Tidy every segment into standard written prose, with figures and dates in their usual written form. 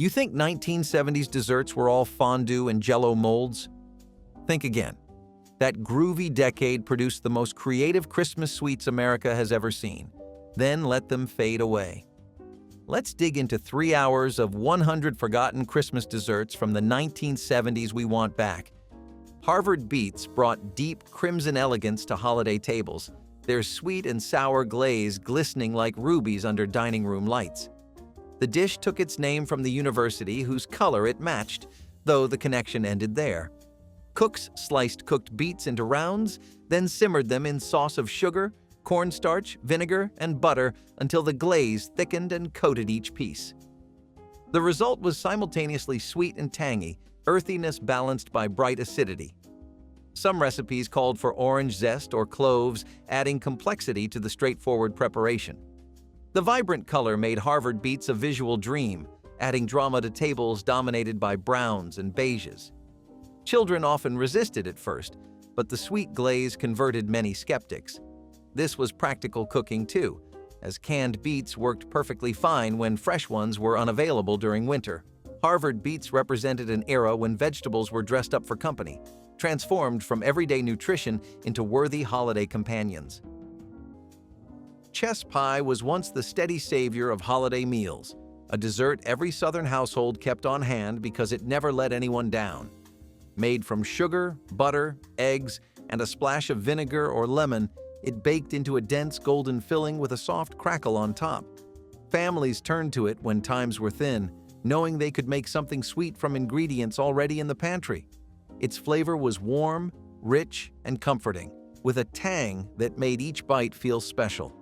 You think 1970s desserts were all fondue and jello molds? Think again. That groovy decade produced the most creative Christmas sweets America has ever seen. Then let them fade away. Let's dig into 3 hours of 100 forgotten Christmas desserts from the 1970s we want back. Harvard Beets brought deep crimson elegance to holiday tables, their sweet and sour glaze glistening like rubies under dining room lights. The dish took its name from the university whose color it matched, though the connection ended there. Cooks sliced cooked beets into rounds, then simmered them in sauce of sugar, cornstarch, vinegar, and butter until the glaze thickened and coated each piece. The result was simultaneously sweet and tangy, earthiness balanced by bright acidity. Some recipes called for orange zest or cloves, adding complexity to the straightforward preparation. The vibrant color made Harvard Beets a visual dream, adding drama to tables dominated by browns and beiges. Children often resisted at first, but the sweet glaze converted many skeptics. This was practical cooking too, as canned beets worked perfectly fine when fresh ones were unavailable during winter. Harvard Beets represented an era when vegetables were dressed up for company, transformed from everyday nutrition into worthy holiday companions. Chess pie was once the steady savior of holiday meals, a dessert every Southern household kept on hand because it never let anyone down. Made from sugar, butter, eggs, and a splash of vinegar or lemon, it baked into a dense golden filling with a soft crackle on top. Families turned to it when times were thin, knowing they could make something sweet from ingredients already in the pantry. Its flavor was warm, rich, and comforting, with a tang that made each bite feel special.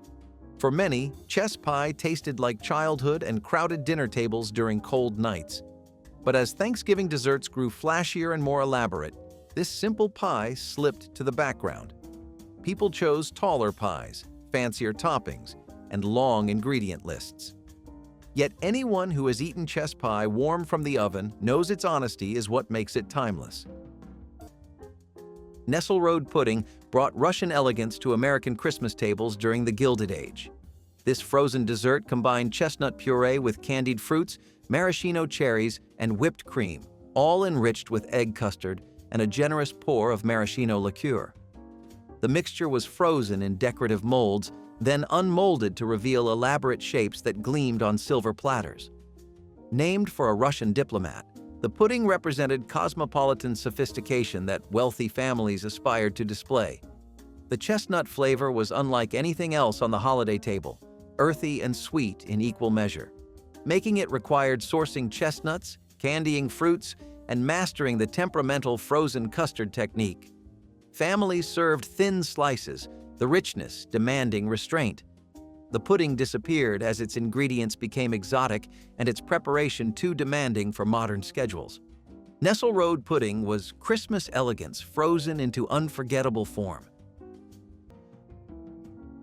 For many, chess pie tasted like childhood and crowded dinner tables during cold nights. But as Thanksgiving desserts grew flashier and more elaborate, this simple pie slipped to the background. People chose taller pies, fancier toppings, and long ingredient lists. Yet anyone who has eaten chess pie warm from the oven knows its honesty is what makes it timeless. Nesselrode pudding brought Russian elegance to American Christmas tables during the Gilded Age. This frozen dessert combined chestnut puree with candied fruits, maraschino cherries, and whipped cream, all enriched with egg custard and a generous pour of maraschino liqueur. The mixture was frozen in decorative molds, then unmolded to reveal elaborate shapes that gleamed on silver platters. Named for a Russian diplomat, the pudding represented cosmopolitan sophistication that wealthy families aspired to display. The chestnut flavor was unlike anything else on the holiday table, earthy and sweet in equal measure. Making it required sourcing chestnuts, candying fruits, and mastering the temperamental frozen custard technique. Families served thin slices, the richness demanding restraint. The pudding disappeared as its ingredients became exotic and its preparation too demanding for modern schedules. Nesselrode pudding was Christmas elegance frozen into unforgettable form.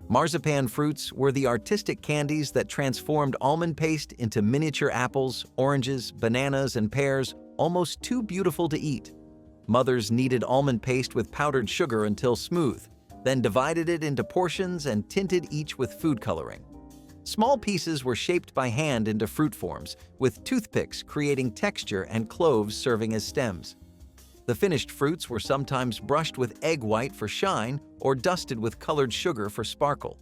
Marzipan fruits were the artistic candies that transformed almond paste into miniature apples, oranges, bananas, and pears, almost too beautiful to eat. Mothers kneaded almond paste with powdered sugar until smooth, then divided it into portions and tinted each with food coloring. Small pieces were shaped by hand into fruit forms, with toothpicks creating texture and cloves serving as stems. The finished fruits were sometimes brushed with egg white for shine or dusted with colored sugar for sparkle.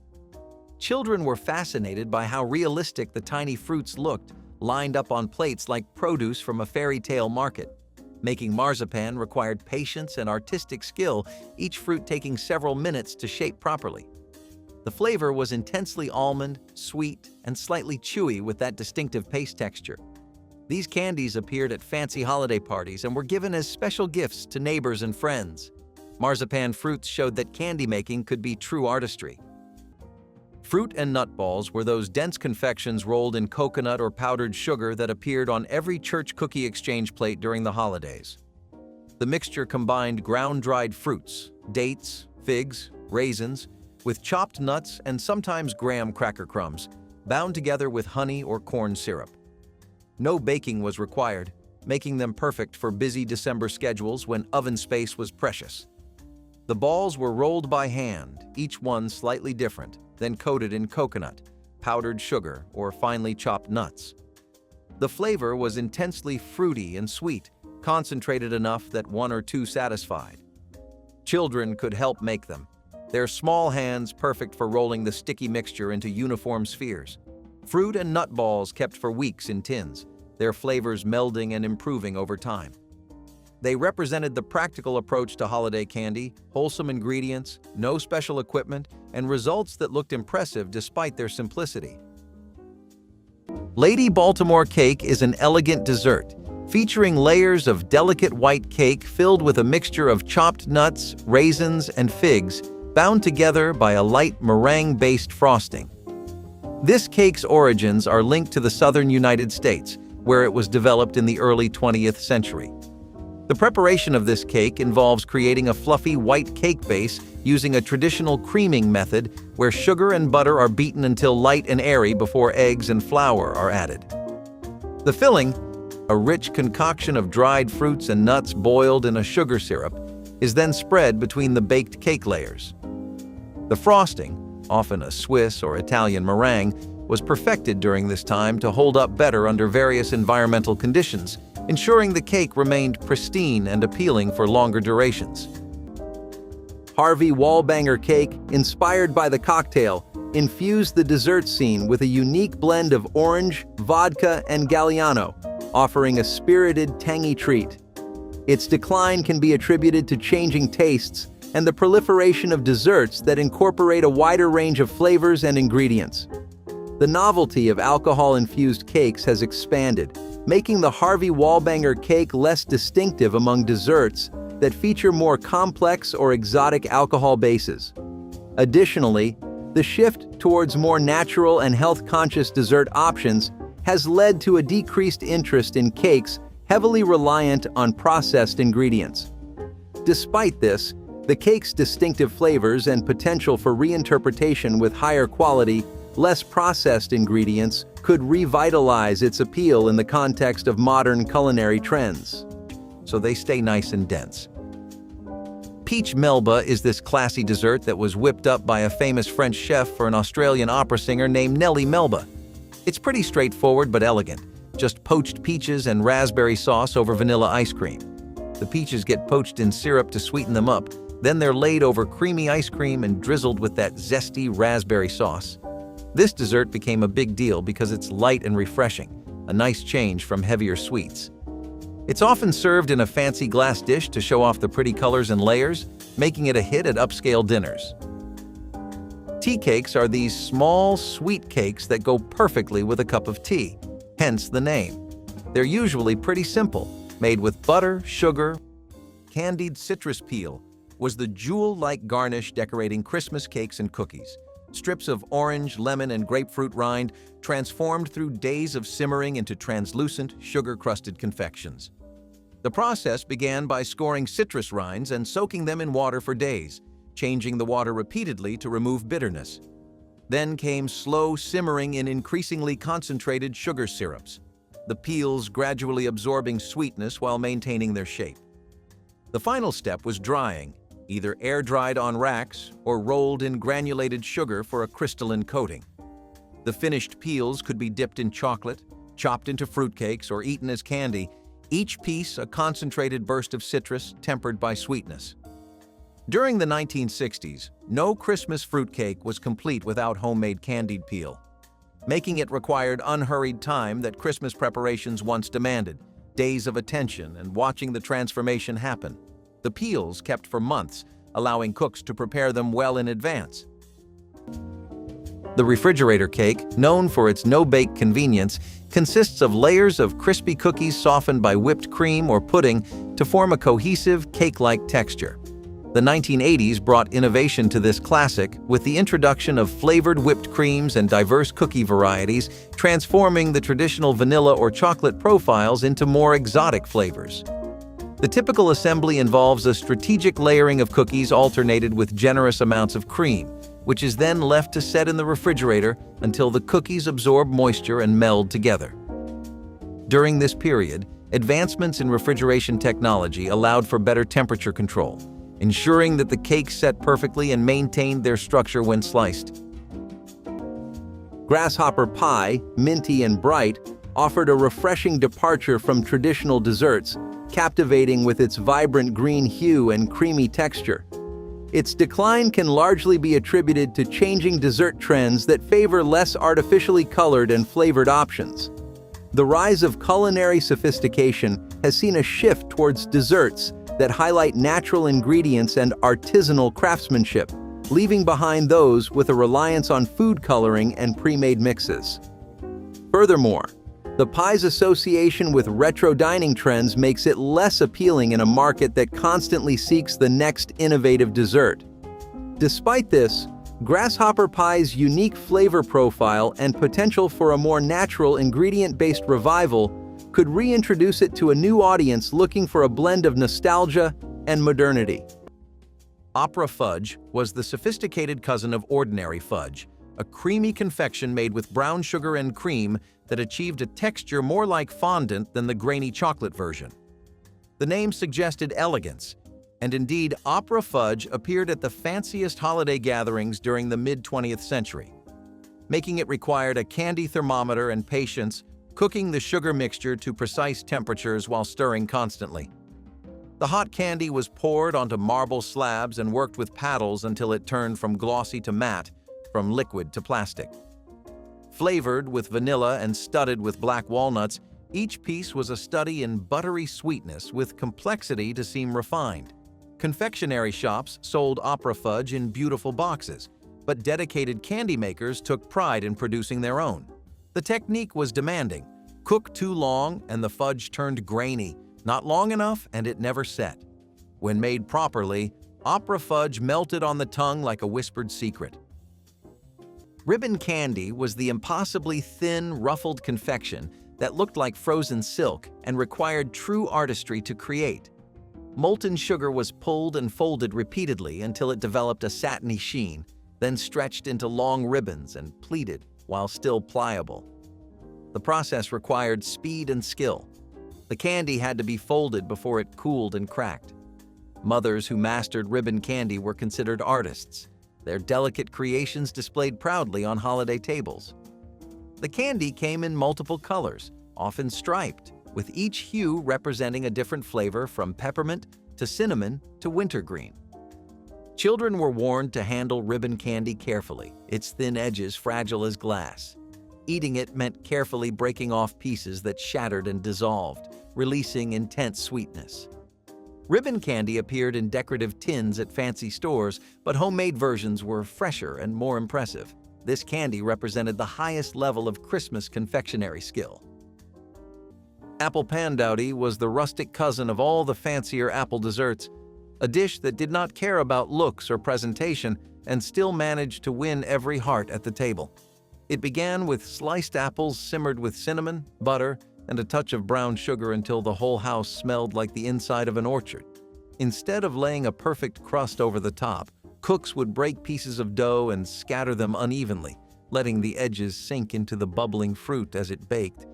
Children were fascinated by how realistic the tiny fruits looked, lined up on plates like produce from a fairy tale market. Making marzipan required patience and artistic skill, each fruit taking several minutes to shape properly. The flavor was intensely almond, sweet, and slightly chewy with that distinctive paste texture. These candies appeared at fancy holiday parties and were given as special gifts to neighbors and friends. Marzipan fruits showed that candy making could be true artistry. Fruit and nut balls were those dense confections rolled in coconut or powdered sugar that appeared on every church cookie exchange plate during the holidays. The mixture combined ground-dried fruits, dates, figs, raisins, with chopped nuts and sometimes graham cracker crumbs, bound together with honey or corn syrup. No baking was required, making them perfect for busy December schedules when oven space was precious. The balls were rolled by hand, each one slightly different, then coated in coconut, powdered sugar, or finely chopped nuts. The flavor was intensely fruity and sweet, concentrated enough that one or two satisfied. Children could help make them, their small hands perfect for rolling the sticky mixture into uniform spheres. Fruit and nut balls kept for weeks in tins, their flavors melding and improving over time. They represented the practical approach to holiday candy, wholesome ingredients, no special equipment, and results that looked impressive despite their simplicity. Lady Baltimore cake is an elegant dessert, featuring layers of delicate white cake filled with a mixture of chopped nuts, raisins, and figs, bound together by a light meringue-based frosting. This cake's origins are linked to the southern United States, where it was developed in the early 20th century. The preparation of this cake involves creating a fluffy white cake base using a traditional creaming method where sugar and butter are beaten until light and airy before eggs and flour are added. The filling, a rich concoction of dried fruits and nuts boiled in a sugar syrup, is then spread between the baked cake layers. The frosting, often a Swiss or Italian meringue, was perfected during this time to hold up better under various environmental conditions, ensuring the cake remained pristine and appealing for longer durations. Harvey Wallbanger cake, inspired by the cocktail, infused the dessert scene with a unique blend of orange, vodka, and Galliano, offering a spirited, tangy treat. Its decline can be attributed to changing tastes and the proliferation of desserts that incorporate a wider range of flavors and ingredients. The novelty of alcohol-infused cakes has expanded, making the Harvey Wallbanger cake less distinctive among desserts that feature more complex or exotic alcohol bases. Additionally, the shift towards more natural and health-conscious dessert options has led to a decreased interest in cakes heavily reliant on processed ingredients. Despite this, the cake's distinctive flavors and potential for reinterpretation with higher quality, less processed ingredients could revitalize its appeal in the context of modern culinary trends. So they stay nice and dense. Peach Melba is this classy dessert that was whipped up by a famous French chef for an Australian opera singer named Nellie Melba. It's pretty straightforward but elegant, just poached peaches and raspberry sauce over vanilla ice cream. The peaches get poached in syrup to sweeten them up, then they're laid over creamy ice cream and drizzled with that zesty raspberry sauce. This dessert became a big deal because it's light and refreshing, a nice change from heavier sweets. It's often served in a fancy glass dish to show off the pretty colors and layers, making it a hit at upscale dinners. Tea cakes are these small, sweet cakes that go perfectly with a cup of tea, hence the name. They're usually pretty simple, made with butter, sugar. Candied citrus peel was the jewel-like garnish decorating Christmas cakes and cookies. Strips of orange, lemon, and grapefruit rind transformed through days of simmering into translucent, sugar-crusted confections. The process began by scoring citrus rinds and soaking them in water for days, changing the water repeatedly to remove bitterness. Then came slow simmering in increasingly concentrated sugar syrups, the peels gradually absorbing sweetness while maintaining their shape. The final step was drying, either air-dried on racks or rolled in granulated sugar for a crystalline coating. The finished peels could be dipped in chocolate, chopped into fruitcakes, or eaten as candy, each piece a concentrated burst of citrus tempered by sweetness. During the 1960s, no Christmas fruitcake was complete without homemade candied peel, making it required unhurried time that Christmas preparations once demanded, days of attention and watching the transformation happen. The peels kept for months, allowing cooks to prepare them well in advance. The refrigerator cake, known for its no-bake convenience, consists of layers of crispy cookies softened by whipped cream or pudding to form a cohesive, cake-like texture. The 1980s brought innovation to this classic with the introduction of flavored whipped creams and diverse cookie varieties, transforming the traditional vanilla or chocolate profiles into more exotic flavors. The typical assembly involves a strategic layering of cookies alternated with generous amounts of cream, which is then left to set in the refrigerator until the cookies absorb moisture and meld together. During this period, advancements in refrigeration technology allowed for better temperature control, ensuring that the cakes set perfectly and maintained their structure when sliced. Grasshopper pie, minty and bright, offered a refreshing departure from traditional desserts, captivating with its vibrant green hue and creamy texture. Its decline can largely be attributed to changing dessert trends that favor less artificially colored and flavored options. The rise of culinary sophistication has seen a shift towards desserts that highlight natural ingredients and artisanal craftsmanship, leaving behind those with a reliance on food coloring and pre-made mixes. Furthermore, the pie's association with retro dining trends makes it less appealing in a market that constantly seeks the next innovative dessert. Despite this, grasshopper pie's unique flavor profile and potential for a more natural ingredient-based revival could reintroduce it to a new audience looking for a blend of nostalgia and modernity. Opera fudge was the sophisticated cousin of ordinary fudge, a creamy confection made with brown sugar and cream that achieved a texture more like fondant than the grainy chocolate version. The name suggested elegance, and indeed, opera fudge appeared at the fanciest holiday gatherings during the mid-20th century. Making it required a candy thermometer and patience, cooking the sugar mixture to precise temperatures while stirring constantly. The hot candy was poured onto marble slabs and worked with paddles until it turned from glossy to matte, from liquid to plastic. Flavored with vanilla and studded with black walnuts, each piece was a study in buttery sweetness with complexity to seem refined. Confectionary shops sold opera fudge in beautiful boxes, but dedicated candy makers took pride in producing their own. The technique was demanding. Cook too long and the fudge turned grainy, not long enough and it never set. When made properly, opera fudge melted on the tongue like a whispered secret. Ribbon candy was the impossibly thin, ruffled confection that looked like frozen silk and required true artistry to create. Molten sugar was pulled and folded repeatedly until it developed a satiny sheen, then stretched into long ribbons and pleated while still pliable. The process required speed and skill. The candy had to be folded before it cooled and cracked. Mothers who mastered ribbon candy were considered artists, their delicate creations displayed proudly on holiday tables. The candy came in multiple colors, often striped, with each hue representing a different flavor from peppermint to cinnamon to wintergreen. Children were warned to handle ribbon candy carefully, its thin edges fragile as glass. Eating it meant carefully breaking off pieces that shattered and dissolved, releasing intense sweetness. Ribbon candy appeared in decorative tins at fancy stores, but homemade versions were fresher and more impressive. This candy represented the highest level of Christmas confectionery skill. Apple pandowdy was the rustic cousin of all the fancier apple desserts, a dish that did not care about looks or presentation and still managed to win every heart at the table. It began with sliced apples simmered with cinnamon, butter, and a touch of brown sugar until the whole house smelled like the inside of an orchard. Instead of laying a perfect crust over the top, cooks would break pieces of dough and scatter them unevenly, letting the edges sink into the bubbling fruit as it baked.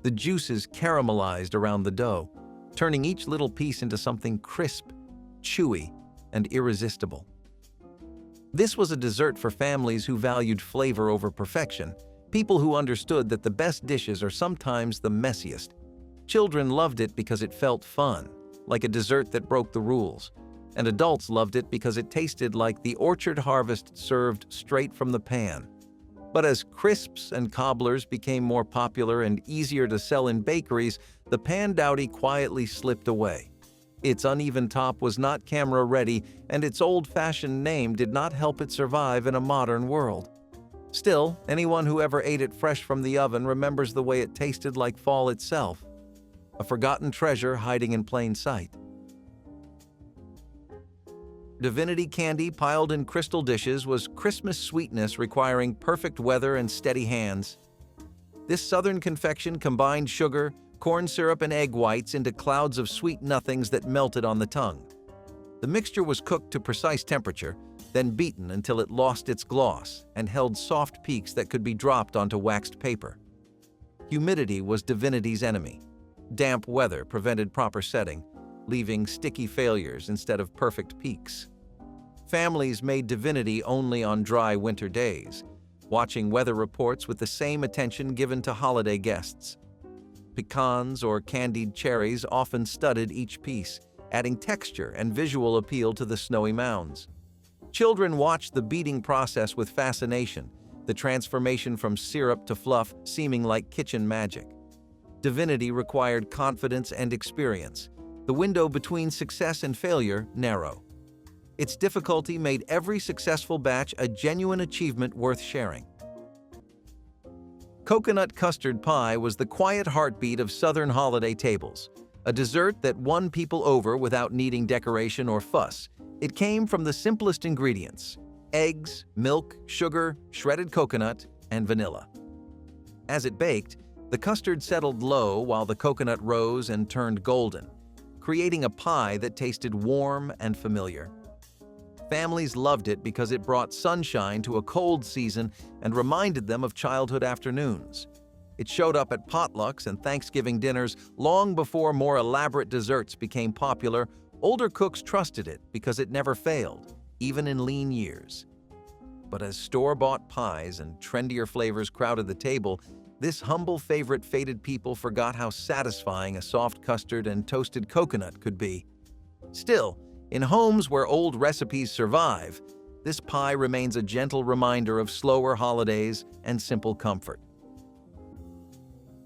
The juices caramelized around the dough, turning each little piece into something crisp, chewy, and irresistible. This was a dessert for families who valued flavor over perfection, people who understood that the best dishes are sometimes the messiest. Children loved it because it felt fun, like a dessert that broke the rules, and adults loved it because it tasted like the orchard harvest served straight from the pan. But as crisps and cobblers became more popular and easier to sell in bakeries, the pandowdy quietly slipped away. Its uneven top was not camera-ready, and its old-fashioned name did not help it survive in a modern world. Still, anyone who ever ate it fresh from the oven remembers the way it tasted like fall itself, a forgotten treasure hiding in plain sight. Divinity candy piled in crystal dishes was Christmas sweetness requiring perfect weather and steady hands. This southern confection combined sugar, corn syrup, and egg whites into clouds of sweet nothings that melted on the tongue. The mixture was cooked to precise temperature, then beaten until it lost its gloss and held soft peaks that could be dropped onto waxed paper. Humidity was Divinity's enemy. Damp weather prevented proper setting, leaving sticky failures instead of perfect peaks. Families made Divinity only on dry winter days, watching weather reports with the same attention given to holiday guests. pecans, or candied cherries often studded each piece, adding texture and visual appeal to the snowy mounds. Children watched the beating process with fascination, the transformation from syrup to fluff seeming like kitchen magic. Divinity required confidence and experience, the window between success and failure narrow. Its difficulty made every successful batch a genuine achievement worth sharing. Coconut custard pie was the quiet heartbeat of Southern holiday tables, a dessert that won people over without needing decoration or fuss. It came from the simplest ingredients: eggs, milk, sugar, shredded coconut, and vanilla. As it baked, the custard settled low while the coconut rose and turned golden, creating a pie that tasted warm and familiar. Families loved it because it brought sunshine to a cold season and reminded them of childhood afternoons. It showed up at potlucks and Thanksgiving dinners long before more elaborate desserts became popular. Older cooks trusted it because it never failed, even in lean years. But as store-bought pies and trendier flavors crowded the table, this humble favorite faded. People forgot how satisfying a soft custard and toasted coconut could be. Still, in homes where old recipes survive, this pie remains a gentle reminder of slower holidays and simple comfort.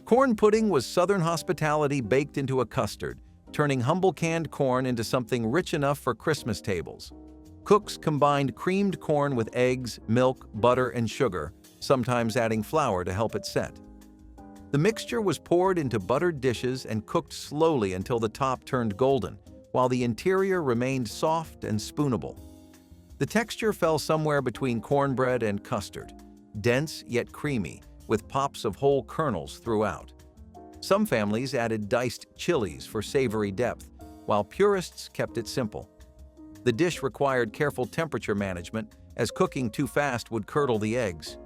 Corn pudding was Southern hospitality baked into a custard, turning humble canned corn into something rich enough for Christmas tables. Cooks combined creamed corn with eggs, milk, butter, and sugar, sometimes adding flour to help it set. The mixture was poured into buttered dishes and cooked slowly until the top turned golden, while the interior remained soft and spoonable. The texture fell somewhere between cornbread and custard, dense yet creamy, with pops of whole kernels throughout. Some families added diced chilies for savory depth, while purists kept it simple. The dish required careful temperature management, as cooking too fast would curdle the eggs.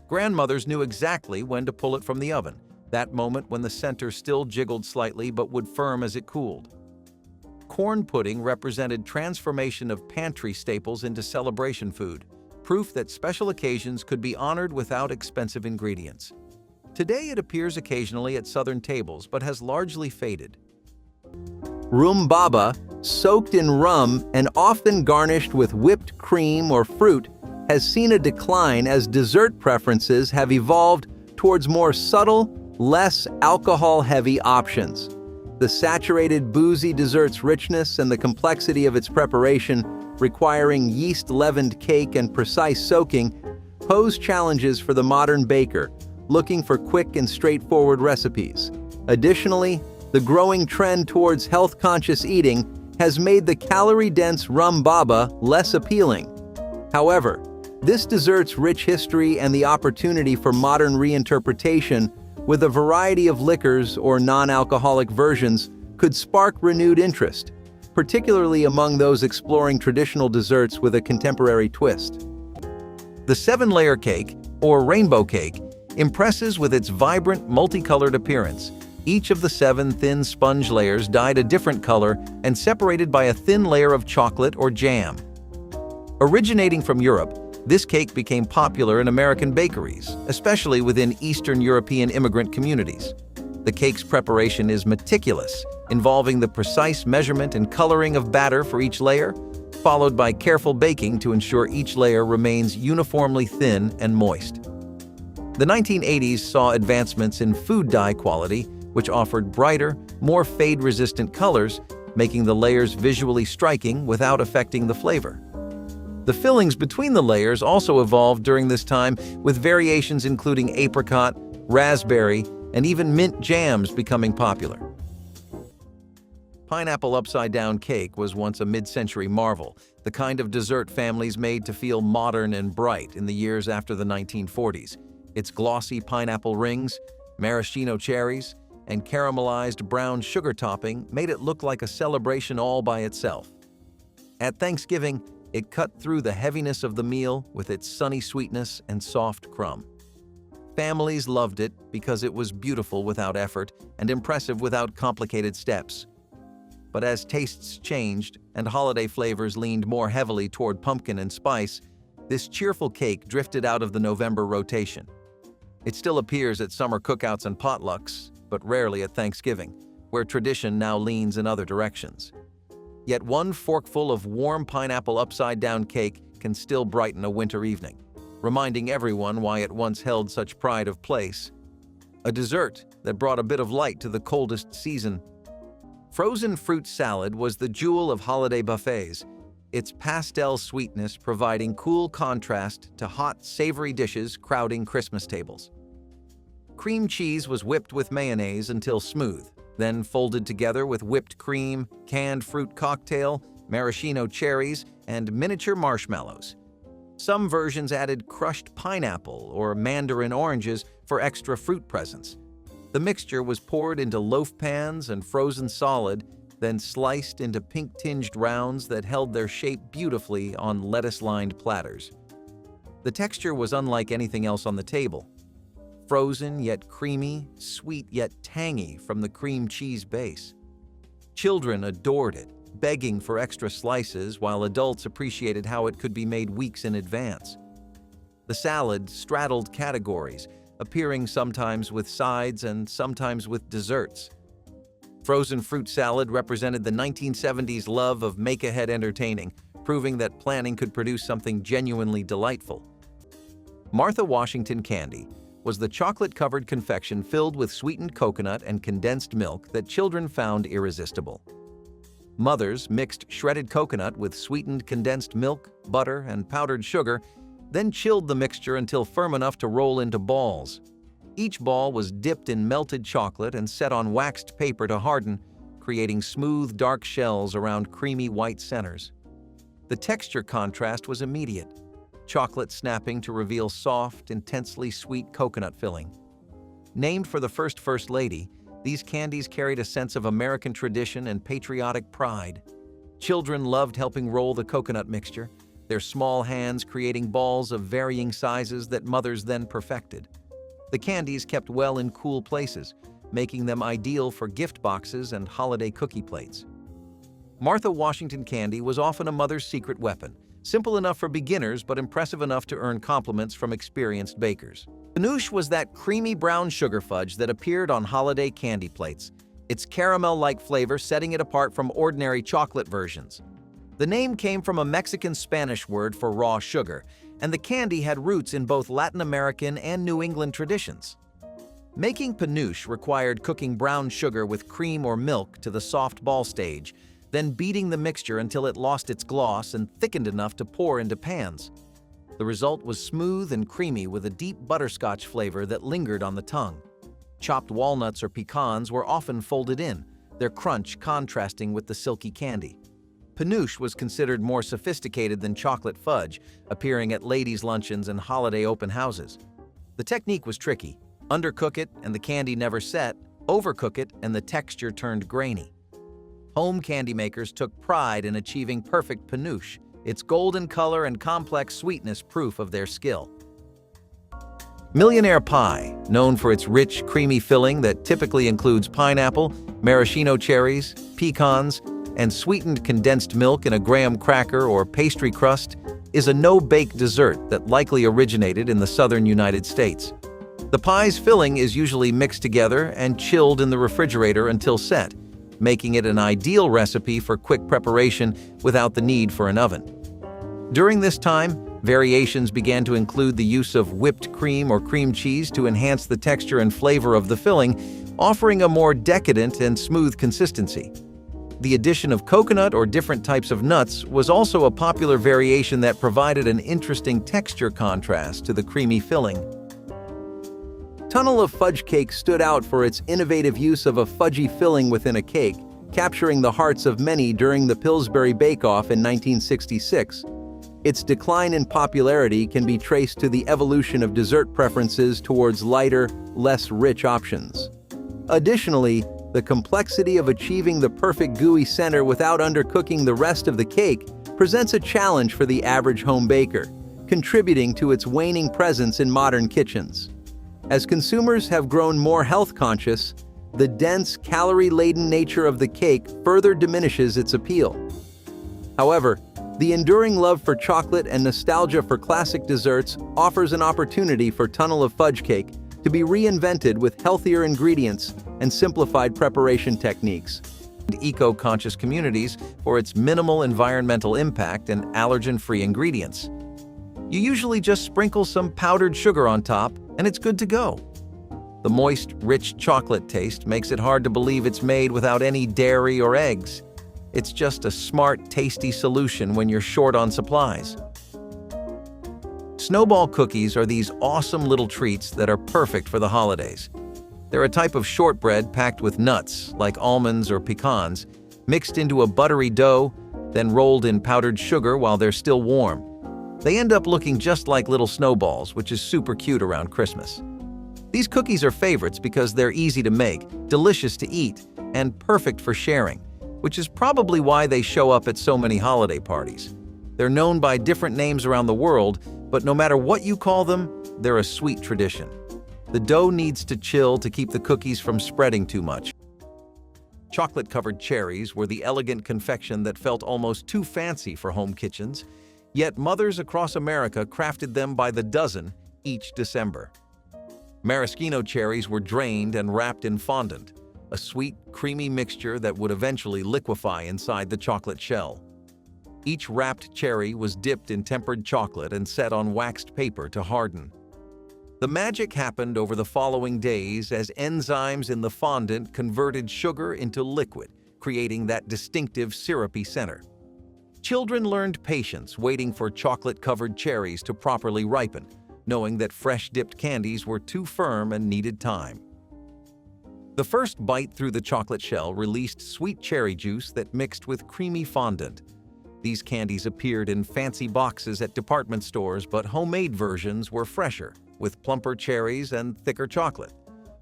Grandmothers knew exactly when to pull it from the oven, that moment when the center still jiggled slightly but would firm as it cooled. Corn pudding represented transformation of pantry staples into celebration food, proof that special occasions could be honored without expensive ingredients. Today it appears occasionally at Southern tables but has largely faded. Rum baba, soaked in rum and often garnished with whipped cream or fruit, has seen a decline as dessert preferences have evolved towards more subtle, less alcohol-heavy options. The saturated, boozy dessert's richness and the complexity of its preparation, requiring yeast-leavened cake and precise soaking, pose challenges for the modern baker looking for quick and straightforward recipes. Additionally, the growing trend towards health-conscious eating has made the calorie-dense rum baba less appealing. However, this dessert's rich history and the opportunity for modern reinterpretation with a variety of liquors or non-alcoholic versions could spark renewed interest, particularly among those exploring traditional desserts with a contemporary twist. The 7-layer cake, or rainbow cake, impresses with its vibrant, multicolored appearance. Each of the 7 thin sponge layers dyed a different color and separated by a thin layer of chocolate or jam. Originating from Europe, this cake became popular in American bakeries, especially within Eastern European immigrant communities. The cake's preparation is meticulous, involving the precise measurement and coloring of batter for each layer, followed by careful baking to ensure each layer remains uniformly thin and moist. The 1980s saw advancements in food dye quality, which offered brighter, more fade-resistant colors, making the layers visually striking without affecting the flavor. The fillings between the layers also evolved during this time, with variations including apricot, raspberry, and even mint jams becoming popular. Pineapple upside-down cake was once a mid-century marvel, the kind of dessert families made to feel modern and bright in the years after the 1940s. Its glossy pineapple rings, maraschino cherries, and caramelized brown sugar topping made it look like a celebration all by itself. At Thanksgiving, it cut through the heaviness of the meal with its sunny sweetness and soft crumb. Families loved it because it was beautiful without effort and impressive without complicated steps. But as tastes changed and holiday flavors leaned more heavily toward pumpkin and spice, this cheerful cake drifted out of the November rotation. It still appears at summer cookouts and potlucks, but rarely at Thanksgiving, where tradition now leans in other directions. Yet one forkful of warm pineapple upside-down cake can still brighten a winter evening, reminding everyone why it once held such pride of place. A dessert that brought a bit of light to the coldest season. Frozen fruit salad was the jewel of holiday buffets, its pastel sweetness providing cool contrast to hot, savory dishes crowding Christmas tables. Cream cheese was whipped with mayonnaise until smooth, then folded together with whipped cream, canned fruit cocktail, maraschino cherries, and miniature marshmallows. Some versions added crushed pineapple or mandarin oranges for extra fruit presence. The mixture was poured into loaf pans and frozen solid, then sliced into pink-tinged rounds that held their shape beautifully on lettuce-lined platters. The texture was unlike anything else on the table. Frozen yet creamy, sweet yet tangy from the cream cheese base. Children adored it, begging for extra slices, while adults appreciated how it could be made weeks in advance. The salad straddled categories, appearing sometimes with sides and sometimes with desserts. Frozen fruit salad represented the 1970s love of make-ahead entertaining, proving that planning could produce something genuinely delightful. Martha Washington candy was the chocolate-covered confection filled with sweetened coconut and condensed milk that children found irresistible. Mothers mixed shredded coconut with sweetened condensed milk, butter, and powdered sugar, then chilled the mixture until firm enough to roll into balls. Each ball was dipped in melted chocolate and set on waxed paper to harden, creating smooth, dark shells around creamy white centers. The texture contrast was immediate, chocolate snapping to reveal soft, intensely sweet coconut filling. Named for the First Lady, these candies carried a sense of American tradition and patriotic pride. Children loved helping roll the coconut mixture, their small hands creating balls of varying sizes that mothers then perfected. The candies kept well in cool places, making them ideal for gift boxes and holiday cookie plates. Martha Washington candy was often a mother's secret weapon, simple enough for beginners but impressive enough to earn compliments from experienced bakers. Panoche was that creamy brown sugar fudge that appeared on holiday candy plates, its caramel-like flavor setting it apart from ordinary chocolate versions. The name came from a Mexican-Spanish word for raw sugar, and the candy had roots in both Latin American and New England traditions. Making panoche required cooking brown sugar with cream or milk to the soft ball stage, then beating the mixture until it lost its gloss and thickened enough to pour into pans. The result was smooth and creamy with a deep butterscotch flavor that lingered on the tongue. Chopped walnuts or pecans were often folded in, their crunch contrasting with the silky candy. Panoche was considered more sophisticated than chocolate fudge, appearing at ladies' luncheons and holiday open houses. The technique was tricky. Undercook it and the candy never set, overcook it and the texture turned grainy. Home candy makers took pride in achieving perfect panoche, its golden color and complex sweetness proof of their skill. Millionaire pie, known for its rich, creamy filling that typically includes pineapple, maraschino cherries, pecans, and sweetened condensed milk in a graham cracker or pastry crust, is a no-bake dessert that likely originated in the southern United States. The pie's filling is usually mixed together and chilled in the refrigerator until set, making it an ideal recipe for quick preparation without the need for an oven. During this time, variations began to include the use of whipped cream or cream cheese to enhance the texture and flavor of the filling, offering a more decadent and smooth consistency. The addition of coconut or different types of nuts was also a popular variation that provided an interesting texture contrast to the creamy filling. Tunnel of fudge cake stood out for its innovative use of a fudgy filling within a cake, capturing the hearts of many during the Pillsbury Bake-Off in 1966. Its decline in popularity can be traced to the evolution of dessert preferences towards lighter, less rich options. Additionally, the complexity of achieving the perfect gooey center without undercooking the rest of the cake presents a challenge for the average home baker, contributing to its waning presence in modern kitchens. As consumers have grown more health-conscious, the dense, calorie-laden nature of the cake further diminishes its appeal. However, the enduring love for chocolate and nostalgia for classic desserts offers an opportunity for Tunnel of Fudge Cake to be reinvented with healthier ingredients and simplified preparation techniques. Eco-conscious communities for its minimal environmental impact and allergen-free ingredients. You usually just sprinkle some powdered sugar on top, and it's good to go. The moist, rich chocolate taste makes it hard to believe it's made without any dairy or eggs. It's just a smart, tasty solution when you're short on supplies. Snowball cookies are these awesome little treats that are perfect for the holidays. They're a type of shortbread packed with nuts, like almonds or pecans, mixed into a buttery dough, then rolled in powdered sugar while they're still warm. They end up looking just like little snowballs, which is super cute around Christmas. These cookies are favorites because they're easy to make, delicious to eat, and perfect for sharing, which is probably why they show up at so many holiday parties. They're known by different names around the world, but no matter what you call them, they're a sweet tradition. The dough needs to chill to keep the cookies from spreading too much. Chocolate-covered cherries were the elegant confection that felt almost too fancy for home kitchens, yet mothers across America crafted them by the dozen each December. Maraschino cherries were drained and wrapped in fondant, a sweet, creamy mixture that would eventually liquefy inside the chocolate shell. Each wrapped cherry was dipped in tempered chocolate and set on waxed paper to harden. The magic happened over the following days as enzymes in the fondant converted sugar into liquid, creating that distinctive syrupy center. Children learned patience waiting for chocolate-covered cherries to properly ripen, knowing that fresh-dipped candies were too firm and needed time. The first bite through the chocolate shell released sweet cherry juice that mixed with creamy fondant. These candies appeared in fancy boxes at department stores, but homemade versions were fresher, with plumper cherries and thicker chocolate.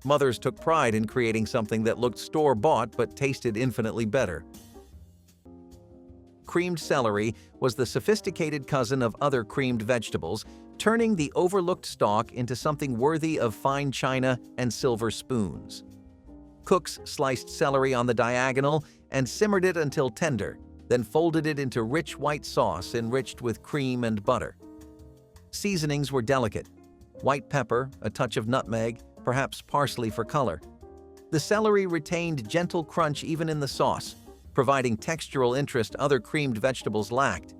Mothers took pride in creating something that looked store-bought but tasted infinitely better. Creamed celery was the sophisticated cousin of other creamed vegetables, turning the overlooked stalk into something worthy of fine china and silver spoons. Cooks sliced celery on the diagonal and simmered it until tender, then folded it into rich white sauce enriched with cream and butter. Seasonings were delicate: white pepper, a touch of nutmeg, perhaps parsley for color. The celery retained gentle crunch even in the sauce, providing textural interest other creamed vegetables lacked.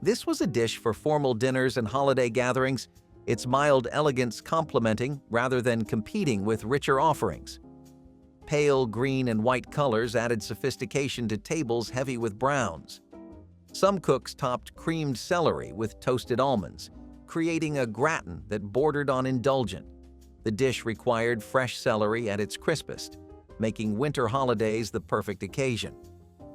This was a dish for formal dinners and holiday gatherings, its mild elegance complementing rather than competing with richer offerings. Pale green and white colors added sophistication to tables heavy with browns. Some cooks topped creamed celery with toasted almonds, creating a gratin that bordered on indulgent. The dish required fresh celery at its crispest, making winter holidays the perfect occasion.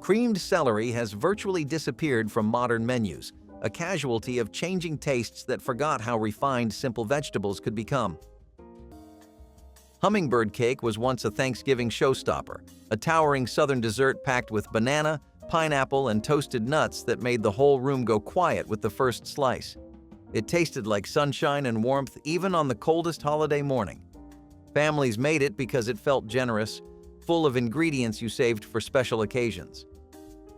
Creamed celery has virtually disappeared from modern menus, a casualty of changing tastes that forgot how refined simple vegetables could become. Hummingbird cake was once a Thanksgiving showstopper, a towering southern dessert packed with banana, pineapple, and toasted nuts that made the whole room go quiet with the first slice. It tasted like sunshine and warmth even on the coldest holiday morning. Families made it because it felt generous, full of ingredients you saved for special occasions.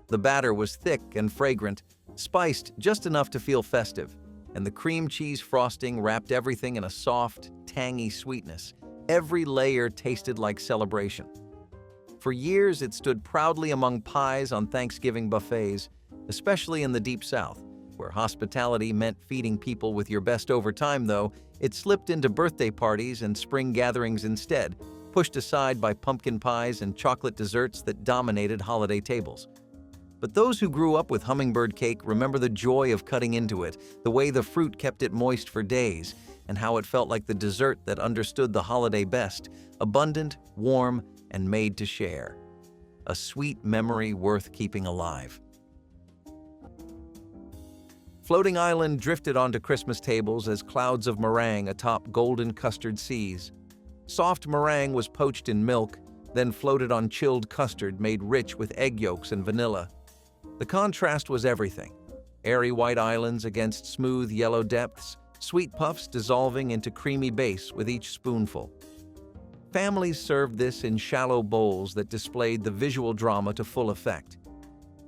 The batter was thick and fragrant, spiced just enough to feel festive, and the cream cheese frosting wrapped everything in a soft, tangy sweetness. Every layer tasted like celebration. For years, it stood proudly among pies on Thanksgiving buffets, especially in the Deep South, where hospitality meant feeding people with your best. Over time, though, it slipped into birthday parties and spring gatherings instead, pushed aside by pumpkin pies and chocolate desserts that dominated holiday tables. But those who grew up with hummingbird cake remember the joy of cutting into it, the way the fruit kept it moist for days, and how it felt like the dessert that understood the holiday best, abundant, warm, and made to share. A sweet memory worth keeping alive. Floating Island drifted onto Christmas tables as clouds of meringue atop golden custard seas. Soft meringue was poached in milk, then floated on chilled custard made rich with egg yolks and vanilla. The contrast was everything: airy white islands against smooth yellow depths, sweet puffs dissolving into creamy base with each spoonful. Families served this in shallow bowls that displayed the visual drama to full effect.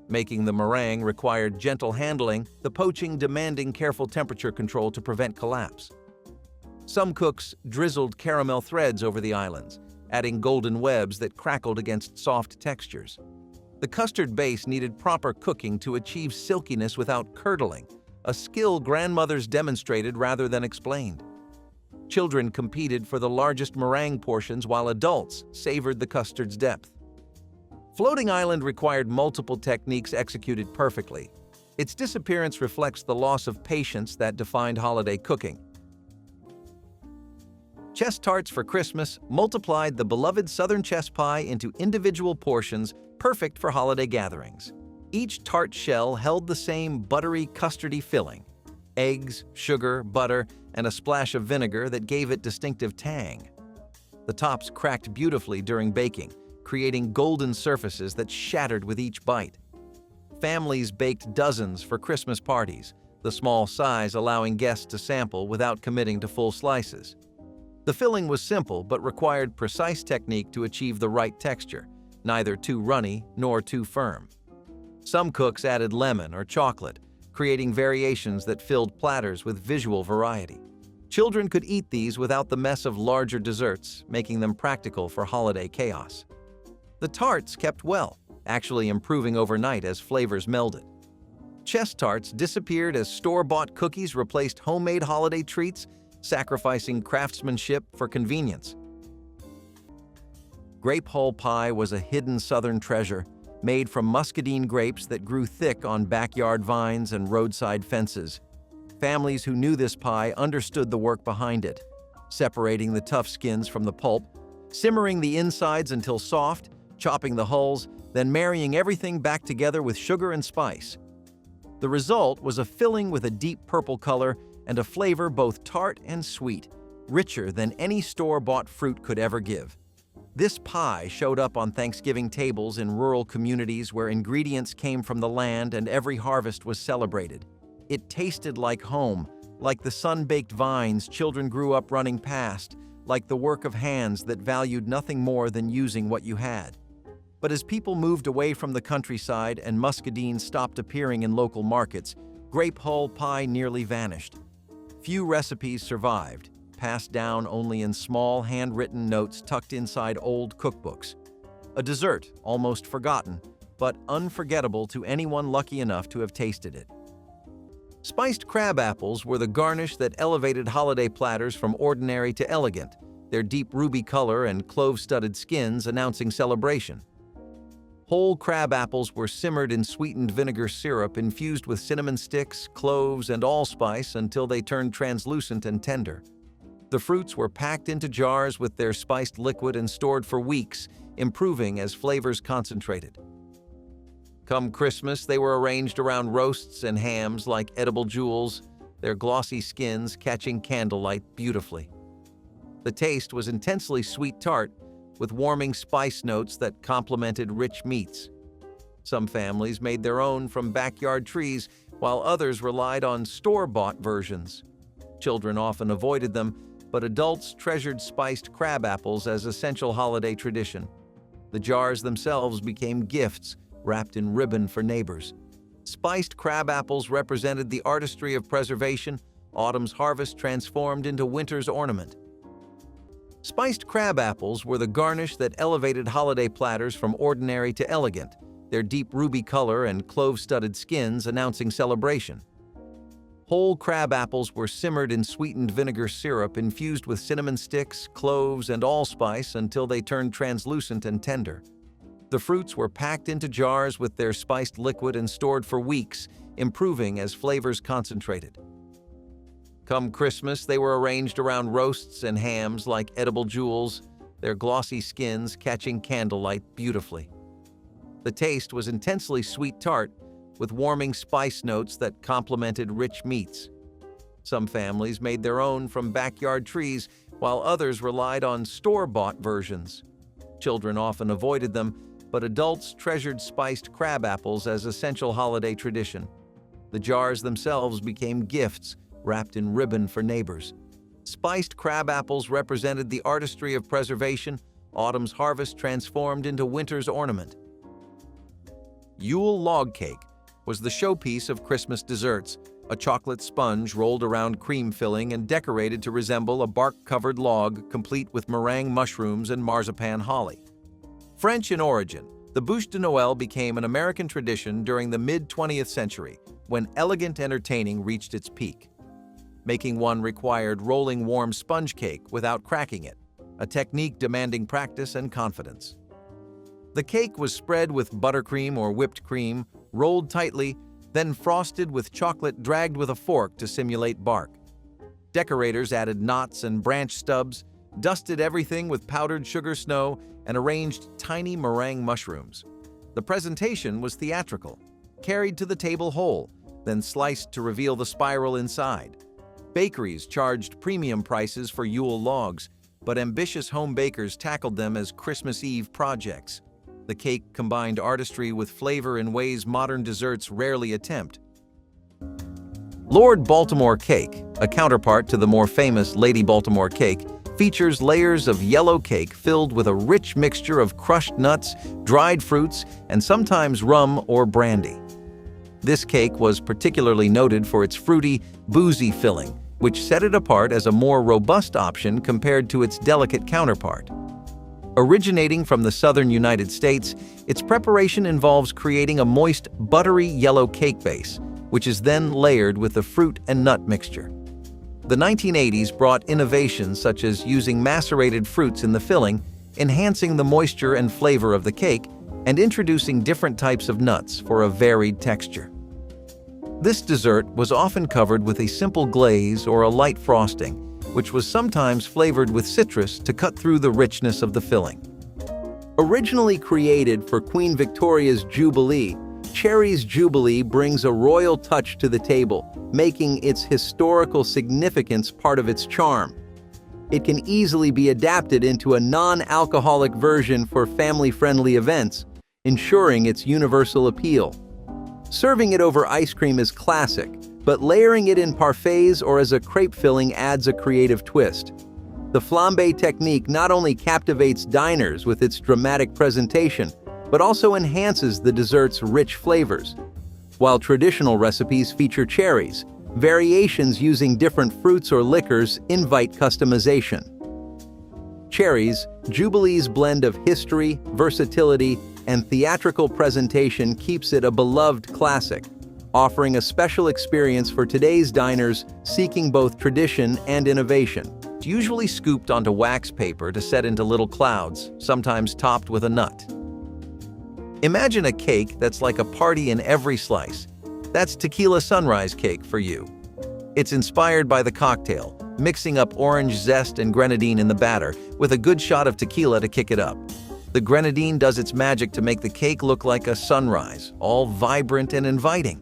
Making the meringue required gentle handling, the poaching demanding careful temperature control to prevent collapse. Some cooks drizzled caramel threads over the islands, adding golden webs that crackled against soft textures. The custard base needed proper cooking to achieve silkiness without curdling, a skill grandmothers demonstrated rather than explained. Children competed for the largest meringue portions while adults savored the custard's depth. Floating island required multiple techniques executed perfectly. Its disappearance reflects the loss of patience that defined holiday cooking. Chess tarts for Christmas multiplied the beloved Southern chess pie into individual portions perfect for holiday gatherings. Each tart shell held the same buttery, custardy filling: eggs, sugar, butter, and a splash of vinegar that gave it distinctive tang. The tops cracked beautifully during baking, creating golden surfaces that shattered with each bite. Families baked dozens for Christmas parties, the small size allowing guests to sample without committing to full slices. The filling was simple but required precise technique to achieve the right texture, neither too runny nor too firm. Some cooks added lemon or chocolate, creating variations that filled platters with visual variety. Children could eat these without the mess of larger desserts, making them practical for holiday chaos. The tarts kept well, actually improving overnight as flavors melded. Chess tarts disappeared as store-bought cookies replaced homemade holiday treats, sacrificing craftsmanship for convenience. Grape hull pie was a hidden Southern treasure, made from muscadine grapes that grew thick on backyard vines and roadside fences. Families who knew this pie understood the work behind it, separating the tough skins from the pulp, simmering the insides until soft, chopping the hulls, then marrying everything back together with sugar and spice. The result was a filling with a deep purple color and a flavor both tart and sweet, richer than any store-bought fruit could ever give. This pie showed up on Thanksgiving tables in rural communities where ingredients came from the land and every harvest was celebrated. It tasted like home, like the sun-baked vines children grew up running past, like the work of hands that valued nothing more than using what you had. But as people moved away from the countryside and muscadine stopped appearing in local markets, grape hull pie nearly vanished. Few recipes survived, passed down only in small handwritten notes tucked inside old cookbooks. A dessert almost forgotten, but unforgettable to anyone lucky enough to have tasted it. Spiced crab apples were the garnish that elevated holiday platters from ordinary to elegant, their deep ruby color and clove-studded skins announcing celebration. Whole crab apples were simmered in sweetened vinegar syrup infused with cinnamon sticks, cloves, and allspice until they turned translucent and tender. The fruits were packed into jars with their spiced liquid and stored for weeks, improving as flavors concentrated. Come Christmas, they were arranged around roasts and hams like edible jewels, their glossy skins catching candlelight beautifully. The taste was intensely sweet tart, with warming spice notes that complemented rich meats. Some families made their own from backyard trees, while others relied on store-bought versions. Children often avoided them, but adults treasured spiced crab apples as essential holiday tradition. The jars themselves became gifts, wrapped in ribbon for neighbors. Spiced crab apples represented the artistry of preservation, autumn's harvest transformed into winter's ornament. Spiced crab apples were the garnish that elevated holiday platters from ordinary to elegant, their deep ruby color and clove-studded skins announcing celebration. Whole crab apples were simmered in sweetened vinegar syrup infused with cinnamon sticks, cloves, and allspice until they turned translucent and tender. The fruits were packed into jars with their spiced liquid and stored for weeks, improving as flavors concentrated. Come Christmas, they were arranged around roasts and hams like edible jewels, their glossy skins catching candlelight beautifully. The taste was intensely sweet tart, with warming spice notes that complemented rich meats. Some families made their own from backyard trees, while others relied on store-bought versions. Children often avoided them, but adults treasured spiced crab apples as essential holiday tradition. The jars themselves became gifts, wrapped in ribbon for neighbors. Spiced crab apples represented the artistry of preservation, autumn's harvest transformed into winter's ornament. Yule log cake was the showpiece of Christmas desserts, a chocolate sponge rolled around cream filling and decorated to resemble a bark-covered log, complete with meringue mushrooms and marzipan holly. French in origin, the bûche de Noël became an American tradition during the mid-20th century, when elegant entertaining reached its peak. Making one required rolling warm sponge cake without cracking it, a technique demanding practice and confidence. The cake was spread with buttercream or whipped cream, rolled tightly, then frosted with chocolate dragged with a fork to simulate bark. Decorators added knots and branch stubs, dusted everything with powdered sugar snow, and arranged tiny meringue mushrooms. The presentation was theatrical, carried to the table whole, then sliced to reveal the spiral inside. Bakeries charged premium prices for Yule logs, but ambitious home bakers tackled them as Christmas Eve projects. The cake combined artistry with flavor in ways modern desserts rarely attempt. Lord Baltimore cake, a counterpart to the more famous Lady Baltimore cake, features layers of yellow cake filled with a rich mixture of crushed nuts, dried fruits, and sometimes rum or brandy. This cake was particularly noted for its fruity, boozy filling, which set it apart as a more robust option compared to its delicate counterpart. Originating from the southern United States, its preparation involves creating a moist, buttery yellow cake base, which is then layered with the fruit and nut mixture. The 1980s brought innovations such as using macerated fruits in the filling, enhancing the moisture and flavor of the cake, and introducing different types of nuts for a varied texture. This dessert was often covered with a simple glaze or a light frosting, which was sometimes flavored with citrus to cut through the richness of the filling. Originally created for Queen Victoria's Jubilee, Cherry's Jubilee brings a royal touch to the table, making its historical significance part of its charm. It can easily be adapted into a non-alcoholic version for family-friendly events, ensuring its universal appeal. Serving it over ice cream is classic, but layering it in parfaits or as a crepe filling adds a creative twist. The flambe technique not only captivates diners with its dramatic presentation, but also enhances the dessert's rich flavors. While traditional recipes feature cherries, variations using different fruits or liquors invite customization. Cherries, Jubilee's blend of history, versatility, and theatrical presentation keeps it a beloved classic, offering a special experience for today's diners seeking both tradition and innovation. It's usually scooped onto wax paper to set into little clouds, sometimes topped with a nut. Imagine a cake that's like a party in every slice. That's tequila sunrise cake for you. It's inspired by the cocktail, mixing up orange zest and grenadine in the batter, with a good shot of tequila to kick it up. The grenadine does its magic to make the cake look like a sunrise, all vibrant and inviting.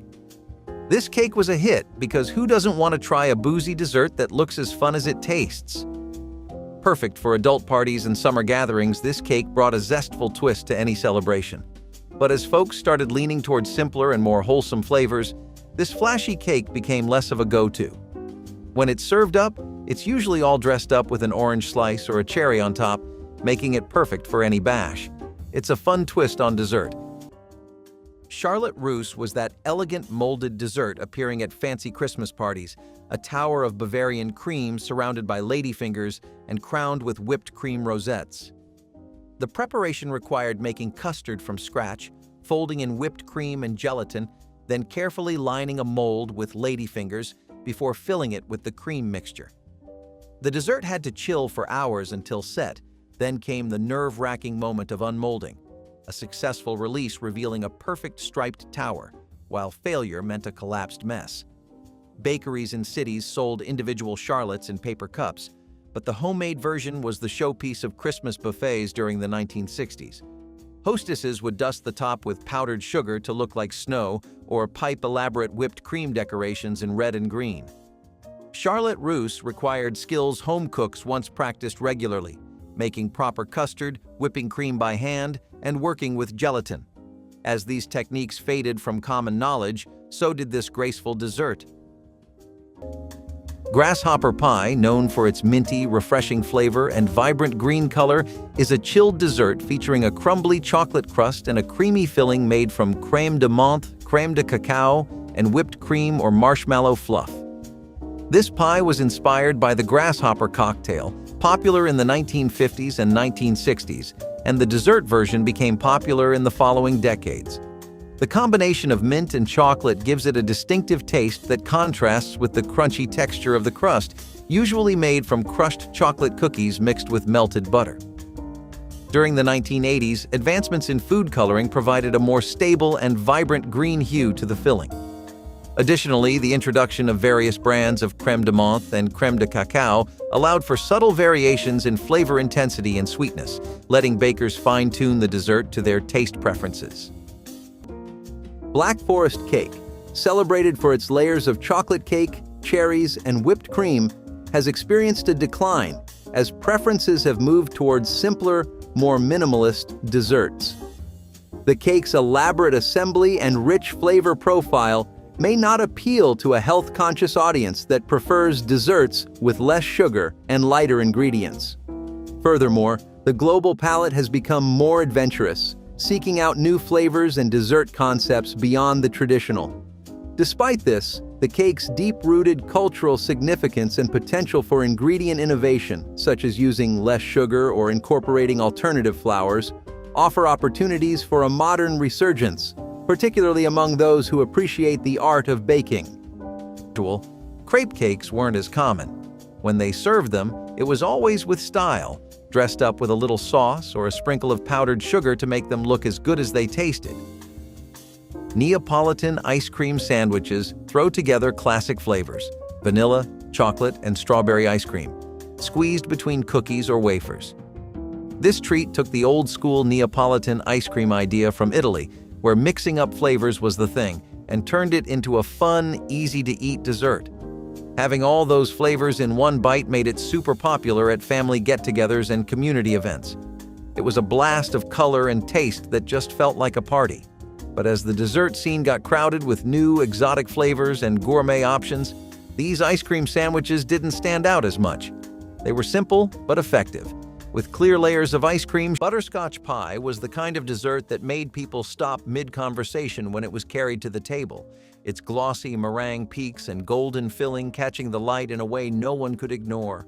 This cake was a hit because who doesn't want to try a boozy dessert that looks as fun as it tastes? Perfect for adult parties and summer gatherings, this cake brought a zestful twist to any celebration. But as folks started leaning towards simpler and more wholesome flavors, this flashy cake became less of a go-to. When it's served up, it's usually all dressed up with an orange slice or a cherry on top, making it perfect for any bash. It's a fun twist on dessert. Charlotte Russe was that elegant molded dessert appearing at fancy Christmas parties, a tower of Bavarian cream surrounded by ladyfingers and crowned with whipped cream rosettes. The preparation required making custard from scratch, folding in whipped cream and gelatin, then carefully lining a mold with ladyfingers before filling it with the cream mixture. The dessert had to chill for hours until set, then came the nerve-wracking moment of unmolding, a successful release revealing a perfect striped tower, while failure meant a collapsed mess. Bakeries in cities sold individual charlottes in paper cups, but the homemade version was the showpiece of Christmas buffets during the 1960s. Hostesses would dust the top with powdered sugar to look like snow or pipe elaborate whipped cream decorations in red and green. Charlotte Russe required skills home cooks once practiced regularly, making proper custard, whipping cream by hand, and working with gelatin. As these techniques faded from common knowledge, so did this graceful dessert. Grasshopper pie, known for its minty, refreshing flavor and vibrant green color, is a chilled dessert featuring a crumbly chocolate crust and a creamy filling made from crème de menthe, crème de cacao, and whipped cream or marshmallow fluff. This pie was inspired by the grasshopper cocktail, popular in the 1950s and 1960s, and the dessert version became popular in the following decades. The combination of mint and chocolate gives it a distinctive taste that contrasts with the crunchy texture of the crust, usually made from crushed chocolate cookies mixed with melted butter. During the 1980s, advancements in food coloring provided a more stable and vibrant green hue to the filling. Additionally, the introduction of various brands of crème de menthe and crème de cacao allowed for subtle variations in flavor intensity and sweetness, letting bakers fine-tune the dessert to their taste preferences. Black Forest cake, celebrated for its layers of chocolate cake, cherries, and whipped cream, has experienced a decline as preferences have moved towards simpler, more minimalist desserts. The cake's elaborate assembly and rich flavor profile may not appeal to a health-conscious audience that prefers desserts with less sugar and lighter ingredients. Furthermore, the global palate has become more adventurous, seeking out new flavors and dessert concepts beyond the traditional. Despite this, the cake's deep-rooted cultural significance and potential for ingredient innovation, such as using less sugar or incorporating alternative flours, offer opportunities for a modern resurgence, particularly among those who appreciate the art of baking. Crepe cakes weren't as common. When they served them, it was always with style, dressed up with a little sauce or a sprinkle of powdered sugar to make them look as good as they tasted. Neapolitan ice cream sandwiches throw together classic flavors: vanilla, chocolate, and strawberry ice cream, squeezed between cookies or wafers. This treat took the old-school Neapolitan ice cream idea from Italy, where mixing up flavors was the thing, and turned it into a fun, easy-to-eat dessert. Having all those flavors in one bite made it super popular at family get-togethers and community events. It was a blast of color and taste that just felt like a party. But as the dessert scene got crowded with new, exotic flavors and gourmet options, these ice cream sandwiches didn't stand out as much. They were simple but effective. With clear layers of ice cream, butterscotch pie was the kind of dessert that made people stop mid-conversation when it was carried to the table, its glossy meringue peaks and golden filling catching the light in a way no one could ignore.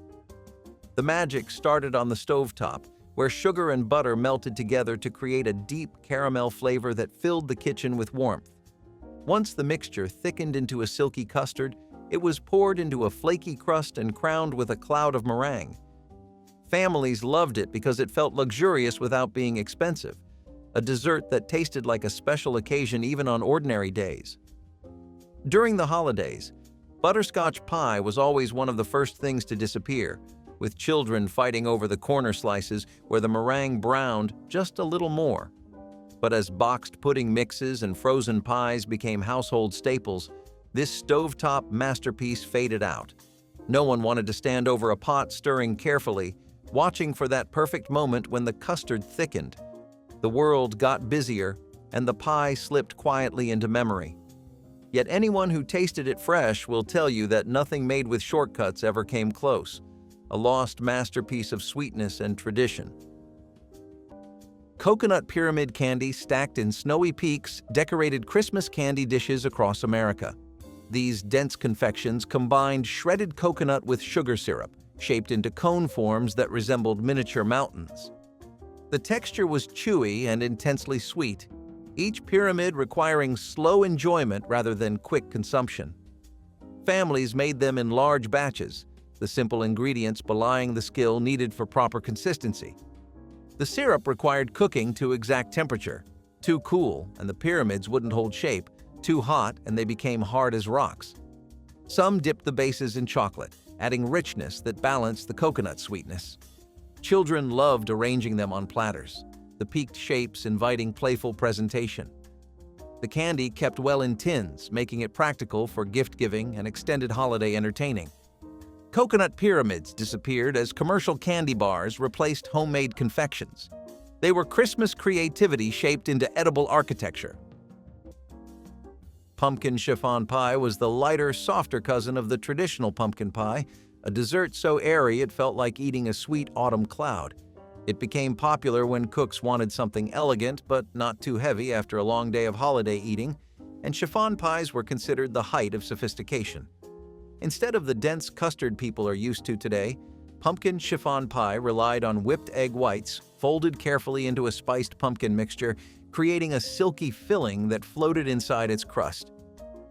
The magic started on the stovetop, where sugar and butter melted together to create a deep caramel flavor that filled the kitchen with warmth. Once the mixture thickened into a silky custard, it was poured into a flaky crust and crowned with a cloud of meringue. Families loved it because it felt luxurious without being expensive, a dessert that tasted like a special occasion even on ordinary days. During the holidays, butterscotch pie was always one of the first things to disappear, with children fighting over the corner slices where the meringue browned just a little more. But as boxed pudding mixes and frozen pies became household staples, this stovetop masterpiece faded out. No one wanted to stand over a pot stirring carefully, watching for that perfect moment when the custard thickened. The world got busier, and the pie slipped quietly into memory. Yet anyone who tasted it fresh will tell you that nothing made with shortcuts ever came close, a lost masterpiece of sweetness and tradition. Coconut pyramid candy stacked in snowy peaks decorated Christmas candy dishes across America. These dense confections combined shredded coconut with sugar syrup, shaped into cone forms that resembled miniature mountains. The texture was chewy and intensely sweet, each pyramid requiring slow enjoyment rather than quick consumption. Families made them in large batches, the simple ingredients belying the skill needed for proper consistency. The syrup required cooking to exact temperature. Too cool, and the pyramids wouldn't hold shape. Too hot, and they became hard as rocks. Some dipped the bases in chocolate, adding richness that balanced the coconut sweetness. Children loved arranging them on platters, the peaked shapes inviting playful presentation. The candy kept well in tins, making it practical for gift-giving and extended holiday entertaining. Coconut pyramids disappeared as commercial candy bars replaced homemade confections. They were Christmas creativity shaped into edible architecture. Pumpkin chiffon pie was the lighter, softer cousin of the traditional pumpkin pie, a dessert so airy it felt like eating a sweet autumn cloud. It became popular when cooks wanted something elegant but not too heavy after a long day of holiday eating. and chiffon pies were considered the height of sophistication. Instead of the dense custard people are used to today, pumpkin chiffon pie relied on whipped egg whites, folded carefully into a spiced pumpkin mixture, creating a silky filling that floated inside its crust.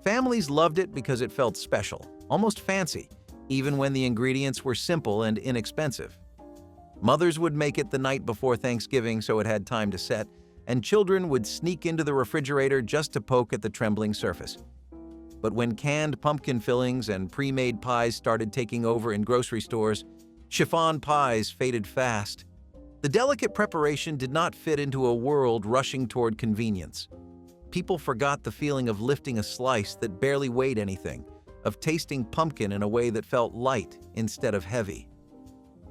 Families loved it because it felt special, almost fancy, even when the ingredients were simple and inexpensive. Mothers would make it the night before Thanksgiving so it had time to set, and children would sneak into the refrigerator just to poke at the trembling surface. But when canned pumpkin fillings and pre-made pies started taking over in grocery stores, chiffon pies faded fast. The delicate preparation did not fit into a world rushing toward convenience. People forgot the feeling of lifting a slice that barely weighed anything, of tasting pumpkin in a way that felt light instead of heavy.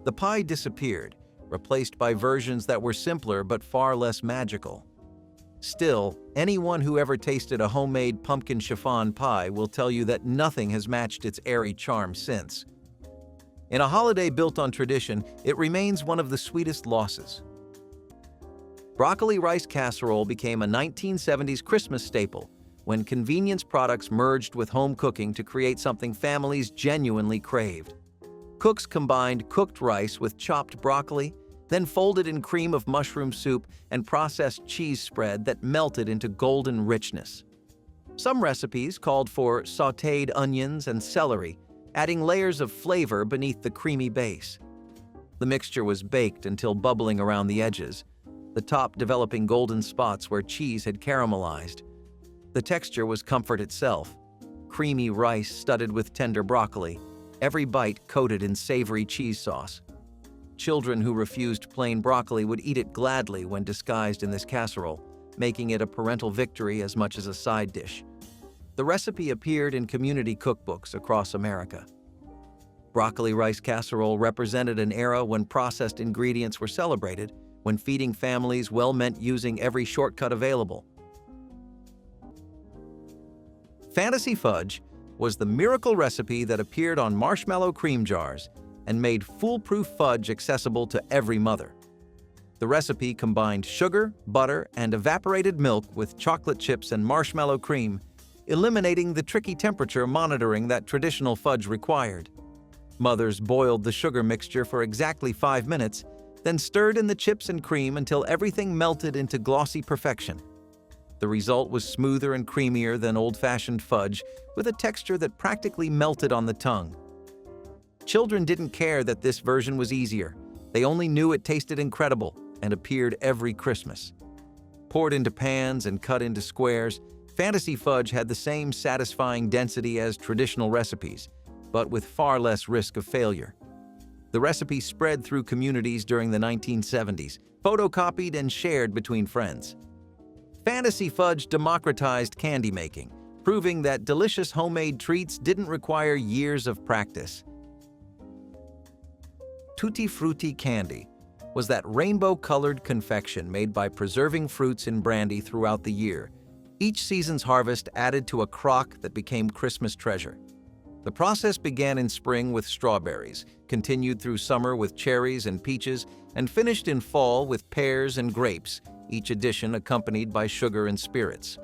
The pie disappeared, replaced by versions that were simpler but far less magical. Still, anyone who ever tasted a homemade pumpkin chiffon pie will tell you that nothing has matched its airy charm since. In a holiday built on tradition, it remains one of the sweetest losses. Broccoli rice casserole became a 1970s Christmas staple when convenience products merged with home cooking to create something families genuinely craved. Cooks combined cooked rice with chopped broccoli, then folded in cream of mushroom soup and processed cheese spread that melted into golden richness. Some recipes called for sautéed onions and celery, adding layers of flavor beneath the creamy base. The mixture was baked until bubbling around the edges, the top developing golden spots where cheese had caramelized. The texture was comfort itself, creamy rice studded with tender broccoli, every bite coated in savory cheese sauce. Children who refused plain broccoli would eat it gladly when disguised in this casserole, making it a parental victory as much as a side dish. The recipe appeared in community cookbooks across America. Broccoli rice casserole represented an era when processed ingredients were celebrated, when feeding families well meant using every shortcut available. Fantasy fudge was the miracle recipe that appeared on marshmallow cream jars and made foolproof fudge accessible to every mother. The recipe combined sugar, butter, and evaporated milk with chocolate chips and marshmallow cream, eliminating the tricky temperature monitoring that traditional fudge required. Mothers boiled the sugar mixture for exactly 5 minutes, then stirred in the chips and cream until everything melted into glossy perfection. The result was smoother and creamier than old-fashioned fudge, with a texture that practically melted on the tongue. Children didn't care that this version was easier. They only knew it tasted incredible and appeared every Christmas. Poured into pans and cut into squares, fantasy fudge had the same satisfying density as traditional recipes, but with far less risk of failure. The recipe spread through communities during the 1970s, photocopied and shared between friends. Fantasy fudge democratized candy making, proving that delicious homemade treats didn't require years of practice. Tutti Frutti candy was that rainbow-colored confection made by preserving fruits in brandy throughout the year. Each season's harvest added to a crock that became Christmas treasure. The process began in spring with strawberries, continued through summer with cherries and peaches, and finished in fall with pears and grapes, each edition accompanied by sugar and spirits.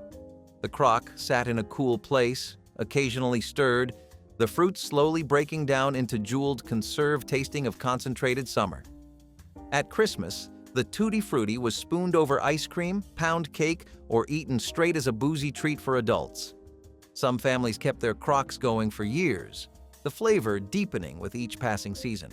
The crock sat in a cool place, occasionally stirred, the fruit slowly breaking down into jeweled conserve tasting of concentrated summer. At Christmas, the Tutti Frutti was spooned over ice cream, pound cake, or eaten straight as a boozy treat for adults. Some families kept their crocks going for years, the flavor deepening with each passing season.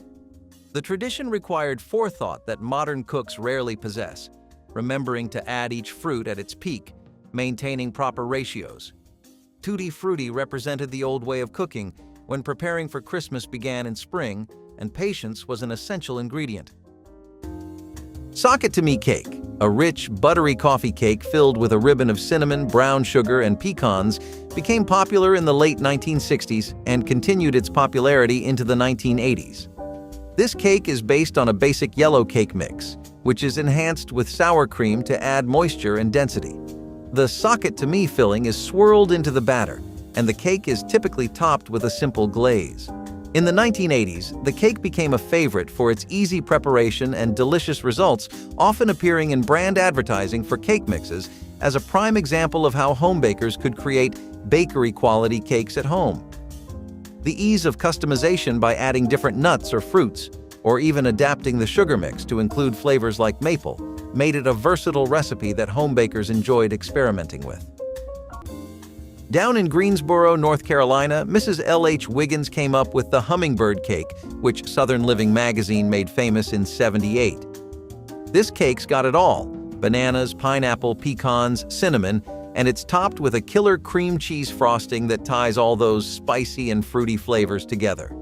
The tradition required forethought that modern cooks rarely possess, remembering to add each fruit at its peak, maintaining proper ratios. Tutti Frutti represented the old way of cooking when preparing for Christmas began in spring, and patience was an essential ingredient. Sock it to me cake, a rich, buttery coffee cake filled with a ribbon of cinnamon, brown sugar, and pecans, became popular in the late 1960s and continued its popularity into the 1980s. This cake is based on a basic yellow cake mix, which is enhanced with sour cream to add moisture and density. The sock it to me filling is swirled into the batter, and the cake is typically topped with a simple glaze. In the 1980s, the cake became a favorite for its easy preparation and delicious results, often appearing in brand advertising for cake mixes as a prime example of how home bakers could create bakery-quality cakes at home. The ease of customization by adding different nuts or fruits, or even adapting the sugar mix to include flavors like maple, made it a versatile recipe that home bakers enjoyed experimenting with. Down in Greensboro, North Carolina, Mrs. L.H. Wiggins came up with the hummingbird cake, which Southern Living magazine made famous in '78. This cake's got it all: bananas, pineapple, pecans, cinnamon, and it's topped with a killer cream cheese frosting that ties all those spicy and fruity flavors together.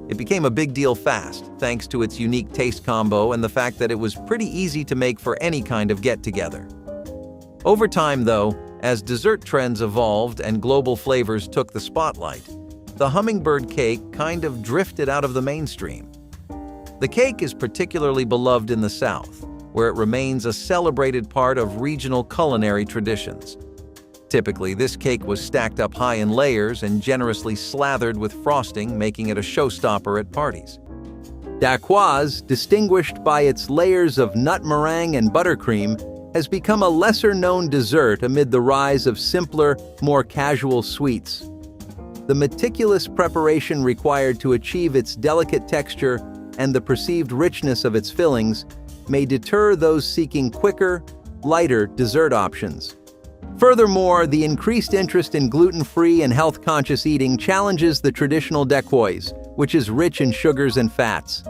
It became a big deal fast, thanks to its unique taste combo and the fact that it was pretty easy to make for any kind of get-together. Over time, though, as dessert trends evolved and global flavors took the spotlight, the hummingbird cake kind of drifted out of the mainstream. The cake is particularly beloved in the South, where it remains a celebrated part of regional culinary traditions. Typically, this cake was stacked up high in layers and generously slathered with frosting, making it a showstopper at parties. Dacquoise, distinguished by its layers of nut meringue and buttercream, has become a lesser-known dessert amid the rise of simpler, more casual sweets. The meticulous preparation required to achieve its delicate texture and the perceived richness of its fillings may deter those seeking quicker, lighter dessert options. Furthermore, the increased interest in gluten-free and health-conscious eating challenges the traditional dacquoise, which is rich in sugars and fats.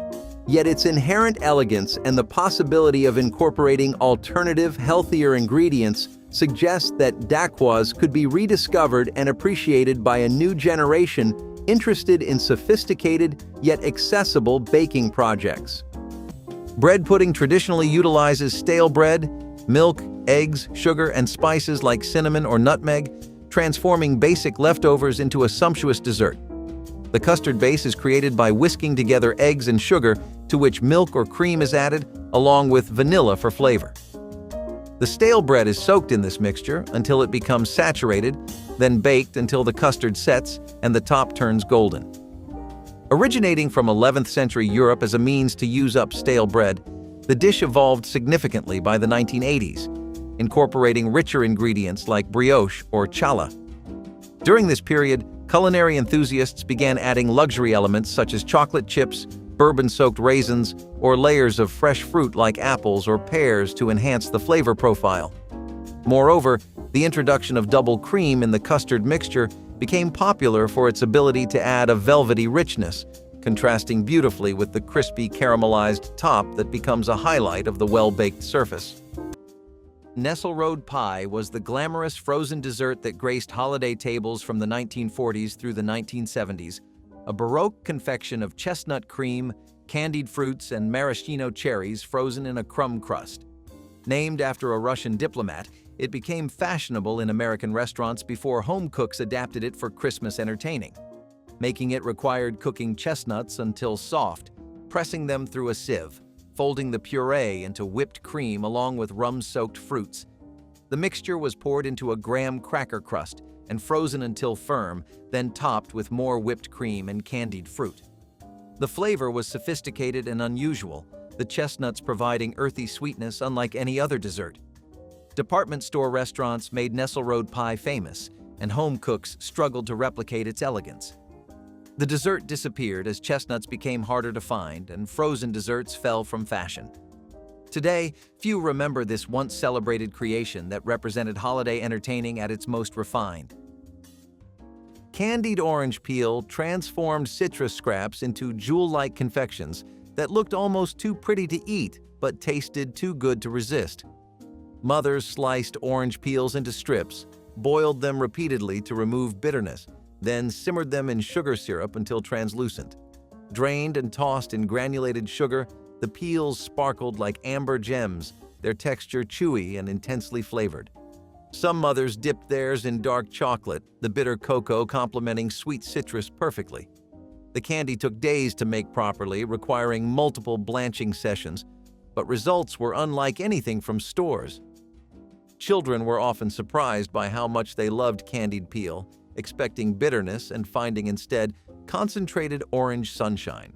Yet its inherent elegance and the possibility of incorporating alternative, healthier ingredients suggest that dacquoise could be rediscovered and appreciated by a new generation interested in sophisticated yet accessible baking projects. Bread pudding traditionally utilizes stale bread, milk, eggs, sugar, and spices like cinnamon or nutmeg, transforming basic leftovers into a sumptuous dessert. The custard base is created by whisking together eggs and sugar, to which milk or cream is added, along with vanilla for flavor. The stale bread is soaked in this mixture until it becomes saturated, then baked until the custard sets and the top turns golden. Originating from 11th century Europe as a means to use up stale bread, the dish evolved significantly by the 1980s, incorporating richer ingredients like brioche or challah. During this period, culinary enthusiasts began adding luxury elements such as chocolate chips, bourbon-soaked raisins, or layers of fresh fruit like apples or pears to enhance the flavor profile. Moreover, the introduction of double cream in the custard mixture became popular for its ability to add a velvety richness, contrasting beautifully with the crispy caramelized top that becomes a highlight of the well-baked surface. Nesselrode pie was the glamorous frozen dessert that graced holiday tables from the 1940s through the 1970s, a Baroque confection of chestnut cream, candied fruits, and maraschino cherries frozen in a crumb crust. Named after a Russian diplomat, it became fashionable in American restaurants before home cooks adapted it for Christmas entertaining. Making it required cooking chestnuts until soft, pressing them through a sieve, folding the puree into whipped cream along with rum-soaked fruits. The mixture was poured into a graham cracker crust and frozen until firm, then topped with more whipped cream and candied fruit. The flavor was sophisticated and unusual, the chestnuts providing earthy sweetness unlike any other dessert. Department store restaurants made Nesselrode pie famous, and home cooks struggled to replicate its elegance. The dessert disappeared as chestnuts became harder to find and frozen desserts fell from fashion. Today, few remember this once celebrated creation that represented holiday entertaining at its most refined. Candied orange peel transformed citrus scraps into jewel-like confections that looked almost too pretty to eat but tasted too good to resist. Mothers sliced orange peels into strips, boiled them repeatedly to remove bitterness, then simmered them in sugar syrup until translucent. Drained and tossed in granulated sugar, the peels sparkled like amber gems, their texture chewy and intensely flavored. Some mothers dipped theirs in dark chocolate, the bitter cocoa complementing sweet citrus perfectly. The candy took days to make properly, requiring multiple blanching sessions, but results were unlike anything from stores. Children were often surprised by how much they loved candied peel, expecting bitterness and finding instead concentrated orange sunshine.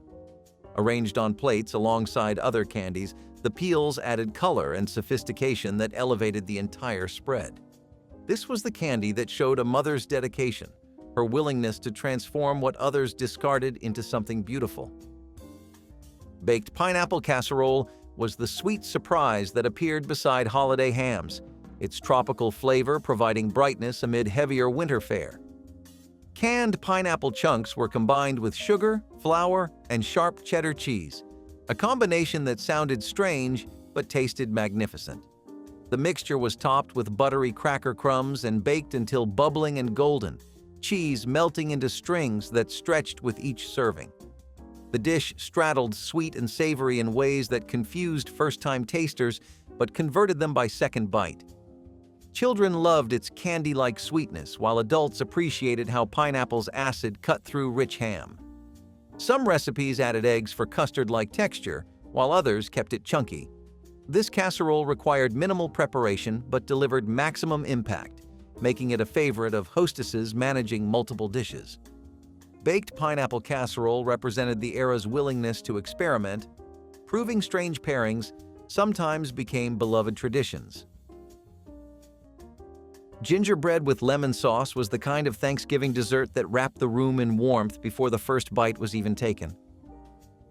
Arranged on plates alongside other candies, the peels added color and sophistication that elevated the entire spread. This was the candy that showed a mother's dedication, her willingness to transform what others discarded into something beautiful. Baked pineapple casserole was the sweet surprise that appeared beside holiday hams, its tropical flavor providing brightness amid heavier winter fare. Canned pineapple chunks were combined with sugar, flour, and sharp cheddar cheese, a combination that sounded strange but tasted magnificent. The mixture was topped with buttery cracker crumbs and baked until bubbling and golden, cheese melting into strings that stretched with each serving. The dish straddled sweet and savory in ways that confused first-time tasters but converted them by second bite. Children loved its candy-like sweetness, while adults appreciated how pineapple's acid cut through rich ham. Some recipes added eggs for custard-like texture, while others kept it chunky. This casserole required minimal preparation but delivered maximum impact, making it a favorite of hostesses managing multiple dishes. Baked pineapple casserole represented the era's willingness to experiment, proving strange pairings sometimes became beloved traditions. Gingerbread with lemon sauce was the kind of Thanksgiving dessert that wrapped the room in warmth before the first bite was even taken.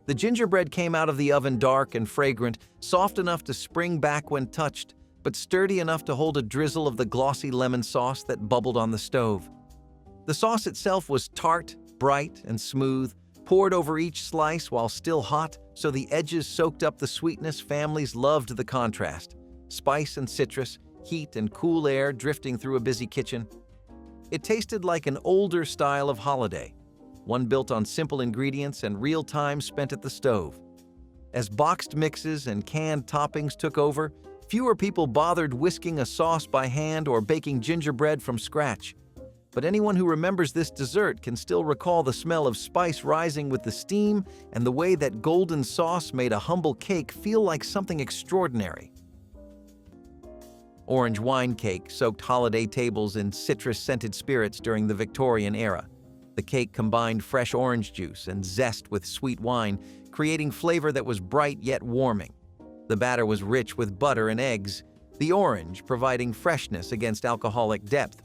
The gingerbread came out of the oven dark and fragrant, soft enough to spring back when touched, but sturdy enough to hold a drizzle of the glossy lemon sauce that bubbled on the stove. The sauce itself was tart, bright, and smooth, poured over each slice while still hot, so the edges soaked up the sweetness. Families loved the contrast: spice and citrus, heat and cool air drifting through a busy kitchen. It tasted like an older style of holiday, one built on simple ingredients and real time spent at the stove. As boxed mixes and canned toppings took over, fewer people bothered whisking a sauce by hand or baking gingerbread from scratch. But anyone who remembers this dessert can still recall the smell of spice rising with the steam and the way that golden sauce made a humble cake feel like something extraordinary. Orange wine cake soaked holiday tables in citrus-scented spirits during the Victorian era. The cake combined fresh orange juice and zest with sweet wine, creating flavor that was bright yet warming. The batter was rich with butter and eggs, the orange providing freshness against alcoholic depth.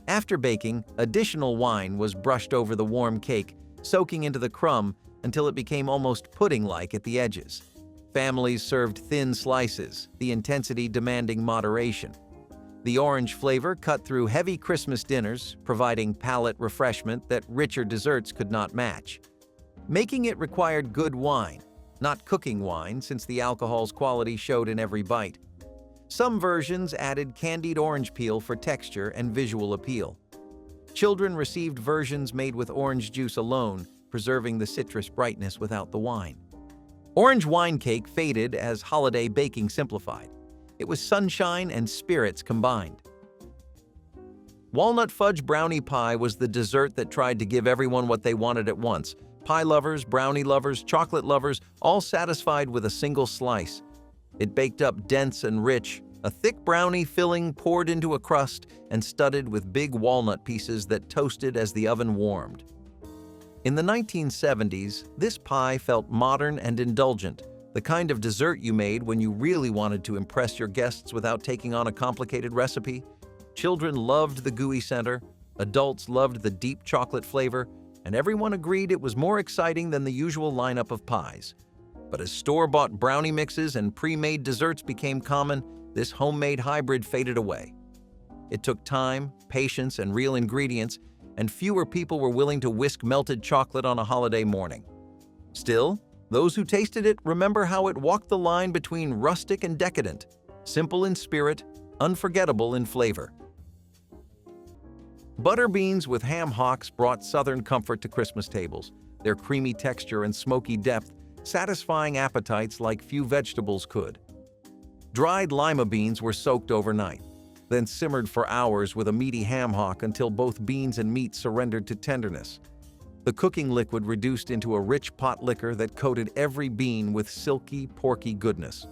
After baking, additional wine was brushed over the warm cake, soaking into the crumb until it became almost pudding-like at the edges. Families served thin slices, the intensity demanding moderation. The orange flavor cut through heavy Christmas dinners, providing palate refreshment that richer desserts could not match. Making it required good wine, not cooking wine, since the alcohol's quality showed in every bite. Some versions added candied orange peel for texture and visual appeal. Children received versions made with orange juice alone, preserving the citrus brightness without the wine. Orange wine cake faded as holiday baking simplified. It was sunshine and spirits combined. Walnut fudge brownie pie was the dessert that tried to give everyone what they wanted at once. Pie lovers, brownie lovers, chocolate lovers, all satisfied with a single slice. It baked up dense and rich, a thick brownie filling poured into a crust and studded with big walnut pieces that toasted as the oven warmed. In the 1970s, this pie felt modern and indulgent, the kind of dessert you made when you really wanted to impress your guests without taking on a complicated recipe. Children loved the gooey center, adults loved the deep chocolate flavor, and everyone agreed it was more exciting than the usual lineup of pies. But as store-bought brownie mixes and pre-made desserts became common, this homemade hybrid faded away. It took time, patience, and real ingredients, and fewer people were willing to whisk melted chocolate on a holiday morning. Still, those who tasted it remember how it walked the line between rustic and decadent, simple in spirit, unforgettable in flavor. Butter beans with ham hocks brought Southern comfort to Christmas tables, their creamy texture and smoky depth satisfying appetites like few vegetables could. Dried lima beans were soaked overnight, then simmered for hours with a meaty ham hock until both beans and meat surrendered to tenderness. The cooking liquid reduced into a rich pot liquor that coated every bean with silky, porky goodness.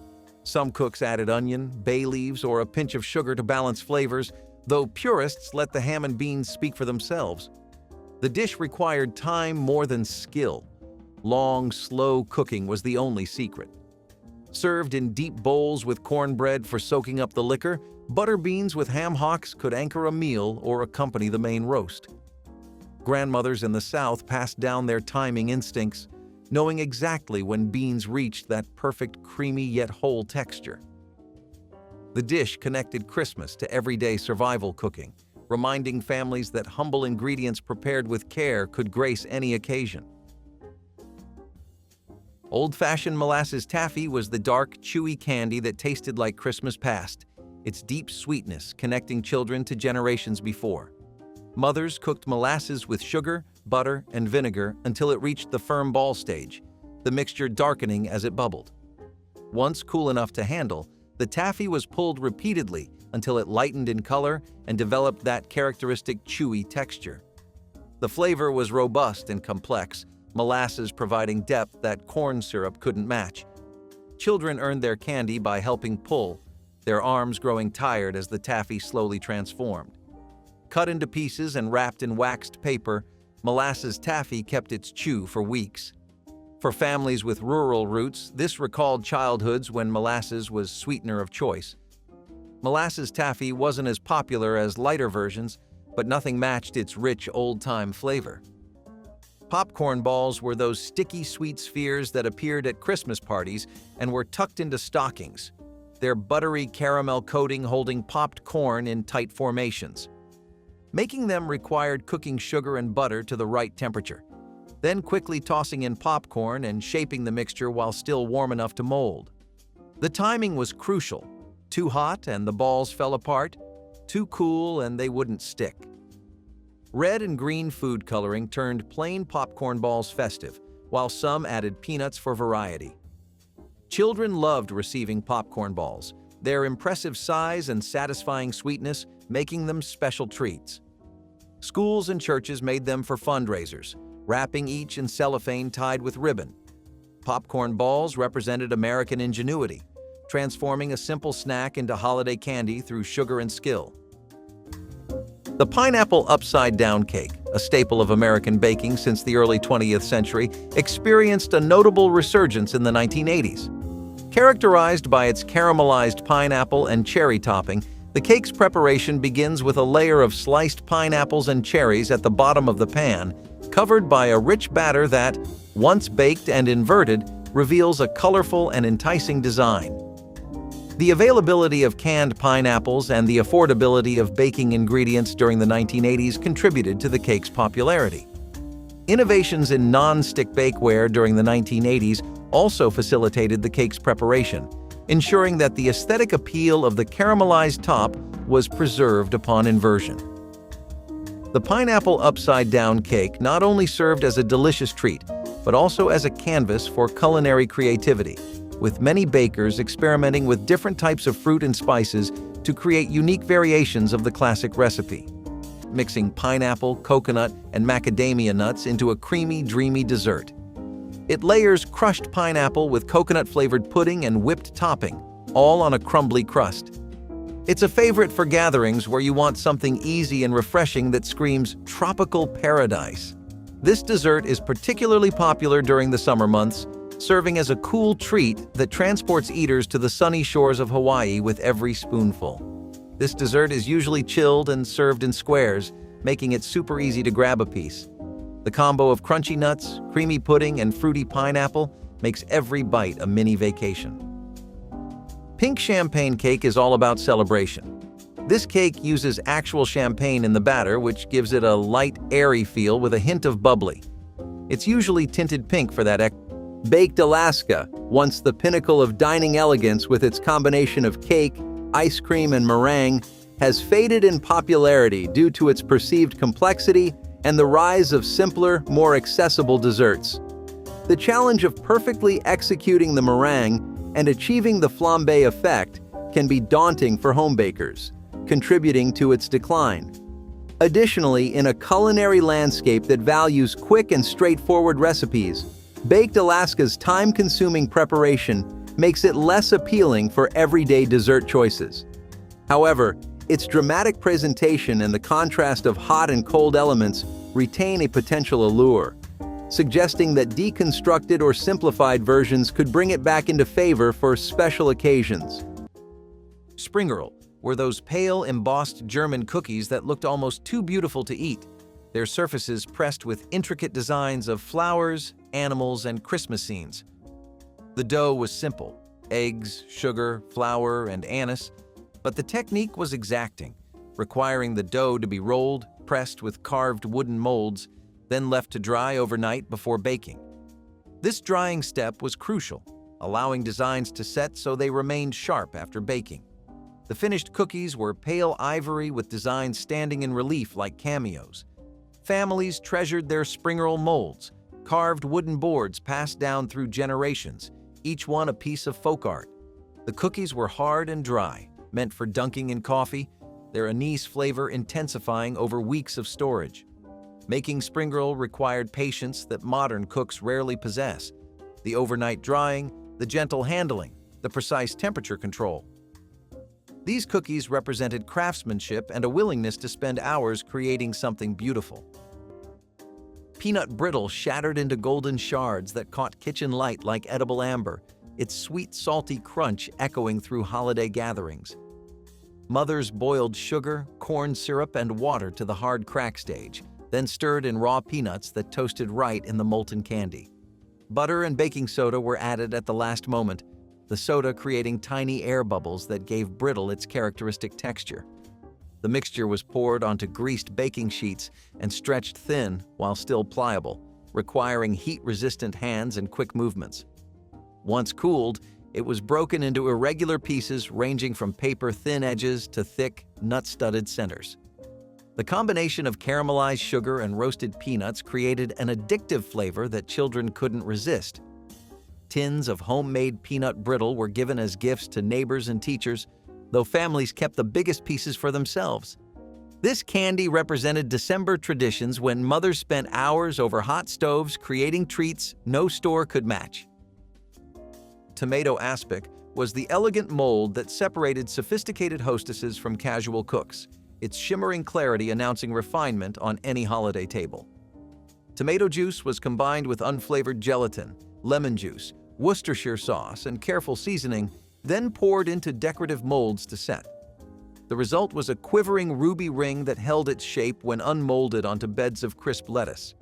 Some cooks added onion, bay leaves, or a pinch of sugar to balance flavors, though purists let the ham and beans speak for themselves. The dish required time more than skill. Long, slow cooking was the only secret. Served in deep bowls with cornbread for soaking up the liquor, butter beans with ham hocks could anchor a meal or accompany the main roast. Grandmothers in the South passed down their timing instincts, knowing exactly when beans reached that perfect creamy yet whole texture. The dish connected Christmas to everyday survival cooking, reminding families that humble ingredients prepared with care could grace any occasion. Old-fashioned molasses taffy was the dark, chewy candy that tasted like Christmas past, its deep sweetness connecting children to generations before. Mothers cooked molasses with sugar, butter, and vinegar until it reached the firm ball stage, the mixture darkening as it bubbled. Once cool enough to handle, the taffy was pulled repeatedly until it lightened in color and developed that characteristic chewy texture. The flavor was robust and complex, molasses providing depth that corn syrup couldn't match. Children earned their candy by helping pull, their arms growing tired as the taffy slowly transformed. Cut into pieces and wrapped in waxed paper, molasses taffy kept its chew for weeks. For families with rural roots, this recalled childhoods when molasses was sweetener of choice. Molasses taffy wasn't as popular as lighter versions, but nothing matched its rich old-time flavor. Popcorn balls were those sticky sweet spheres that appeared at Christmas parties and were tucked into stockings, their buttery caramel coating holding popped corn in tight formations. Making them required cooking sugar and butter to the right temperature, then quickly tossing in popcorn and shaping the mixture while still warm enough to mold. The timing was crucial. Too hot and the balls fell apart, too cool and they wouldn't stick. Red and green food coloring turned plain popcorn balls festive, while some added peanuts for variety. Children loved receiving popcorn balls, their impressive size and satisfying sweetness making them special treats. Schools and churches made them for fundraisers, wrapping each in cellophane tied with ribbon. Popcorn balls represented American ingenuity, transforming a simple snack into holiday candy through sugar and skill. The pineapple upside-down cake, a staple of American baking since the early 20th century, experienced a notable resurgence in the 1980s. Characterized by its caramelized pineapple and cherry topping, the cake's preparation begins with a layer of sliced pineapples and cherries at the bottom of the pan, covered by a rich batter that, once baked and inverted, reveals a colorful and enticing design. The availability of canned pineapples and the affordability of baking ingredients during the 1980s contributed to the cake's popularity. Innovations in non-stick bakeware during the 1980s also facilitated the cake's preparation, ensuring that the aesthetic appeal of the caramelized top was preserved upon inversion. The pineapple upside-down cake not only served as a delicious treat, but also as a canvas for culinary creativity, with many bakers experimenting with different types of fruit and spices to create unique variations of the classic recipe. Mixing pineapple, coconut, and macadamia nuts into a creamy, dreamy dessert. It layers crushed pineapple with coconut-flavored pudding and whipped topping, all on a crumbly crust. It's a favorite for gatherings where you want something easy and refreshing that screams tropical paradise. This dessert is particularly popular during the summer months, serving as a cool treat that transports eaters to the sunny shores of Hawaii with every spoonful. This dessert is usually chilled and served in squares, making it super easy to grab a piece. The combo of crunchy nuts, creamy pudding, and fruity pineapple makes every bite a mini vacation. Pink champagne cake is all about celebration. This cake uses actual champagne in the batter, which gives it a light, airy feel with a hint of bubbly. It's usually tinted pink for that Baked Alaska, once the pinnacle of dining elegance with its combination of cake, ice cream, and meringue, has faded in popularity due to its perceived complexity and the rise of simpler, more accessible desserts. The challenge of perfectly executing the meringue and achieving the flambé effect can be daunting for home bakers, contributing to its decline. Additionally, in a culinary landscape that values quick and straightforward recipes, Baked Alaska's time-consuming preparation makes it less appealing for everyday dessert choices. However, its dramatic presentation and the contrast of hot and cold elements retain a potential allure. suggesting that deconstructed or simplified versions could bring it back into favor for special occasions. Springerl were those pale, embossed German cookies that looked almost too beautiful to eat, their surfaces pressed with intricate designs of flowers, animals, and Christmas scenes. The dough was simple: eggs, sugar, flour, and anise, but the technique was exacting, requiring the dough to be rolled, pressed with carved wooden molds, then left to dry overnight before baking. This drying step was crucial, allowing designs to set so they remained sharp after baking. The finished cookies were pale ivory with designs standing in relief like cameos. Families treasured their Springerl molds, carved wooden boards passed down through generations, each one a piece of folk art. The cookies were hard and dry, meant for dunking in coffee, their anise flavor intensifying over weeks of storage. Making Springerl required patience that modern cooks rarely possess: the overnight drying, the gentle handling, the precise temperature control. These cookies represented craftsmanship and a willingness to spend hours creating something beautiful. Peanut brittle shattered into golden shards that caught kitchen light like edible amber, its sweet, salty crunch echoing through holiday gatherings. Mothers boiled sugar, corn syrup, and water to the hard crack stage, then stirred in raw peanuts that toasted right in the molten candy. Butter and baking soda were added at the last moment, the soda creating tiny air bubbles that gave brittle its characteristic texture. The mixture was poured onto greased baking sheets and stretched thin while still pliable, requiring heat-resistant hands and quick movements. Once cooled, it was broken into irregular pieces ranging from paper-thin edges to thick, nut-studded centers. The combination of caramelized sugar and roasted peanuts created an addictive flavor that children couldn't resist. Tins of homemade peanut brittle were given as gifts to neighbors and teachers, though families kept the biggest pieces for themselves. This candy represented December traditions when mothers spent hours over hot stoves creating treats no store could match. Tomato aspic was the elegant mold that separated sophisticated hostesses from casual cooks, its shimmering clarity announcing refinement on any holiday table. Tomato juice was combined with unflavored gelatin, lemon juice, Worcestershire sauce, and careful seasoning, then poured into decorative molds to set. The result was a quivering ruby ring that held its shape when unmolded onto beds of crisp lettuce.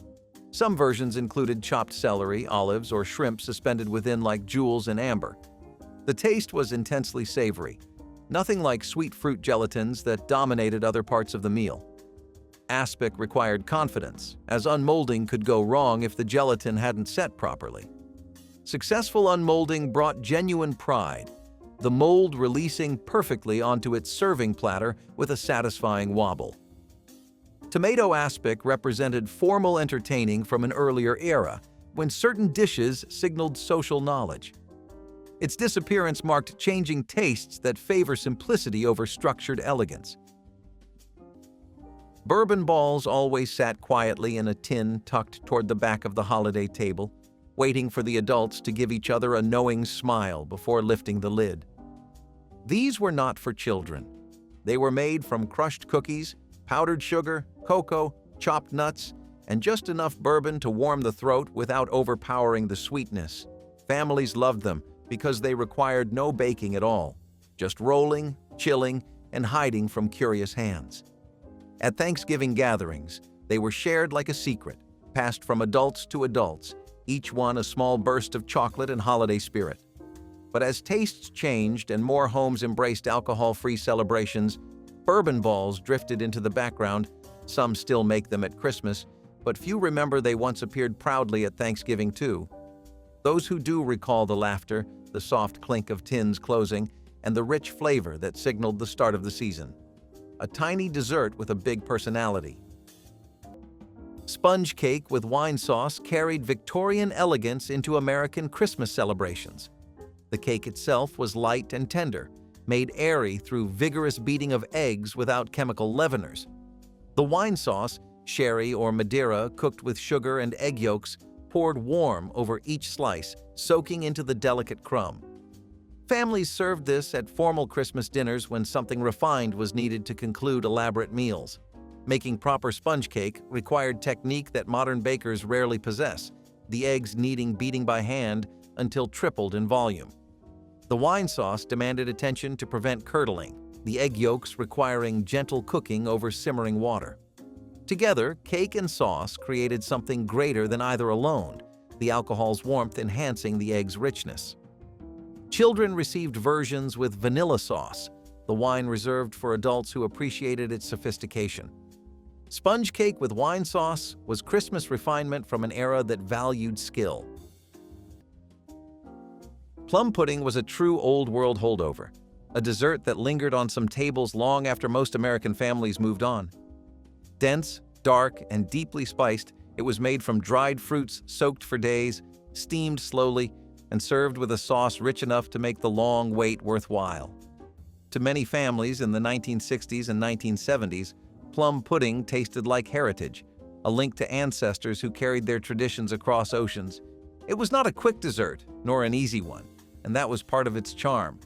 Some versions included chopped celery, olives, or shrimp suspended within like jewels in amber. The taste was intensely savory, nothing like sweet fruit gelatins that dominated other parts of the meal. Aspic required confidence, as unmolding could go wrong if the gelatin hadn't set properly. Successful unmolding brought genuine pride, the mold releasing perfectly onto its serving platter with a satisfying wobble. Tomato aspic represented formal entertaining from an earlier era, when certain dishes signaled social knowledge. Its disappearance marked changing tastes that favor simplicity over structured elegance. Bourbon balls always sat quietly in a tin tucked toward the back of the holiday table, waiting for the adults to give each other a knowing smile before lifting the lid. These were not for children. They were made from crushed cookies, powdered sugar, cocoa, chopped nuts, and just enough bourbon to warm the throat without overpowering the sweetness. Families loved them because they required no baking at all, just rolling, chilling, and hiding from curious hands. At Thanksgiving gatherings, they were shared like a secret, passed from adults to adults, each one a small burst of chocolate and holiday spirit. But as tastes changed and more homes embraced alcohol-free celebrations, bourbon balls drifted into the background. Some still make them at Christmas, but few remember they once appeared proudly at Thanksgiving too. Those who do recall the laughter, the soft clink of tins closing, and the rich flavor that signaled the start of the season. A tiny dessert with a big personality. Sponge cake with wine sauce carried Victorian elegance into American Christmas celebrations. The cake itself was light and tender, made airy through vigorous beating of eggs without chemical leaveners. The wine sauce, sherry or Madeira cooked with sugar and egg yolks, poured warm over each slice, soaking into the delicate crumb. Families served this at formal Christmas dinners when something refined was needed to conclude elaborate meals. Making proper sponge cake required technique that modern bakers rarely possess, the eggs needing beating by hand until tripled in volume. The wine sauce demanded attention to prevent curdling, the egg yolks requiring gentle cooking over simmering water. Together, cake and sauce created something greater than either alone, the alcohol's warmth enhancing the egg's richness. Children received versions with vanilla sauce, the wine reserved for adults who appreciated its sophistication. Sponge cake with wine sauce was Christmas refinement from an era that valued skill. Plum pudding was a true old-world holdover, a dessert that lingered on some tables long after most American families moved on. Dense, dark, and deeply spiced, it was made from dried fruits soaked for days, steamed slowly, and served with a sauce rich enough to make the long wait worthwhile. To many families in the 1960s and 1970s, plum pudding tasted like heritage, a link to ancestors who carried their traditions across oceans. It was not a quick dessert, nor an easy one, and that was part of its charm.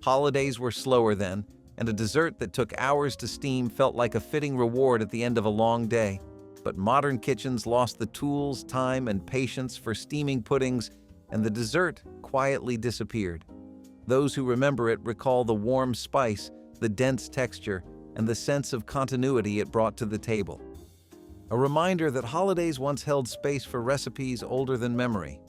Holidays were slower then, and a dessert that took hours to steam felt like a fitting reward at the end of a long day. But modern kitchens lost the tools, time, and patience for steaming puddings, and the dessert quietly disappeared. Those who remember it recall the warm spice, the dense texture, and the sense of continuity it brought to the table. A reminder that holidays once held space for recipes older than memory.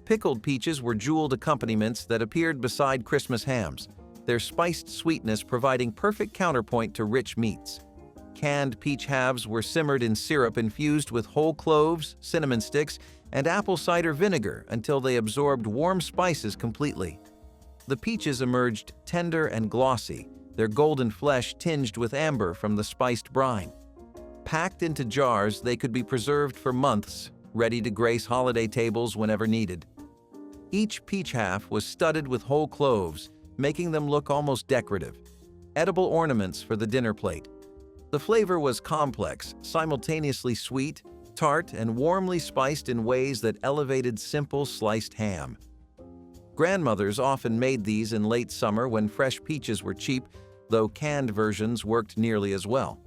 Pickled peaches were jeweled accompaniments that appeared beside Christmas hams, their spiced sweetness providing perfect counterpoint to rich meats. Canned peach halves were simmered in syrup infused with whole cloves, cinnamon sticks, and apple cider vinegar until they absorbed warm spices completely. The peaches emerged tender and glossy, their golden flesh tinged with amber from the spiced brine. Packed into jars, they could be preserved for months, ready to grace holiday tables whenever needed. Each peach half was studded with whole cloves, making them look almost decorative, edible ornaments for the dinner plate. The flavor was complex, simultaneously sweet, tart, and warmly spiced in ways that elevated simple sliced ham. Grandmothers often made these in late summer when fresh peaches were cheap, though canned versions worked nearly as well.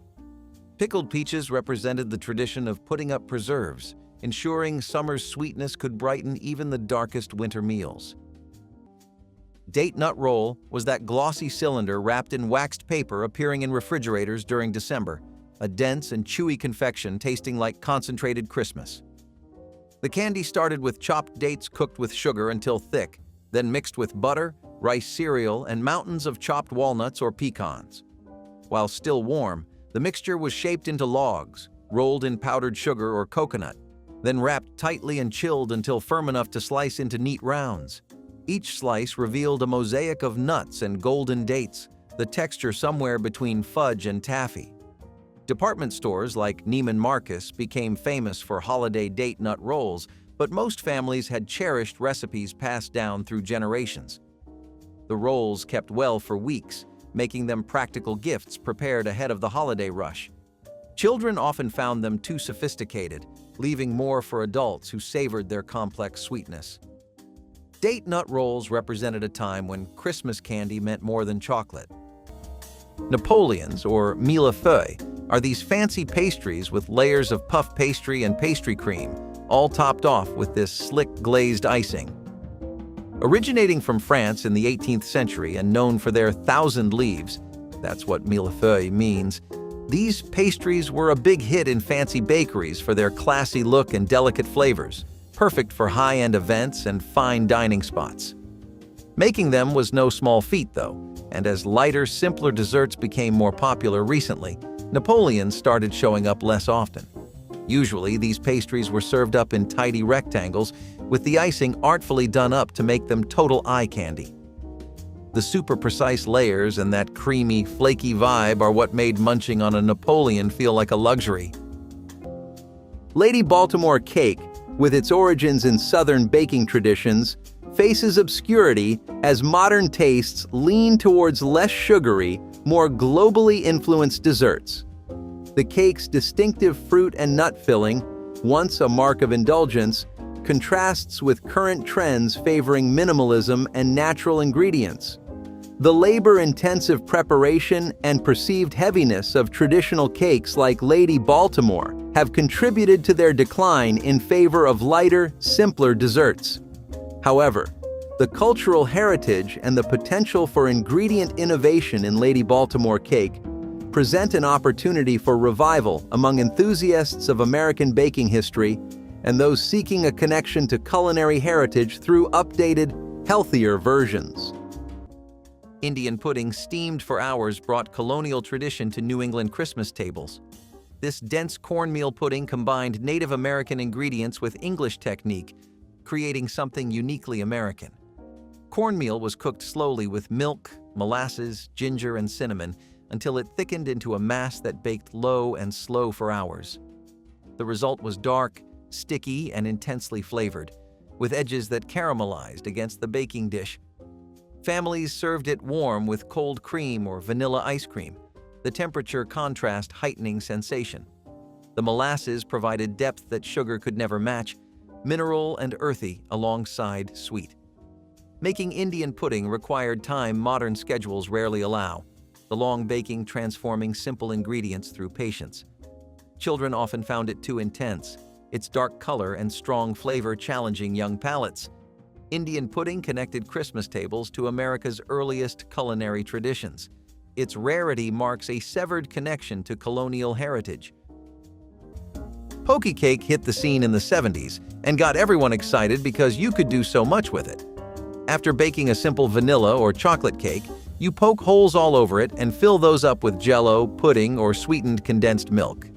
Pickled peaches represented the tradition of putting up preserves, ensuring summer's sweetness could brighten even the darkest winter meals. Date nut roll was that glossy cylinder wrapped in waxed paper appearing in refrigerators during December, a dense and chewy confection tasting like concentrated Christmas. The candy started with chopped dates cooked with sugar until thick, then mixed with butter, rice cereal, and mountains of chopped walnuts or pecans. While still warm, the mixture was shaped into logs, rolled in powdered sugar or coconut, then wrapped tightly and chilled until firm enough to slice into neat rounds. Each slice revealed a mosaic of nuts and golden dates, the texture somewhere between fudge and taffy. Department stores like Neiman Marcus became famous for holiday date nut rolls, but most families had cherished recipes passed down through generations. The rolls kept well for weeks, making them practical gifts prepared ahead of the holiday rush. Children often found them too sophisticated, leaving more for adults who savored their complex sweetness. Date nut rolls represented a time when Christmas candy meant more than chocolate. Napoleons, or millefeuilles, are these fancy pastries with layers of puff pastry and pastry cream, all topped off with this slick glazed icing. Originating from France in the 18th century and known for their thousand leaves, that's what millefeuille means, these pastries were a big hit in fancy bakeries for their classy look and delicate flavors, perfect for high-end events and fine dining spots. Making them was no small feat, though, and as lighter, simpler desserts became more popular recently, Napoleons started showing up less often. Usually, these pastries were served up in tidy rectangles, with the icing artfully done up to make them total eye candy. The super precise layers and that creamy, flaky vibe are what made munching on a Napoleon feel like a luxury. Lady Baltimore cake, with its origins in Southern baking traditions, faces obscurity as modern tastes lean towards less sugary, more globally influenced desserts. The cake's distinctive fruit and nut filling, once a mark of indulgence, contrasts with current trends favoring minimalism and natural ingredients. The labor-intensive preparation and perceived heaviness of traditional cakes like Lady Baltimore have contributed to their decline in favor of lighter, simpler desserts. However, the cultural heritage and the potential for ingredient innovation in Lady Baltimore cake present an opportunity for revival among enthusiasts of American baking history and those seeking a connection to culinary heritage through updated, healthier versions. Indian pudding steamed for hours brought colonial tradition to New England Christmas tables. This dense cornmeal pudding combined Native American ingredients with English technique, creating something uniquely American. Cornmeal was cooked slowly with milk, molasses, ginger, and cinnamon until it thickened into a mass that baked low and slow for hours. The result was dark, sticky, and intensely flavored, with edges that caramelized against the baking dish. Families served it warm with cold cream or vanilla ice cream, the temperature contrast heightening sensation. The molasses provided depth that sugar could never match, mineral and earthy alongside sweet. Making Indian pudding required time modern schedules rarely allow, the long baking transforming simple ingredients through patience. Children often found it too intense, its dark color and strong flavor challenging young palates. Indian pudding connected Christmas tables to America's earliest culinary traditions. Its rarity marks a severed connection to colonial heritage. Poke cake hit the scene in the 70s and got everyone excited because you could do so much with it. After baking a simple vanilla or chocolate cake, you poke holes all over it and fill those up with Jell-O, pudding, or sweetened condensed milk.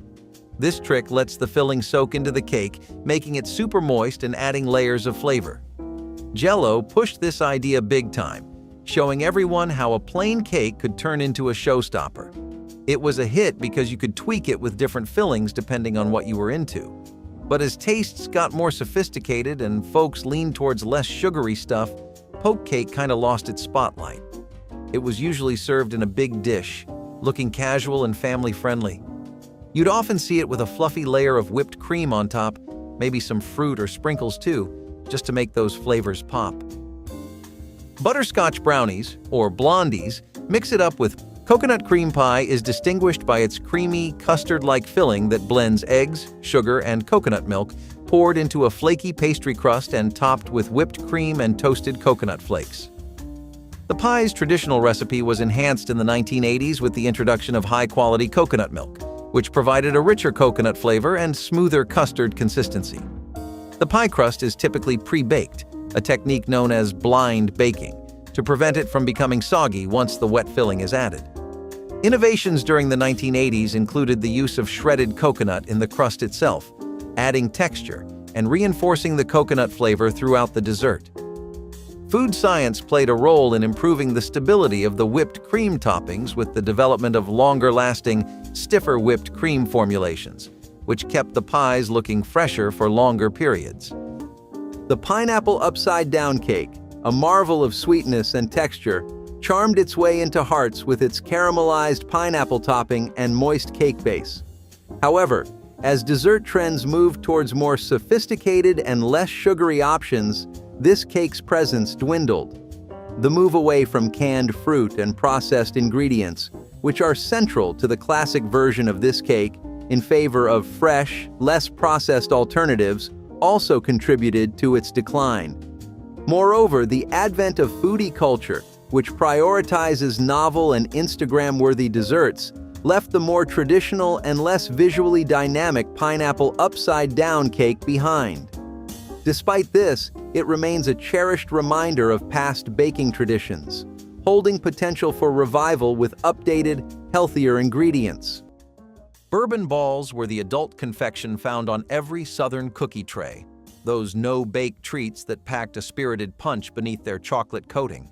This trick lets the filling soak into the cake, making it super moist and adding layers of flavor. Jell-O pushed this idea big time, showing everyone how a plain cake could turn into a showstopper. It was a hit because you could tweak it with different fillings depending on what you were into. But as tastes got more sophisticated and folks leaned towards less sugary stuff, poke cake kind of lost its spotlight. It was usually served in a big dish, looking casual and family-friendly. You'd often see it with a fluffy layer of whipped cream on top, maybe some fruit or sprinkles too, just to make those flavors pop. Butterscotch brownies, or blondies, mix it up with coconut cream pie is distinguished by its creamy, custard-like filling that blends eggs, sugar, and coconut milk, poured into a flaky pastry crust and topped with whipped cream and toasted coconut flakes. The pie's traditional recipe was enhanced in the 1980s with the introduction of high-quality coconut milk, which provided a richer coconut flavor and smoother custard consistency. The pie crust is typically pre-baked, a technique known as blind baking, to prevent it from becoming soggy once the wet filling is added. Innovations during the 1980s included the use of shredded coconut in the crust itself, adding texture and reinforcing the coconut flavor throughout the dessert. Food science played a role in improving the stability of the whipped cream toppings with the development of longer-lasting, stiffer whipped cream formulations, which kept the pies looking fresher for longer periods. The pineapple upside-down cake, a marvel of sweetness and texture, charmed its way into hearts with its caramelized pineapple topping and moist cake base. However, as dessert trends moved towards more sophisticated and less sugary options, this cake's presence dwindled. The move away from canned fruit and processed ingredients, which are central to the classic version of this cake, in favor of fresh, less processed alternatives, also contributed to its decline. Moreover, the advent of foodie culture, which prioritizes novel and Instagram-worthy desserts, left the more traditional and less visually dynamic pineapple upside-down cake behind. Despite this, it remains a cherished reminder of past baking traditions, holding potential for revival with updated, healthier ingredients. Bourbon balls were the adult confection found on every Southern cookie tray, those no-bake treats that packed a spirited punch beneath their chocolate coating.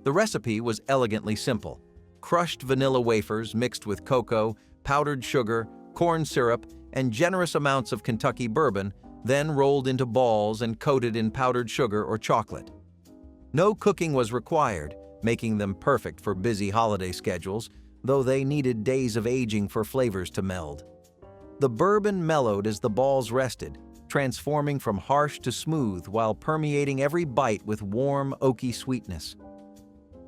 The recipe was elegantly simple: crushed vanilla wafers mixed with cocoa, powdered sugar, corn syrup, and generous amounts of Kentucky bourbon, then rolled into balls and coated in powdered sugar or chocolate. No cooking was required, making them perfect for busy holiday schedules, though they needed days of aging for flavors to meld. The bourbon mellowed as the balls rested, transforming from harsh to smooth while permeating every bite with warm, oaky sweetness.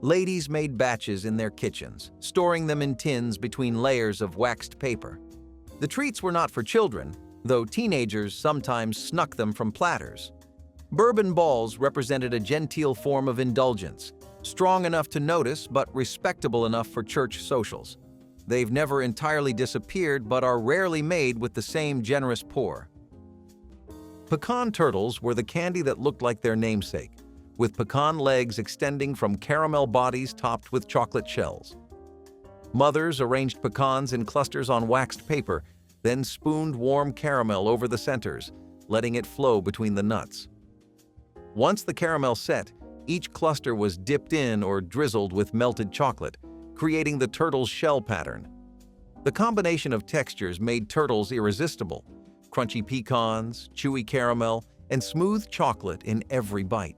Ladies made batches in their kitchens, storing them in tins between layers of waxed paper. The treats were not for children, though teenagers sometimes snuck them from platters. Bourbon balls represented a genteel form of indulgence, strong enough to notice but respectable enough for church socials. They've never entirely disappeared but are rarely made with the same generous pour. Pecan turtles were the candy that looked like their namesake, with pecan legs extending from caramel bodies topped with chocolate shells. Mothers arranged pecans in clusters on waxed paper, then spooned warm caramel over the centers, letting it flow between the nuts. Once the caramel set, each cluster was dipped in or drizzled with melted chocolate, creating the turtle's shell pattern. The combination of textures made turtles irresistible: crunchy pecans, chewy caramel, and smooth chocolate in every bite.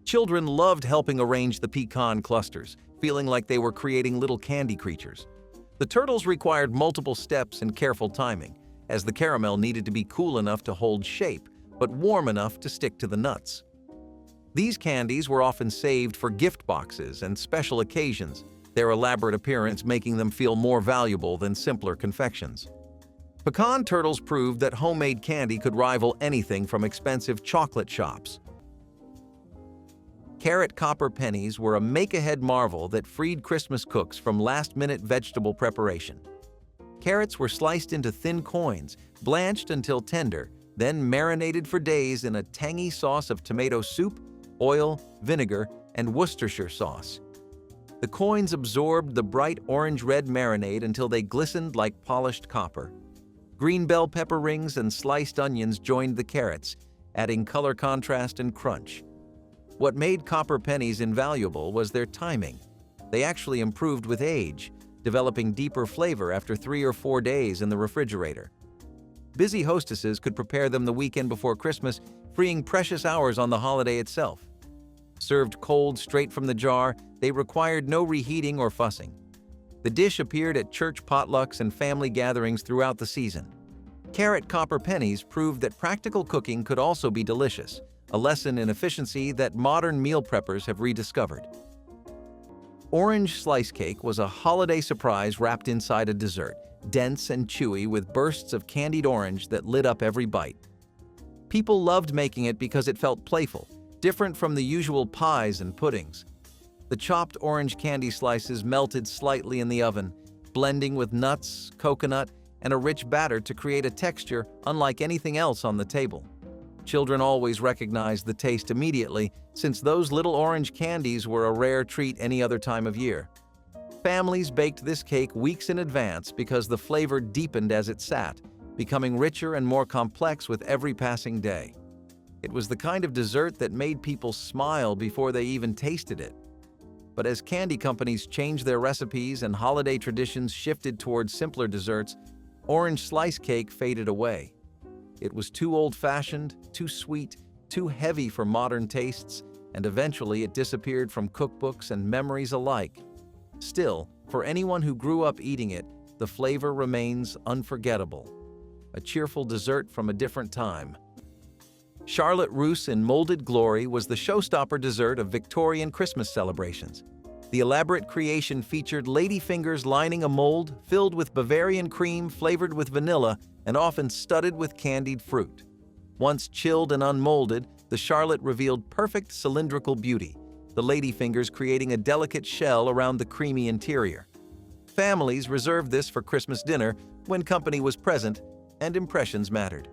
Children loved helping arrange the pecan clusters, feeling like they were creating little candy creatures. The turtles required multiple steps and careful timing, as the caramel needed to be cool enough to hold shape, but warm enough to stick to the nuts. These candies were often saved for gift boxes and special occasions, their elaborate appearance making them feel more valuable than simpler confections. Pecan turtles proved that homemade candy could rival anything from expensive chocolate shops. Carrot copper pennies were a make-ahead marvel that freed Christmas cooks from last-minute vegetable preparation. Carrots were sliced into thin coins, blanched until tender, then marinated for days in a tangy sauce of tomato soup, oil, vinegar, and Worcestershire sauce. The coins absorbed the bright orange-red marinade until they glistened like polished copper. Green bell pepper rings and sliced onions joined the carrots, adding color contrast and crunch. What made copper pennies invaluable was their timing. They actually improved with age, developing deeper flavor after 3 or 4 days in the refrigerator. Busy hostesses could prepare them the weekend before Christmas, freeing precious hours on the holiday itself. Served cold straight from the jar, they required no reheating or fussing. The dish appeared at church potlucks and family gatherings throughout the season. Carrot copper pennies proved that practical cooking could also be delicious, a lesson in efficiency that modern meal preppers have rediscovered. Orange slice cake was a holiday surprise wrapped inside a dessert, dense and chewy with bursts of candied orange that lit up every bite. People loved making it because it felt playful, different from the usual pies and puddings. The chopped orange candy slices melted slightly in the oven, blending with nuts, coconut, and a rich batter to create a texture unlike anything else on the table. Children always recognized the taste immediately, since those little orange candies were a rare treat any other time of year. Families baked this cake weeks in advance because the flavor deepened as it sat, becoming richer and more complex with every passing day. It was the kind of dessert that made people smile before they even tasted it. But as candy companies changed their recipes and holiday traditions shifted towards simpler desserts, orange slice cake faded away. It was too old-fashioned, too sweet, too heavy for modern tastes, and eventually it disappeared from cookbooks and memories alike. Still, for anyone who grew up eating it, the flavor remains unforgettable. A cheerful dessert from a different time. Charlotte Russe in molded glory was the showstopper dessert of Victorian Christmas celebrations. The elaborate creation featured ladyfingers lining a mold filled with Bavarian cream flavored with vanilla and often studded with candied fruit. Once chilled and unmolded, the Charlotte revealed perfect cylindrical beauty, the ladyfingers creating a delicate shell around the creamy interior. Families reserved this for Christmas dinner when company was present and impressions mattered.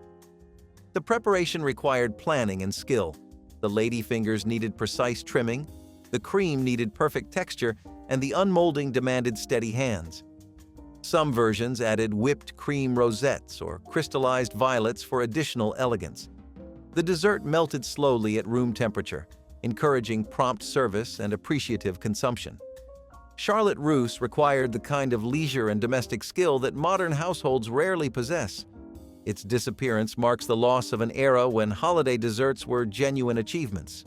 The preparation required planning and skill. The ladyfingers needed precise trimming, the cream needed perfect texture, and the unmolding demanded steady hands. Some versions added whipped cream rosettes or crystallized violets for additional elegance. The dessert melted slowly at room temperature, encouraging prompt service and appreciative consumption. Charlotte Russe required the kind of leisure and domestic skill that modern households rarely possess. Its disappearance marks the loss of an era when holiday desserts were genuine achievements.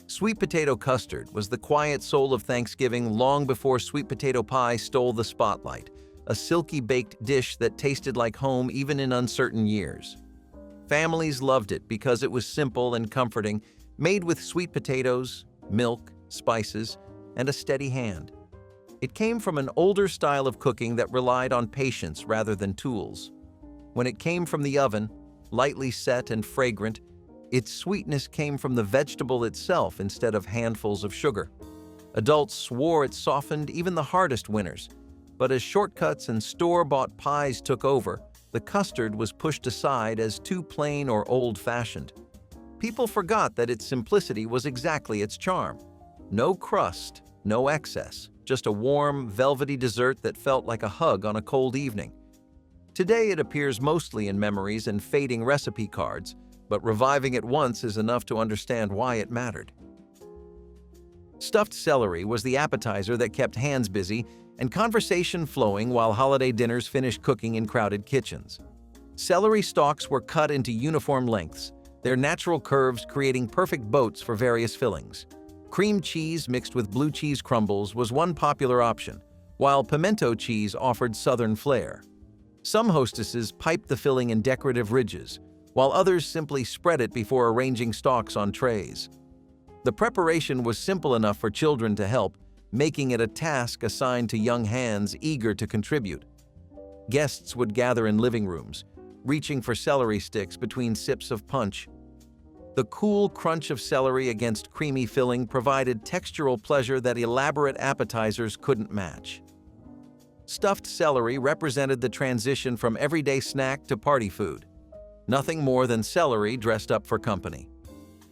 Sweet potato custard was the quiet soul of Thanksgiving long before sweet potato pie stole the spotlight, a silky baked dish that tasted like home even in uncertain years. Families loved it because it was simple and comforting, made with sweet potatoes, milk, spices, and a steady hand. It came from an older style of cooking that relied on patience rather than tools. When it came from the oven, lightly set and fragrant, its sweetness came from the vegetable itself instead of handfuls of sugar. Adults swore it softened even the hardest winters, but as shortcuts and store-bought pies took over, the custard was pushed aside as too plain or old-fashioned. People forgot that its simplicity was exactly its charm. No crust, no excess, just a warm, velvety dessert that felt like a hug on a cold evening. Today it appears mostly in memories and fading recipe cards, but reviving it once is enough to understand why it mattered. Stuffed celery was the appetizer that kept hands busy and conversation flowing while holiday dinners finished cooking in crowded kitchens. Celery stalks were cut into uniform lengths, their natural curves creating perfect boats for various fillings. Cream cheese mixed with blue cheese crumbles was one popular option, while pimento cheese offered southern flair. Some hostesses piped the filling in decorative ridges, while others simply spread it before arranging stalks on trays. The preparation was simple enough for children to help, making it a task assigned to young hands eager to contribute. Guests would gather in living rooms, reaching for celery sticks between sips of punch. The cool crunch of celery against creamy filling provided textural pleasure that elaborate appetizers couldn't match. Stuffed celery represented the transition from everyday snack to party food. Nothing more than celery dressed up for company.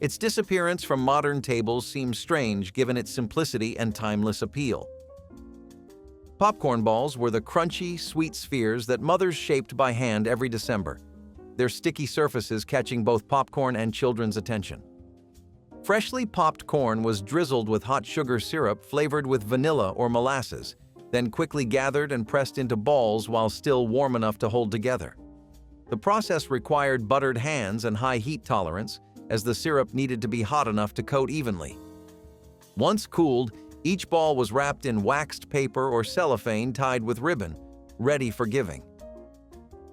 Its disappearance from modern tables seems strange given its simplicity and timeless appeal. Popcorn balls were the crunchy, sweet spheres that mothers shaped by hand every December, their sticky surfaces catching both popcorn and children's attention. Freshly popped corn was drizzled with hot sugar syrup flavored with vanilla or molasses, then quickly gathered and pressed into balls while still warm enough to hold together. The process required buttered hands and high heat tolerance, as the syrup needed to be hot enough to coat evenly. Once cooled, each ball was wrapped in waxed paper or cellophane tied with ribbon, ready for giving.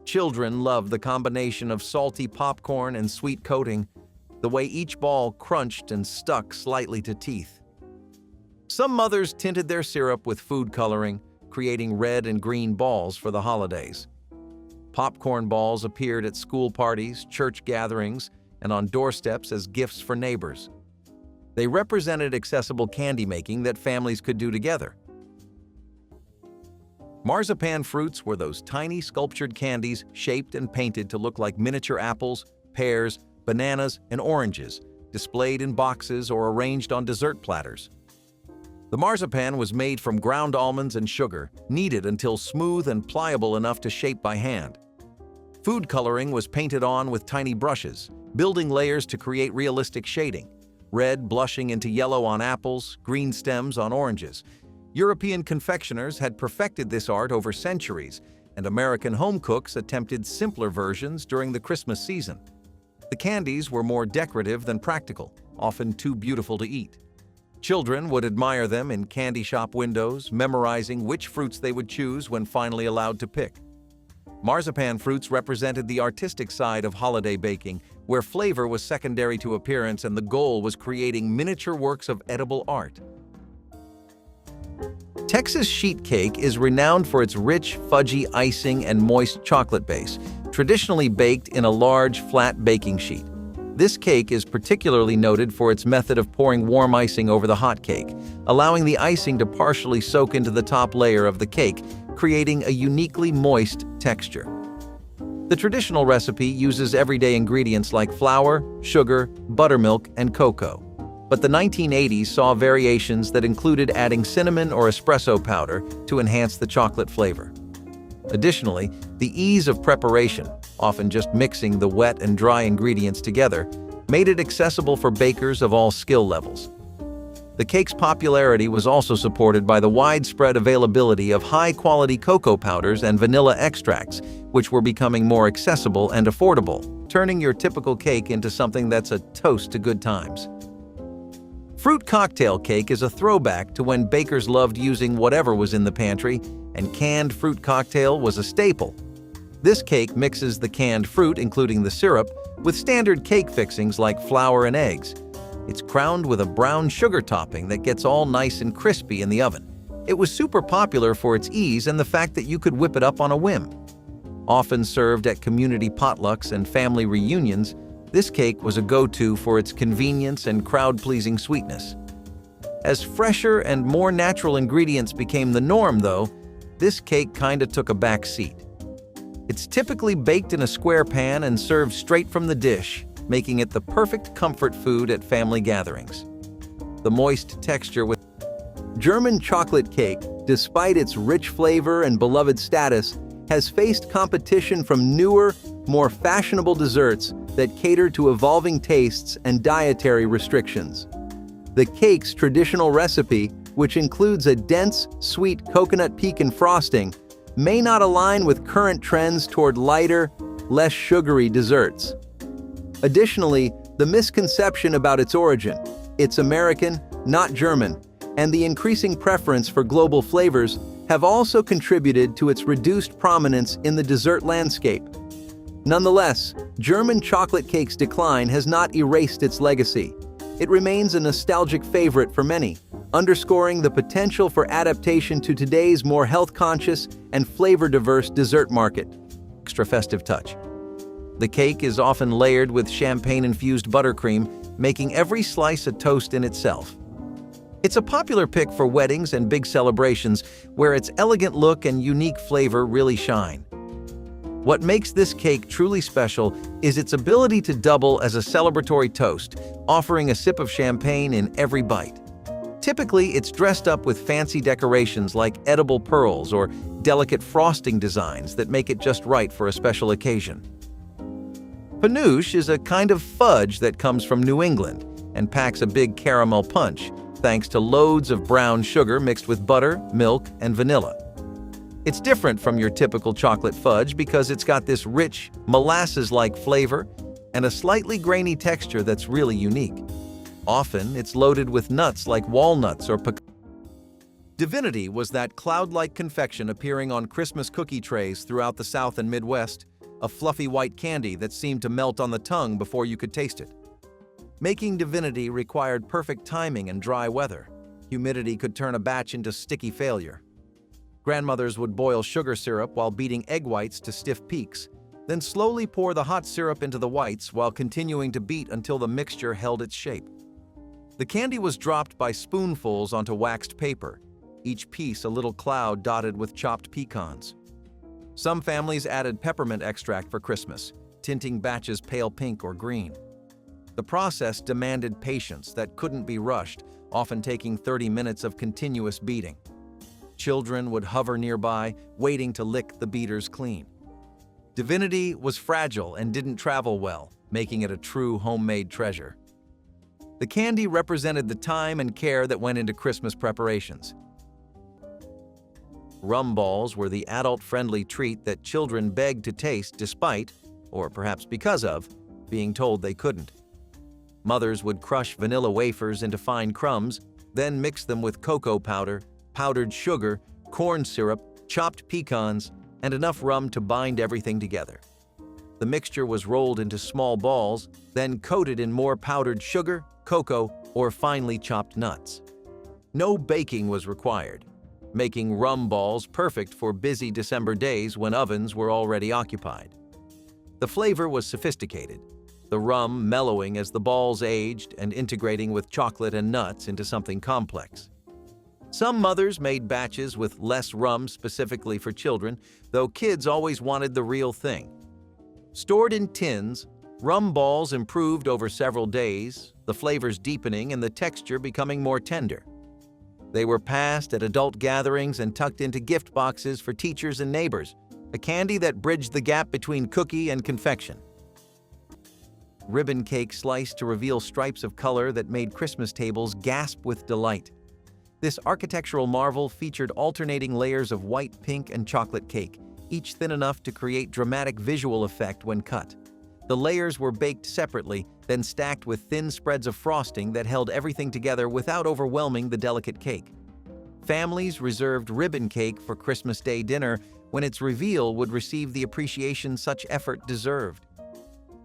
Children loved the combination of salty popcorn and sweet coating, the way each ball crunched and stuck slightly to teeth. Some mothers tinted their syrup with food coloring, creating red and green balls for the holidays. Popcorn balls appeared at school parties, church gatherings, and on doorsteps as gifts for neighbors. They represented accessible candy making that families could do together. Marzipan fruits were those tiny sculptured candies shaped and painted to look like miniature apples, pears, bananas, and oranges, displayed in boxes or arranged on dessert platters. The marzipan was made from ground almonds and sugar, kneaded until smooth and pliable enough to shape by hand. Food coloring was painted on with tiny brushes, building layers to create realistic shading, red blushing into yellow on apples, green stems on oranges. European confectioners had perfected this art over centuries, and American home cooks attempted simpler versions during the Christmas season. The candies were more decorative than practical, often too beautiful to eat. Children would admire them in candy shop windows, memorizing which fruits they would choose when finally allowed to pick. Marzipan fruits represented the artistic side of holiday baking, where flavor was secondary to appearance and the goal was creating miniature works of edible art. Texas sheet cake is renowned for its rich, fudgy icing and moist chocolate base, traditionally baked in a large, flat baking sheet. This cake is particularly noted for its method of pouring warm icing over the hot cake, allowing the icing to partially soak into the top layer of the cake, creating a uniquely moist texture. The traditional recipe uses everyday ingredients like flour, sugar, buttermilk, and cocoa. But the 1980s saw variations that included adding cinnamon or espresso powder to enhance the chocolate flavor. Additionally, the ease of preparation, often just mixing the wet and dry ingredients together, made it accessible for bakers of all skill levels. The cake's popularity was also supported by the widespread availability of high-quality cocoa powders and vanilla extracts, which were becoming more accessible and affordable, turning your typical cake into something that's a toast to good times. Fruit cocktail cake is a throwback to when bakers loved using whatever was in the pantry, and canned fruit cocktail was a staple. This cake mixes the canned fruit, including the syrup, with standard cake fixings like flour and eggs. It's crowned with a brown sugar topping that gets all nice and crispy in the oven. It was super popular for its ease and the fact that you could whip it up on a whim. Often served at community potlucks and family reunions, this cake was a go-to for its convenience and crowd-pleasing sweetness. As fresher and more natural ingredients became the norm, though, this cake kinda took a back seat. It's typically baked in a square pan and served straight from the dish, making it the perfect comfort food at family gatherings. The moist texture with German chocolate cake, despite its rich flavor and beloved status, has faced competition from newer, more fashionable desserts that cater to evolving tastes and dietary restrictions. The cake's traditional recipe, which includes a dense, sweet coconut pecan frosting, may not align with current trends toward lighter, less sugary desserts. Additionally, the misconception about its origin, it's American, not German, and the increasing preference for global flavors have also contributed to its reduced prominence in the dessert landscape. Nonetheless, German chocolate cake's decline has not erased its legacy. It remains a nostalgic favorite for many, underscoring the potential for adaptation to today's more health-conscious and flavor-diverse dessert market. Extra festive touch. The cake is often layered with champagne-infused buttercream, making every slice a toast in itself. It's a popular pick for weddings and big celebrations, where its elegant look and unique flavor really shine. What makes this cake truly special is its ability to double as a celebratory toast, offering a sip of champagne in every bite. Typically, it's dressed up with fancy decorations like edible pearls or delicate frosting designs that make it just right for a special occasion. Panouche is a kind of fudge that comes from New England and packs a big caramel punch, thanks to loads of brown sugar mixed with butter, milk, and vanilla. It's different from your typical chocolate fudge because it's got this rich, molasses-like flavor and a slightly grainy texture that's really unique. Often, it's loaded with nuts like walnuts or pecans. Divinity was that cloud-like confection appearing on Christmas cookie trays throughout the South and Midwest, a fluffy white candy that seemed to melt on the tongue before you could taste it. Making Divinity required perfect timing and dry weather. Humidity could turn a batch into sticky failure. Grandmothers would boil sugar syrup while beating egg whites to stiff peaks, then slowly pour the hot syrup into the whites while continuing to beat until the mixture held its shape. The candy was dropped by spoonfuls onto waxed paper, each piece a little cloud dotted with chopped pecans. Some families added peppermint extract for Christmas, tinting batches pale pink or green. The process demanded patience that couldn't be rushed, often taking 30 minutes of continuous beating. Children would hover nearby, waiting to lick the beaters clean. Divinity was fragile and didn't travel well, making it a true homemade treasure. The candy represented the time and care that went into Christmas preparations. Rum balls were the adult-friendly treat that children begged to taste despite, or perhaps because of, being told they couldn't. Mothers would crush vanilla wafers into fine crumbs, then mix them with cocoa powder, powdered sugar, corn syrup, chopped pecans, and enough rum to bind everything together. The mixture was rolled into small balls, then coated in more powdered sugar, cocoa, or finely chopped nuts. No baking was required, making rum balls perfect for busy December days when ovens were already occupied. The flavor was sophisticated, the rum mellowing as the balls aged and integrating with chocolate and nuts into something complex. Some mothers made batches with less rum specifically for children, though kids always wanted the real thing. Stored in tins, rum balls improved over several days, the flavors deepening and the texture becoming more tender. They were passed at adult gatherings and tucked into gift boxes for teachers and neighbors, a candy that bridged the gap between cookie and confection. Ribbon cake sliced to reveal stripes of color that made Christmas tables gasp with delight. This architectural marvel featured alternating layers of white, pink, and chocolate cake, each thin enough to create dramatic visual effect when cut. The layers were baked separately, then stacked with thin spreads of frosting that held everything together without overwhelming the delicate cake. Families reserved ribbon cake for Christmas Day dinner when its reveal would receive the appreciation such effort deserved.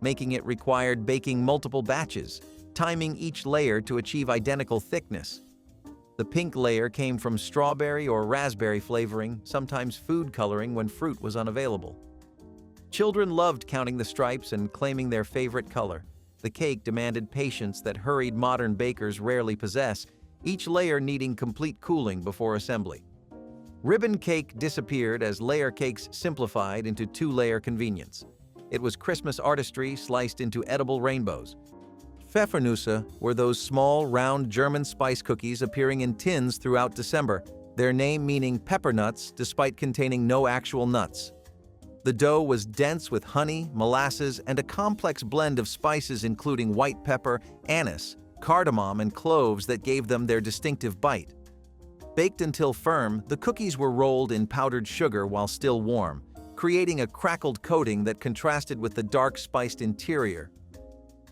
Making it required baking multiple batches, timing each layer to achieve identical thickness. The pink layer came from strawberry or raspberry flavoring, sometimes food coloring when fruit was unavailable. Children loved counting the stripes and claiming their favorite color. The cake demanded patience that hurried modern bakers rarely possess, each layer needing complete cooling before assembly. Ribbon cake disappeared as layer cakes simplified into two-layer convenience. It was Christmas artistry sliced into edible rainbows. Pfeffernüsse were those small, round German spice cookies appearing in tins throughout December, their name meaning pepper nuts despite containing no actual nuts. The dough was dense with honey, molasses, and a complex blend of spices including white pepper, anise, cardamom, and cloves that gave them their distinctive bite. Baked until firm, the cookies were rolled in powdered sugar while still warm, creating a crackled coating that contrasted with the dark spiced interior.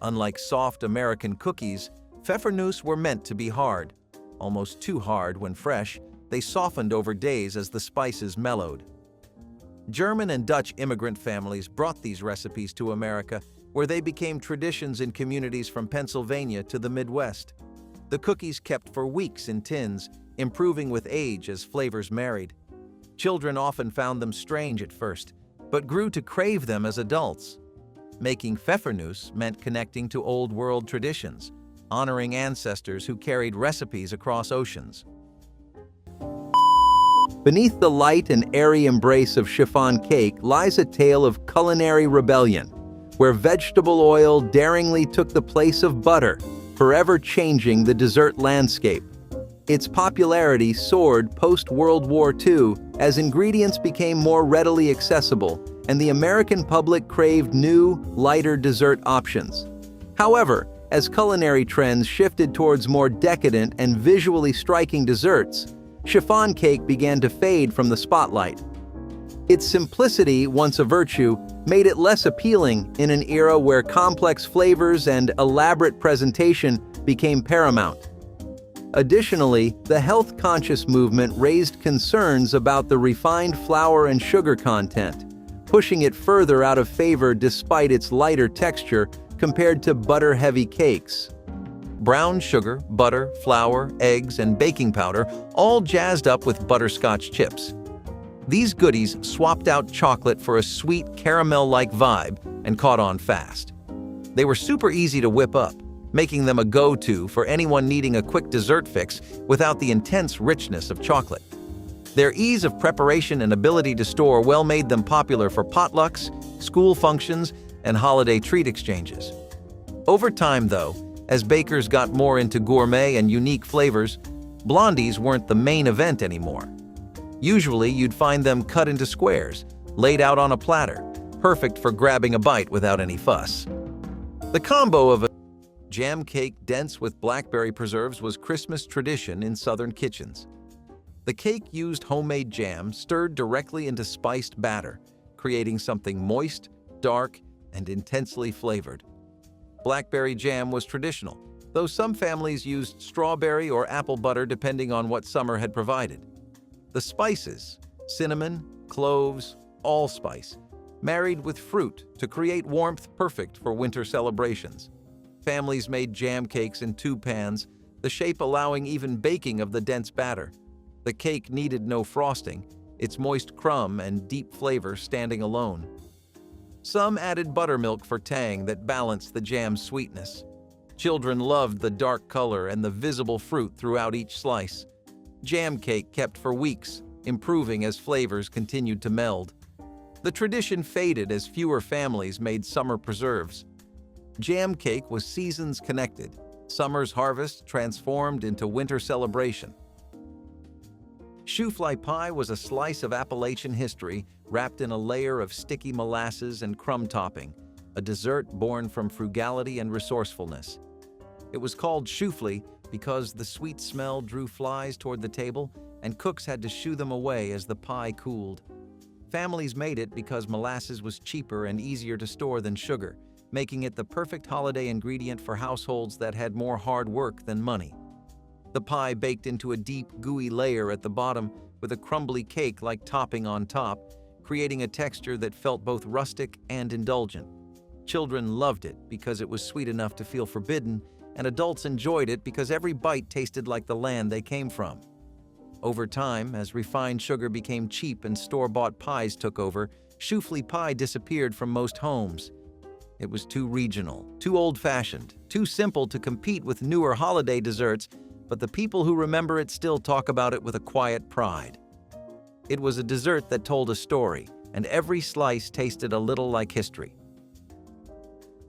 Unlike soft American cookies, Pfeffernüsse were meant to be hard. Almost too hard when fresh, they softened over days as the spices mellowed. German and Dutch immigrant families brought these recipes to America, where they became traditions in communities from Pennsylvania to the Midwest. The cookies kept for weeks in tins, improving with age as flavors married. Children often found them strange at first, but grew to crave them as adults. Making Pfeffernüsse meant connecting to old-world traditions, honoring ancestors who carried recipes across oceans. Beneath the light and airy embrace of chiffon cake lies a tale of culinary rebellion, where vegetable oil daringly took the place of butter, forever changing the dessert landscape. Its popularity soared post-World War II as ingredients became more readily accessible and the American public craved new, lighter dessert options. However, as culinary trends shifted towards more decadent and visually striking desserts, chiffon cake began to fade from the spotlight. Its simplicity, once a virtue, made it less appealing in an era where complex flavors and elaborate presentation became paramount. Additionally, the health-conscious movement raised concerns about the refined flour and sugar content, pushing it further out of favor despite its lighter texture compared to butter-heavy cakes. Brown sugar, butter, flour, eggs, and baking powder, all jazzed up with butterscotch chips. These goodies swapped out chocolate for a sweet caramel-like vibe and caught on fast. They were super easy to whip up, making them a go-to for anyone needing a quick dessert fix without the intense richness of chocolate. Their ease of preparation and ability to store well made them popular for potlucks, school functions, and holiday treat exchanges. Over time, though, as bakers got more into gourmet and unique flavors, blondies weren't the main event anymore. Usually, you'd find them cut into squares, laid out on a platter, perfect for grabbing a bite without any fuss. The combo of a jam cake dense with blackberry preserves was Christmas tradition in Southern kitchens. The cake used homemade jam stirred directly into spiced batter, creating something moist, dark, and intensely flavored. Blackberry jam was traditional, though some families used strawberry or apple butter depending on what summer had provided. The spices, cinnamon, cloves, allspice, married with fruit to create warmth perfect for winter celebrations. Families made jam cakes in two pans, the shape allowing even baking of the dense batter. The cake needed no frosting, its moist crumb and deep flavor standing alone. Some added buttermilk for tang that balanced the jam's sweetness. Children loved the dark color and the visible fruit throughout each slice. Jam cake kept for weeks, improving as flavors continued to meld. The tradition faded as fewer families made summer preserves. Jam cake was seasons connected, summer's harvest transformed into winter celebration. Shoofly pie was a slice of Appalachian history wrapped in a layer of sticky molasses and crumb topping, a dessert born from frugality and resourcefulness. It was called shoofly because the sweet smell drew flies toward the table and cooks had to shoo them away as the pie cooled. Families made it because molasses was cheaper and easier to store than sugar, making it the perfect holiday ingredient for households that had more hard work than money. The pie baked into a deep, gooey layer at the bottom with a crumbly cake-like topping on top, creating a texture that felt both rustic and indulgent. Children loved it because it was sweet enough to feel forbidden and adults enjoyed it because every bite tasted like the land they came from. Over time, as refined sugar became cheap and store-bought pies took over, souffle pie disappeared from most homes. It was too regional, too old-fashioned, too simple to compete with newer holiday desserts, but the people who remember it still talk about it with a quiet pride. It was a dessert that told a story, and every slice tasted a little like history.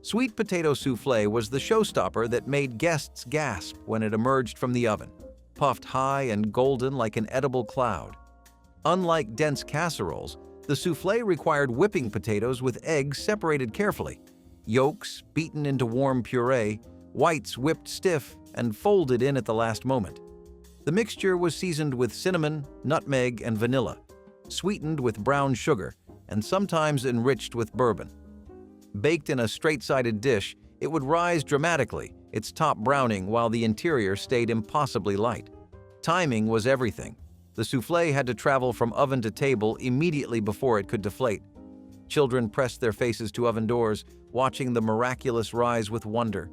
Sweet potato soufflé was the showstopper that made guests gasp when it emerged from the oven, puffed high and golden like an edible cloud. Unlike dense casseroles, the soufflé required whipping potatoes with eggs separated carefully, yolks beaten into warm puree, whites whipped stiff and folded in at the last moment. The mixture was seasoned with cinnamon, nutmeg, and vanilla, sweetened with brown sugar, and sometimes enriched with bourbon. Baked in a straight-sided dish, it would rise dramatically, its top browning while the interior stayed impossibly light. Timing was everything. The soufflé had to travel from oven to table immediately before it could deflate. Children pressed their faces to oven doors, watching the miraculous rise with wonder.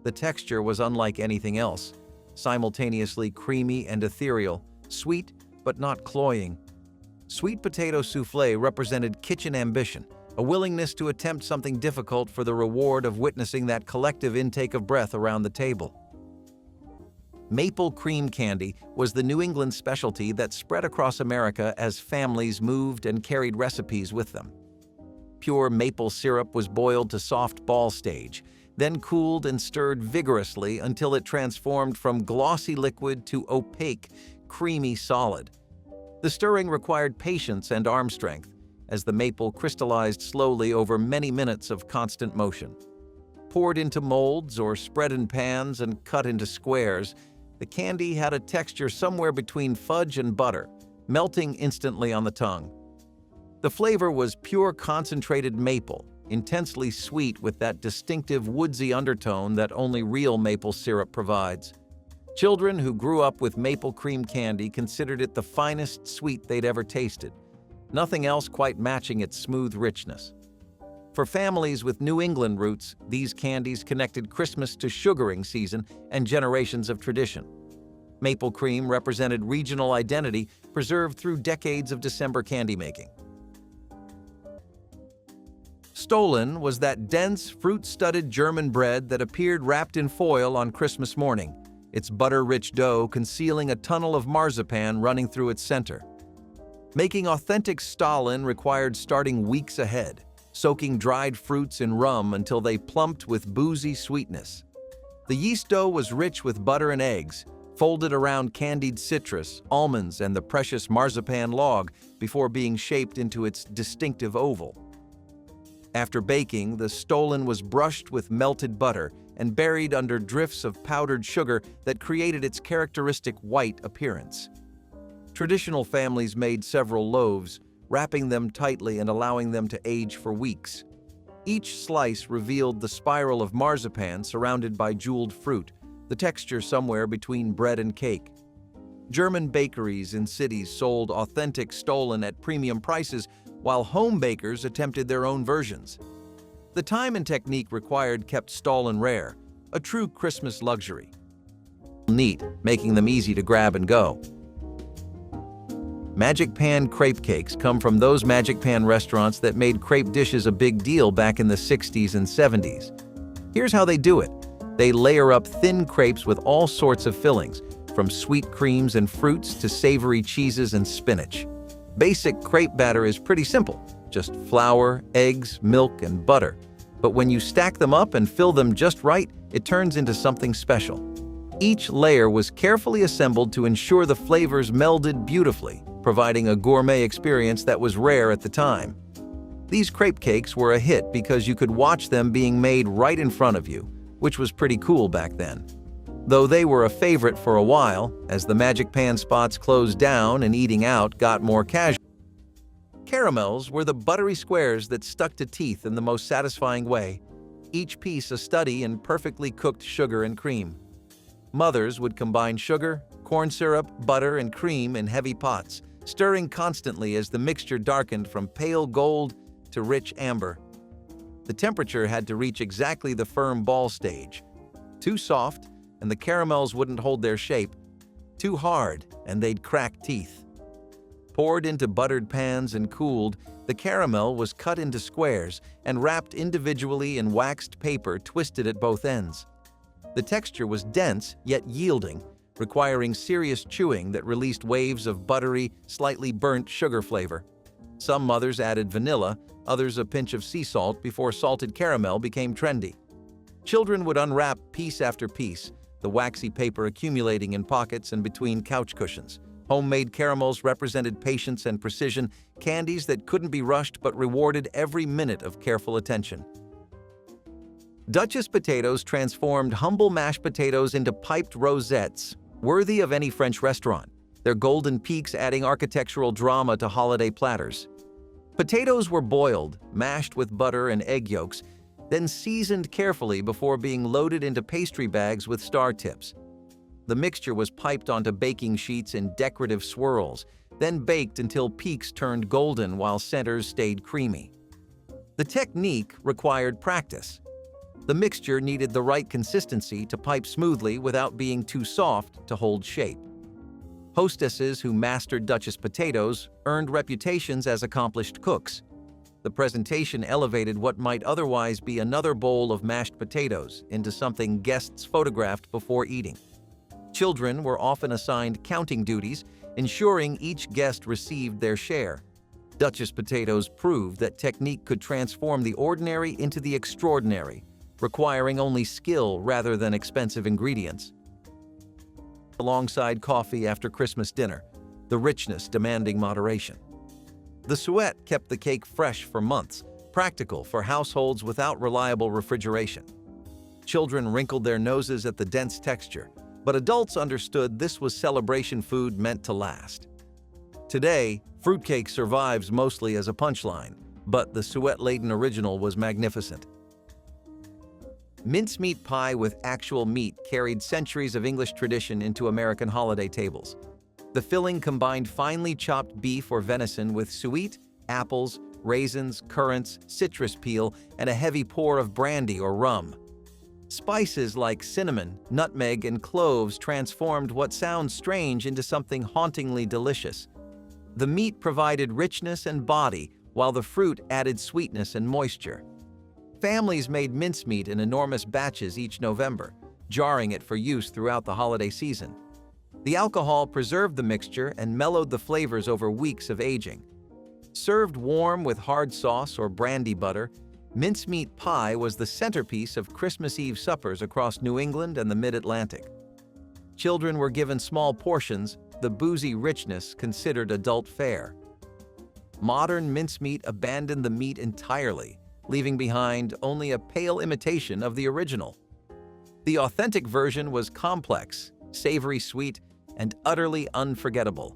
The texture was unlike anything else, simultaneously creamy and ethereal, sweet but not cloying. Sweet potato soufflé represented kitchen ambition, a willingness to attempt something difficult for the reward of witnessing that collective intake of breath around the table. Maple cream candy was the New England specialty that spread across America as families moved and carried recipes with them. Pure maple syrup was boiled to soft ball stage, then cooled and stirred vigorously until it transformed from glossy liquid to opaque, creamy solid. The stirring required patience and arm strength, as the maple crystallized slowly over many minutes of constant motion. Poured into molds or spread in pans and cut into squares, the candy had a texture somewhere between fudge and butter, melting instantly on the tongue. The flavor was pure concentrated maple, intensely sweet with that distinctive woodsy undertone that only real maple syrup provides. Children who grew up with maple cream candy considered it the finest sweet they'd ever tasted, nothing else quite matching its smooth richness. For families with New England roots, these candies connected Christmas to sugaring season and generations of tradition. Maple cream represented regional identity preserved through decades of December candy making. Stollen was that dense, fruit-studded German bread that appeared wrapped in foil on Christmas morning, its butter-rich dough concealing a tunnel of marzipan running through its center. Making authentic Stollen required starting weeks ahead, soaking dried fruits in rum until they plumped with boozy sweetness. The yeast dough was rich with butter and eggs, folded around candied citrus, almonds, and the precious marzipan log before being shaped into its distinctive oval. After baking, the Stollen was brushed with melted butter and buried under drifts of powdered sugar that created its characteristic white appearance. Traditional families made several loaves, wrapping them tightly and allowing them to age for weeks. Each slice revealed the spiral of marzipan surrounded by jeweled fruit, the texture somewhere between bread and cake. German bakeries in cities sold authentic Stollen at premium prices, while home bakers attempted their own versions. The time and technique required kept Stollen rare, a true Christmas luxury. Neat, making them easy to grab and go. Magic Pan crepe cakes come from those Magic Pan restaurants that made crepe dishes a big deal back in the 60s and 70s. Here's how they do it. They layer up thin crepes with all sorts of fillings, from sweet creams and fruits to savory cheeses and spinach. Basic crepe batter is pretty simple, just flour, eggs, milk, and butter. But when you stack them up and fill them just right, it turns into something special. Each layer was carefully assembled to ensure the flavors melded beautifully, providing a gourmet experience that was rare at the time. These crepe cakes were a hit because you could watch them being made right in front of you, which was pretty cool back then. Though they were a favorite for a while, as the Magic Pan spots closed down and eating out got more casual. Caramels were the buttery squares that stuck to teeth in the most satisfying way, each piece a study in perfectly cooked sugar and cream. Mothers would combine sugar, corn syrup, butter, and cream in heavy pots, stirring constantly as the mixture darkened from pale gold to rich amber. The temperature had to reach exactly the firm ball stage. Too soft, and the caramels wouldn't hold their shape. Too hard, and they'd crack teeth. Poured into buttered pans and cooled, the caramel was cut into squares and wrapped individually in waxed paper twisted at both ends. The texture was dense yet yielding, requiring serious chewing that released waves of buttery, slightly burnt sugar flavor. Some mothers added vanilla, others a pinch of sea salt before salted caramel became trendy. Children would unwrap piece after piece, the waxy paper accumulating in pockets and between couch cushions. Homemade caramels represented patience and precision, candies that couldn't be rushed but rewarded every minute of careful attention. Duchess potatoes transformed humble mashed potatoes into piped rosettes, worthy of any French restaurant, their golden peaks adding architectural drama to holiday platters. Potatoes were boiled, mashed with butter and egg yolks, then seasoned carefully before being loaded into pastry bags with star tips. The mixture was piped onto baking sheets in decorative swirls, then baked until peaks turned golden while centers stayed creamy. The technique required practice. The mixture needed the right consistency to pipe smoothly without being too soft to hold shape. Hostesses who mastered Duchess potatoes earned reputations as accomplished cooks. The presentation elevated what might otherwise be another bowl of mashed potatoes into something guests photographed before eating. Children were often assigned counting duties, ensuring each guest received their share. Duchess potatoes proved that technique could transform the ordinary into the extraordinary, requiring only skill rather than expensive ingredients. Alongside coffee after Christmas dinner, the richness demanding moderation. The suet kept the cake fresh for months, practical for households without reliable refrigeration. Children wrinkled their noses at the dense texture, but adults understood this was celebration food meant to last. Today, fruitcake survives mostly as a punchline, but the suet-laden original was magnificent. Mincemeat pie with actual meat carried centuries of English tradition into American holiday tables. The filling combined finely chopped beef or venison with suet, apples, raisins, currants, citrus peel, and a heavy pour of brandy or rum. Spices like cinnamon, nutmeg, and cloves transformed what sounds strange into something hauntingly delicious. The meat provided richness and body, while the fruit added sweetness and moisture. Families made mincemeat in enormous batches each November, jarring it for use throughout the holiday season. The alcohol preserved the mixture and mellowed the flavors over weeks of aging. Served warm with hard sauce or brandy butter, mincemeat pie was the centerpiece of Christmas Eve suppers across New England and the Mid-Atlantic. Children were given small portions, the boozy richness considered adult fare. Modern mincemeat abandoned the meat entirely, leaving behind only a pale imitation of the original. The authentic version was complex, savory-sweet, and utterly unforgettable.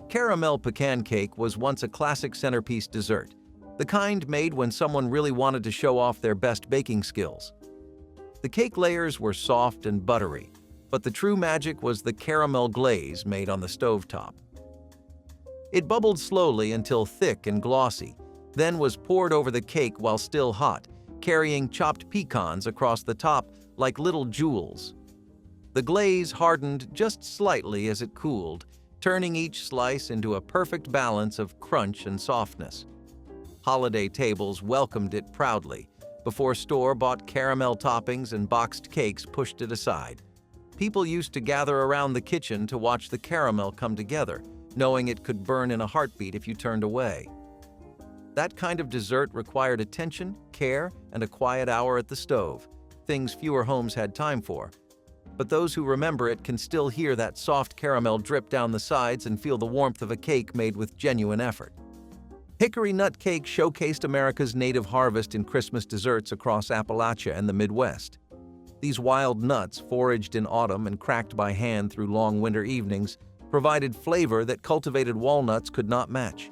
Caramel pecan cake was once a classic centerpiece dessert, the kind made when someone really wanted to show off their best baking skills. The cake layers were soft and buttery, but the true magic was the caramel glaze made on the stovetop. It bubbled slowly until thick and glossy, then was poured over the cake while still hot, carrying chopped pecans across the top like little jewels. The glaze hardened just slightly as it cooled, turning each slice into a perfect balance of crunch and softness. Holiday tables welcomed it proudly, before store-bought caramel toppings and boxed cakes pushed it aside. People used to gather around the kitchen to watch the caramel come together, knowing it could burn in a heartbeat if you turned away. That kind of dessert required attention, care, and a quiet hour at the stove, things fewer homes had time for. But those who remember it can still hear that soft caramel drip down the sides and feel the warmth of a cake made with genuine effort. Hickory nut cake showcased America's native harvest in Christmas desserts across Appalachia and the Midwest. These wild nuts, foraged in autumn and cracked by hand through long winter evenings, provided flavor that cultivated walnuts could not match.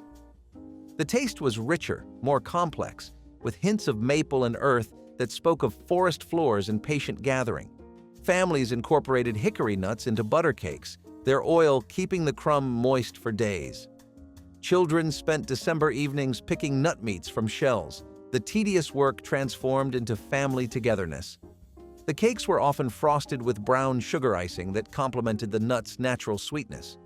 The taste was richer, more complex, with hints of maple and earth that spoke of forest floors and patient gathering. Families incorporated hickory nuts into butter cakes, their oil keeping the crumb moist for days. Children spent December evenings picking nut meats from shells, the tedious work transformed into family togetherness. The cakes were often frosted with brown sugar icing that complemented the nut's natural sweetness.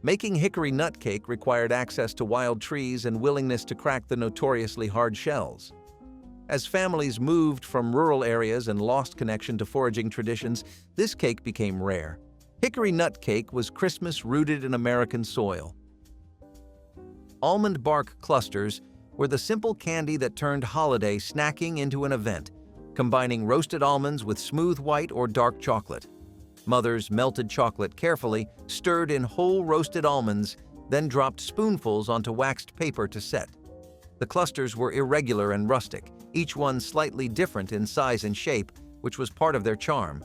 Making hickory nut cake required access to wild trees and willingness to crack the notoriously hard shells. As families moved from rural areas and lost connection to foraging traditions, this cake became rare. Hickory nut cake was Christmas rooted in American soil. Almond bark clusters were the simple candy that turned holiday snacking into an event, combining roasted almonds with smooth white or dark chocolate. Mothers melted chocolate carefully, stirred in whole roasted almonds, then dropped spoonfuls onto waxed paper to set. The clusters were irregular and rustic, each one slightly different in size and shape, which was part of their charm.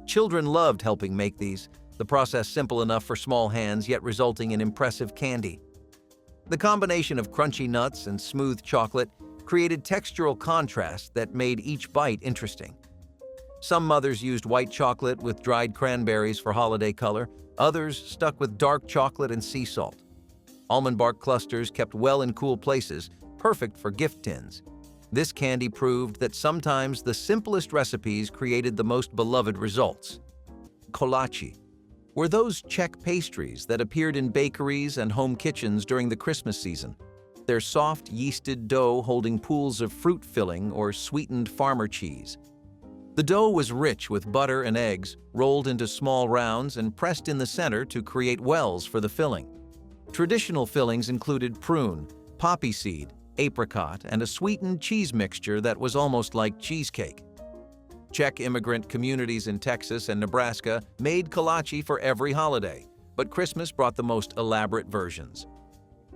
Children loved helping make these, the process simple enough for small hands yet resulting in impressive candy. The combination of crunchy nuts and smooth chocolate created textural contrast that made each bite interesting. Some mothers used white chocolate with dried cranberries for holiday color, others stuck with dark chocolate and sea salt. Almond bark clusters kept well in cool places, perfect for gift tins. This candy proved that sometimes the simplest recipes created the most beloved results. Kolache were those Czech pastries that appeared in bakeries and home kitchens during the Christmas season. Their soft, yeasted dough holding pools of fruit filling or sweetened farmer cheese. The dough was rich with butter and eggs, rolled into small rounds and pressed in the center to create wells for the filling. Traditional fillings included prune, poppy seed, apricot, and a sweetened cheese mixture that was almost like cheesecake. Czech immigrant communities in Texas and Nebraska made kolache for every holiday, but Christmas brought the most elaborate versions.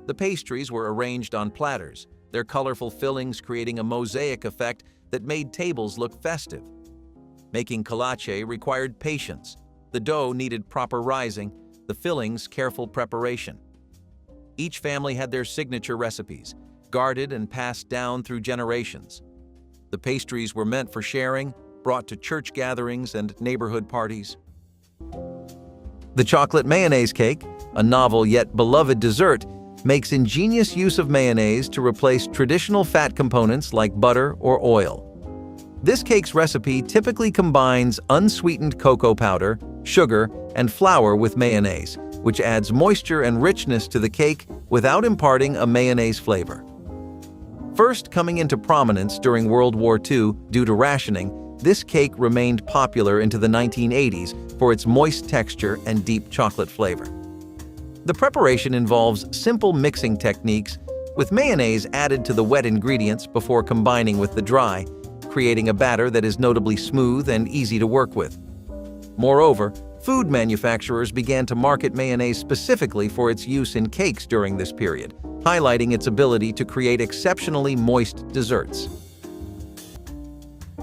The pastries were arranged on platters, their colorful fillings creating a mosaic effect that made tables look festive. Making kolache required patience. The dough needed proper rising, the fillings careful preparation. Each family had their signature recipes, guarded and passed down through generations. The pastries were meant for sharing, brought to church gatherings and neighborhood parties. The chocolate mayonnaise cake, a novel yet beloved dessert, makes ingenious use of mayonnaise to replace traditional fat components like butter or oil. This cake's recipe typically combines unsweetened cocoa powder, sugar, and flour with mayonnaise, which adds moisture and richness to the cake without imparting a mayonnaise flavor. First coming into prominence during World War II due to rationing, this cake remained popular into the 1980s for its moist texture and deep chocolate flavor. The preparation involves simple mixing techniques, with mayonnaise added to the wet ingredients before combining with the dry, creating a batter that is notably smooth and easy to work with. Moreover, food manufacturers began to market mayonnaise specifically for its use in cakes during this period, highlighting its ability to create exceptionally moist desserts.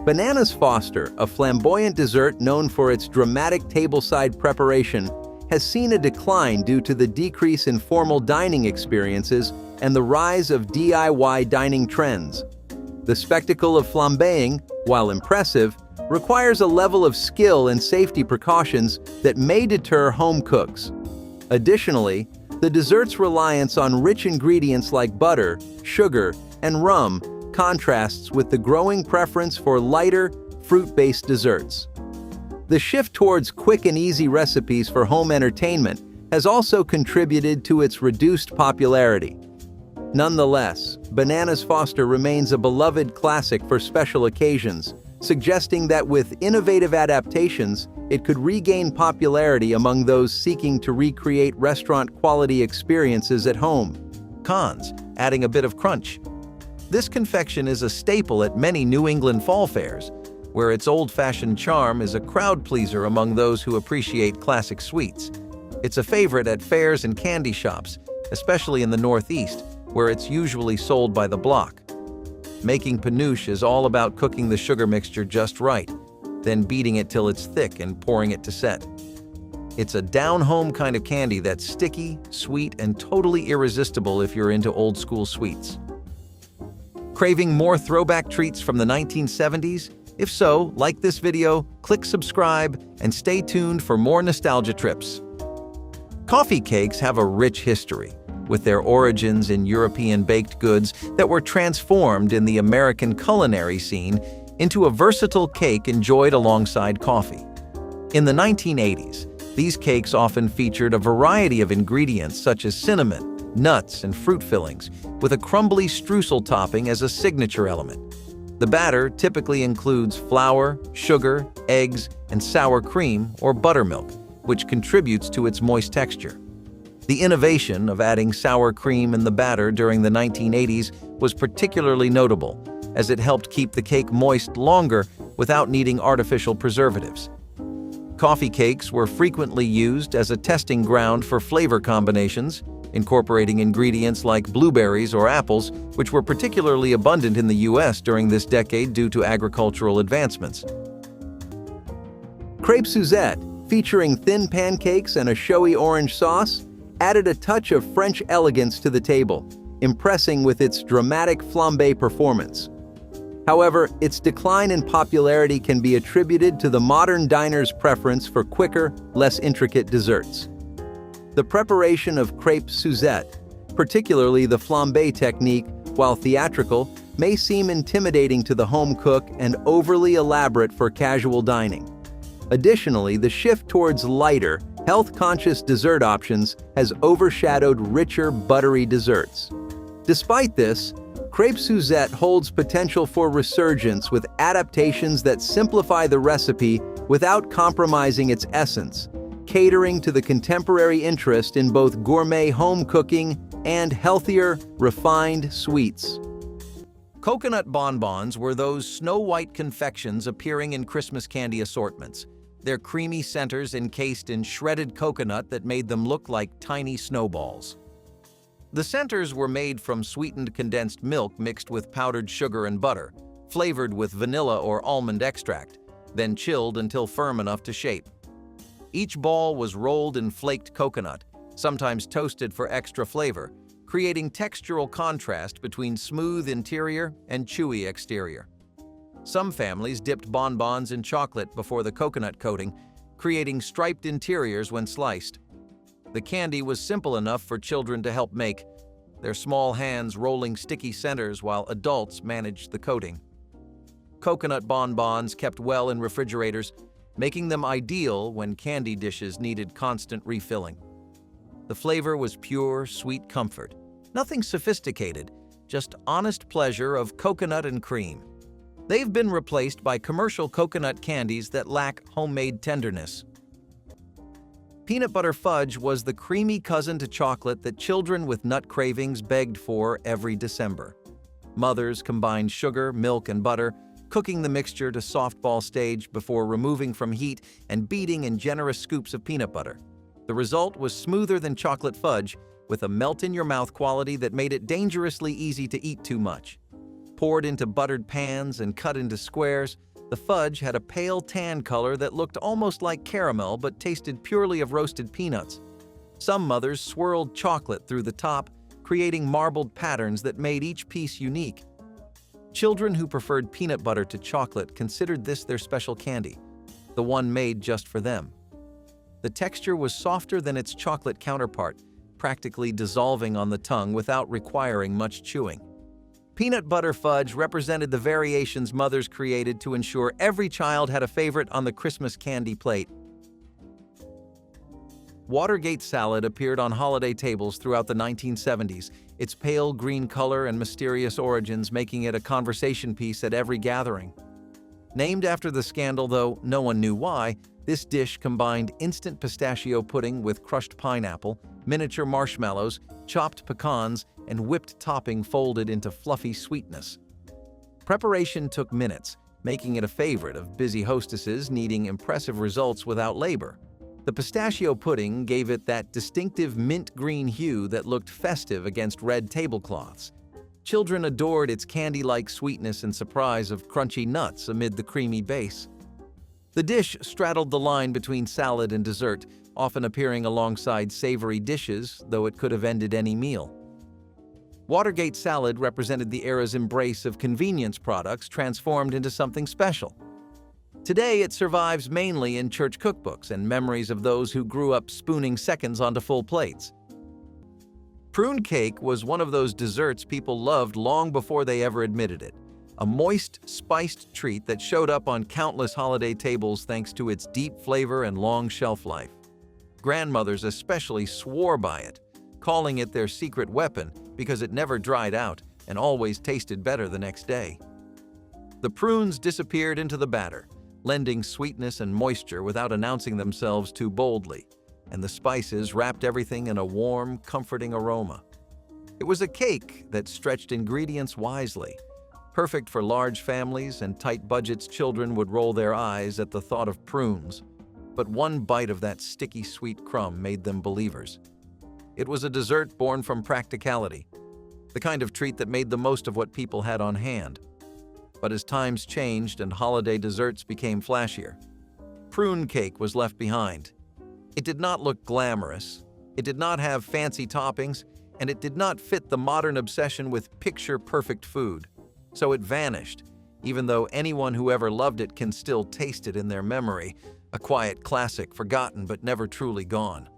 Bananas Foster, a flamboyant dessert known for its dramatic tableside preparation, has seen a decline due to the decrease in formal dining experiences and the rise of DIY dining trends. The spectacle of flambeing, while impressive, requires a level of skill and safety precautions that may deter home cooks. Additionally, the dessert's reliance on rich ingredients like butter, sugar, and rum contrasts with the growing preference for lighter, fruit-based desserts. The shift towards quick and easy recipes for home entertainment has also contributed to its reduced popularity. Nonetheless, Bananas Foster remains a beloved classic for special occasions, suggesting that with innovative adaptations, it could regain popularity among those seeking to recreate restaurant-quality experiences at home. Cons: adding a bit of crunch. This confection is a staple at many New England fall fairs, where its old-fashioned charm is a crowd pleaser among those who appreciate classic sweets. It's a favorite at fairs and candy shops, especially in the Northeast, where it's usually sold by the block. Making panouche is all about cooking the sugar mixture just right, then beating it till it's thick and pouring it to set. It's a down-home kind of candy that's sticky, sweet, and totally irresistible if you're into old-school sweets. Craving more throwback treats from the 1970s? If so, like this video, click subscribe, and stay tuned for more nostalgia trips. Coffee cakes have a rich history, with their origins in European baked goods that were transformed in the American culinary scene into a versatile cake enjoyed alongside coffee. In the 1980s, these cakes often featured a variety of ingredients such as cinnamon, nuts, and fruit fillings, with a crumbly streusel topping as a signature element. The batter typically includes flour, sugar, eggs, and sour cream or buttermilk, which contributes to its moist texture. The innovation of adding sour cream in the batter during the 1980s was particularly notable, as it helped keep the cake moist longer without needing artificial preservatives. Coffee cakes were frequently used as a testing ground for flavor combinations, incorporating ingredients like blueberries or apples, which were particularly abundant in the US during this decade due to agricultural advancements. Crêpe Suzette, featuring thin pancakes and a showy orange sauce, added a touch of French elegance to the table, impressing with its dramatic flambé performance. However, its decline in popularity can be attributed to the modern diner's preference for quicker, less intricate desserts. The preparation of crêpe Suzette, particularly the flambé technique, while theatrical, may seem intimidating to the home cook and overly elaborate for casual dining. Additionally, the shift towards lighter, health-conscious dessert options has overshadowed richer, buttery desserts. Despite this, crêpe Suzette holds potential for resurgence with adaptations that simplify the recipe without compromising its essence, catering to the contemporary interest in both gourmet home cooking and healthier, refined sweets. Coconut bonbons were those snow-white confections appearing in Christmas candy assortments, their creamy centers encased in shredded coconut that made them look like tiny snowballs. The centers were made from sweetened condensed milk mixed with powdered sugar and butter, flavored with vanilla or almond extract, then chilled until firm enough to shape. Each ball was rolled in flaked coconut, sometimes toasted for extra flavor, creating textural contrast between smooth interior and chewy exterior. Some families dipped bonbons in chocolate before the coconut coating, creating striped interiors when sliced. The candy was simple enough for children to help make, their small hands rolling sticky centers while adults managed the coating. Coconut bonbons kept well in refrigerators, making them ideal when candy dishes needed constant refilling. The flavor was pure, sweet comfort. Nothing sophisticated, just honest pleasure of coconut and cream. They've been replaced by commercial coconut candies that lack homemade tenderness. Peanut butter fudge was the creamy cousin to chocolate that children with nut cravings begged for every December. Mothers combined sugar, milk, and butter, cooking the mixture to softball stage before removing from heat and beating in generous scoops of peanut butter. The result was smoother than chocolate fudge, with a melt-in-your-mouth quality that made it dangerously easy to eat too much. Poured into buttered pans and cut into squares, the fudge had a pale tan color that looked almost like caramel but tasted purely of roasted peanuts. Some mothers swirled chocolate through the top, creating marbled patterns that made each piece unique. Children who preferred peanut butter to chocolate considered this their special candy, the one made just for them. The texture was softer than its chocolate counterpart, practically dissolving on the tongue without requiring much chewing. Peanut butter fudge represented the variations mothers created to ensure every child had a favorite on the Christmas candy plate. Watergate salad appeared on holiday tables throughout the 1970s, its pale green color and mysterious origins making it a conversation piece at every gathering. Named after the scandal, though no one knew why, this dish combined instant pistachio pudding with crushed pineapple, miniature marshmallows, chopped pecans, and whipped topping folded into fluffy sweetness. Preparation took minutes, making it a favorite of busy hostesses needing impressive results without labor. The pistachio pudding gave it that distinctive mint green hue that looked festive against red tablecloths. Children adored its candy-like sweetness and surprise of crunchy nuts amid the creamy base. The dish straddled the line between salad and dessert, often appearing alongside savory dishes, though it could have ended any meal. Watergate salad represented the era's embrace of convenience products transformed into something special. Today, it survives mainly in church cookbooks and memories of those who grew up spooning seconds onto full plates. Prune cake was one of those desserts people loved long before they ever admitted it. a moist, spiced treat that showed up on countless holiday tables thanks to its deep flavor and long shelf life. Grandmothers especially swore by it, calling it their secret weapon because it never dried out and always tasted better the next day. The prunes disappeared into the batter, lending sweetness and moisture without announcing themselves too boldly, and the spices wrapped everything in a warm, comforting aroma. It was a cake that stretched ingredients wisely, perfect for large families and tight budgets. Children would roll their eyes at the thought of prunes, but one bite of that sticky sweet crumb made them believers. It was a dessert born from practicality, the kind of treat that made the most of what people had on hand. But as times changed and holiday desserts became flashier, prune cake was left behind. It did not look glamorous, it did not have fancy toppings, and it did not fit the modern obsession with picture-perfect food. So it vanished, even though anyone who ever loved it can still taste it in their memory, a quiet classic forgotten but never truly gone.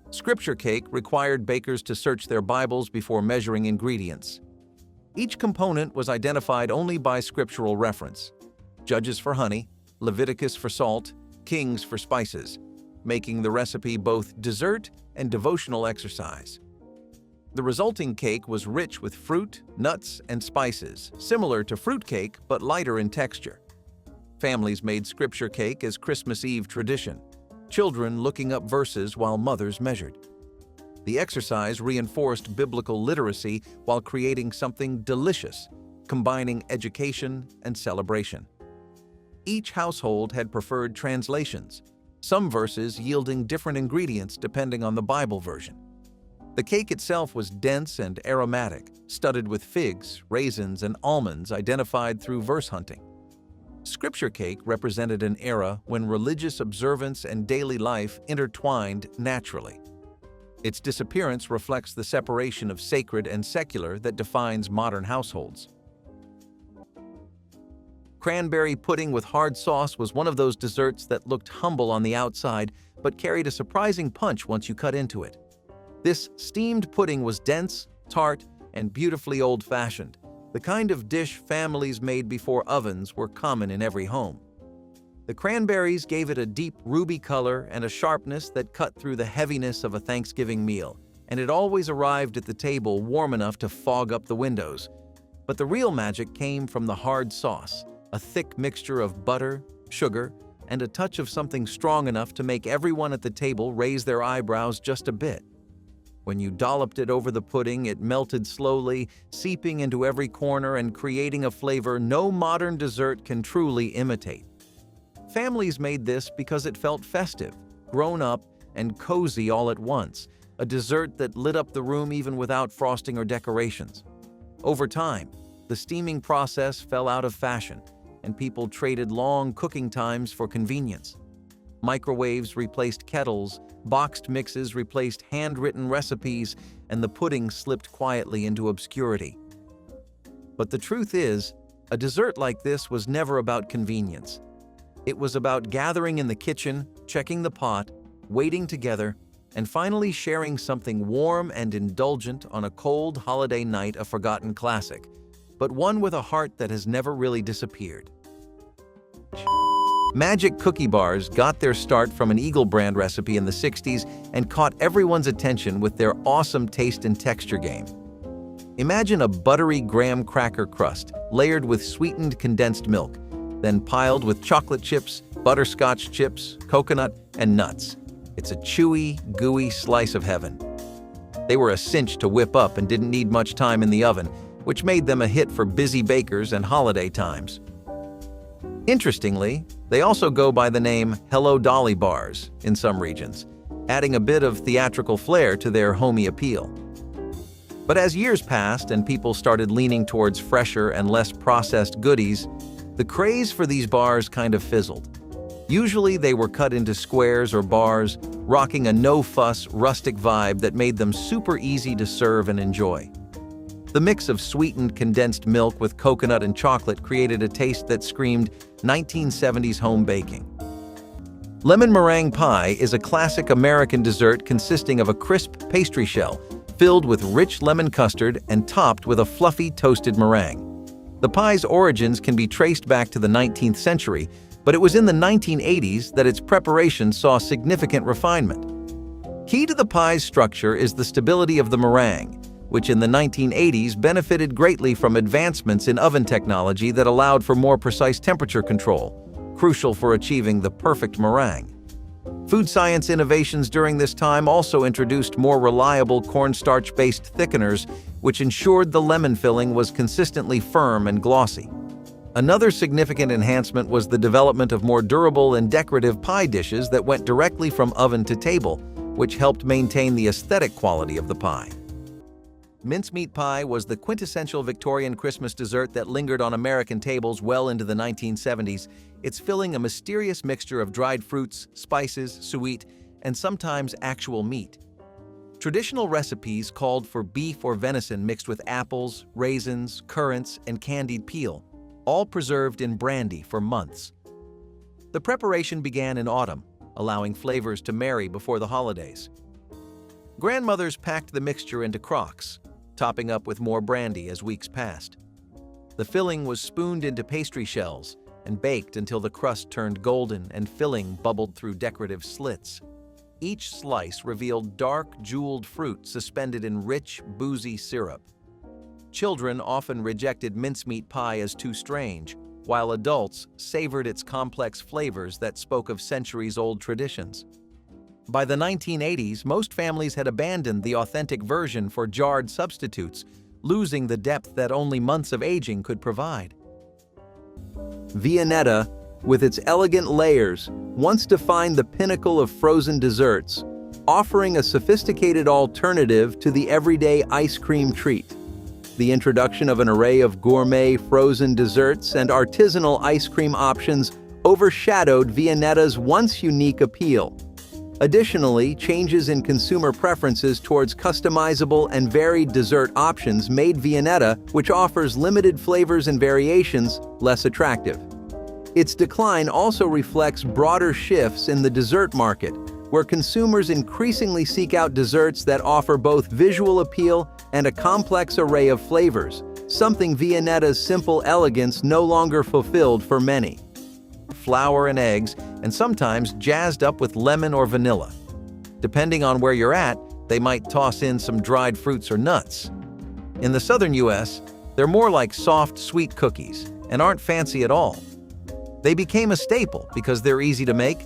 Scripture cake required bakers to search their Bibles before measuring ingredients. Each component was identified only by scriptural reference: Judges for honey, Leviticus for salt, Kings for spices, making the recipe both dessert and devotional exercise. The resulting cake was rich with fruit, nuts, and spices, similar to fruit cake but lighter in texture. Families made scripture cake as Christmas Eve tradition, children looking up verses while mothers measured. The exercise reinforced biblical literacy while creating something delicious, combining education and celebration. Each household had preferred translations, some verses yielding different ingredients depending on the Bible version. The cake itself was dense and aromatic, studded with figs, raisins, and almonds identified through verse hunting. Scripture cake represented an era when religious observance and daily life intertwined naturally. Its disappearance reflects the separation of sacred and secular that defines modern households. Cranberry pudding with hard sauce was one of those desserts that looked humble on the outside but carried a surprising punch once you cut into it. This steamed pudding was dense, tart, and beautifully old-fashioned, the kind of dish families made before ovens were common in every home. The cranberries gave it a deep ruby color and a sharpness that cut through the heaviness of a Thanksgiving meal, and it always arrived at the table warm enough to fog up the windows. But the real magic came from the hard sauce, a thick mixture of butter, sugar, and a touch of something strong enough to make everyone at the table raise their eyebrows just a bit. When you dolloped it over the pudding, it melted slowly, seeping into every corner and creating a flavor no modern dessert can truly imitate. Families made this because it felt festive, grown up, and cozy all at once, a dessert that lit up the room even without frosting or decorations. Over time, the steaming process fell out of fashion, and people traded long cooking times for convenience. Microwaves replaced kettles, boxed mixes replaced handwritten recipes, and the pudding slipped quietly into obscurity. But the truth is, a dessert like this was never about convenience. It was about gathering in the kitchen, checking the pot, waiting together, and finally sharing something warm and indulgent on a cold holiday night, a forgotten classic, but one with a heart that has never really disappeared. Magic cookie bars got their start from an Eagle brand recipe in the 60s and caught everyone's attention with their awesome taste and texture game. Imagine a buttery graham cracker crust layered with sweetened condensed milk, then piled with chocolate chips, butterscotch chips, coconut, and nuts. It's a chewy, gooey slice of heaven. They were a cinch to whip up and didn't need much time in the oven, which made them a hit for busy bakers and holiday times. Interestingly, they also go by the name Hello Dolly bars in some regions, adding a bit of theatrical flair to their homey appeal. But as years passed and people started leaning towards fresher and less processed goodies, the craze for these bars kind of fizzled. Usually they were cut into squares or bars, rocking a no-fuss, rustic vibe that made them super easy to serve and enjoy. The mix of sweetened condensed milk with coconut and chocolate created a taste that screamed 1970s home baking. Lemon meringue pie is a classic American dessert consisting of a crisp pastry shell filled with rich lemon custard and topped with a fluffy toasted meringue. The pie's origins can be traced back to the 19th century, but it was in the 1980s that its preparation saw significant refinement. Key to the pie's structure is the stability of the meringue, which in the 1980s benefited greatly from advancements in oven technology that allowed for more precise temperature control, crucial for achieving the perfect meringue. Food science innovations during this time also introduced more reliable cornstarch-based thickeners, which ensured the lemon filling was consistently firm and glossy. Another significant enhancement was the development of more durable and decorative pie dishes that went directly from oven to table, which helped maintain the aesthetic quality of the pie. Mincemeat pie was the quintessential Victorian Christmas dessert that lingered on American tables well into the 1970s, its filling a mysterious mixture of dried fruits, spices, sweet, and sometimes actual meat. Traditional recipes called for beef or venison mixed with apples, raisins, currants, and candied peel, all preserved in brandy for months. The preparation began in autumn, allowing flavors to marry before the holidays. Grandmothers packed the mixture into crocks, topping up with more brandy as weeks passed. The filling was spooned into pastry shells and baked until the crust turned golden and filling bubbled through decorative slits. Each slice revealed dark, jeweled fruit suspended in rich, boozy syrup. Children often rejected mincemeat pie as too strange, while adults savored its complex flavors that spoke of centuries-old traditions. By the 1980s, most families had abandoned the authentic version for jarred substitutes, losing the depth that only months of aging could provide. Viennetta, with its elegant layers, once defined the pinnacle of frozen desserts, offering a sophisticated alternative to the everyday ice cream treat. The introduction of an array of gourmet frozen desserts and artisanal ice cream options overshadowed Viennetta's once unique appeal. Additionally, changes in consumer preferences towards customizable and varied dessert options made Viennetta, which offers limited flavors and variations, less attractive. Its decline also reflects broader shifts in the dessert market, where consumers increasingly seek out desserts that offer both visual appeal and a complex array of flavors, something Viennetta's simple elegance no longer fulfilled for many. Flour and eggs, and sometimes jazzed up with lemon or vanilla. Depending on where you're at, they might toss in some dried fruits or nuts. In the southern US, they're more like soft, sweet cookies and aren't fancy at all. They became a staple because they're easy to make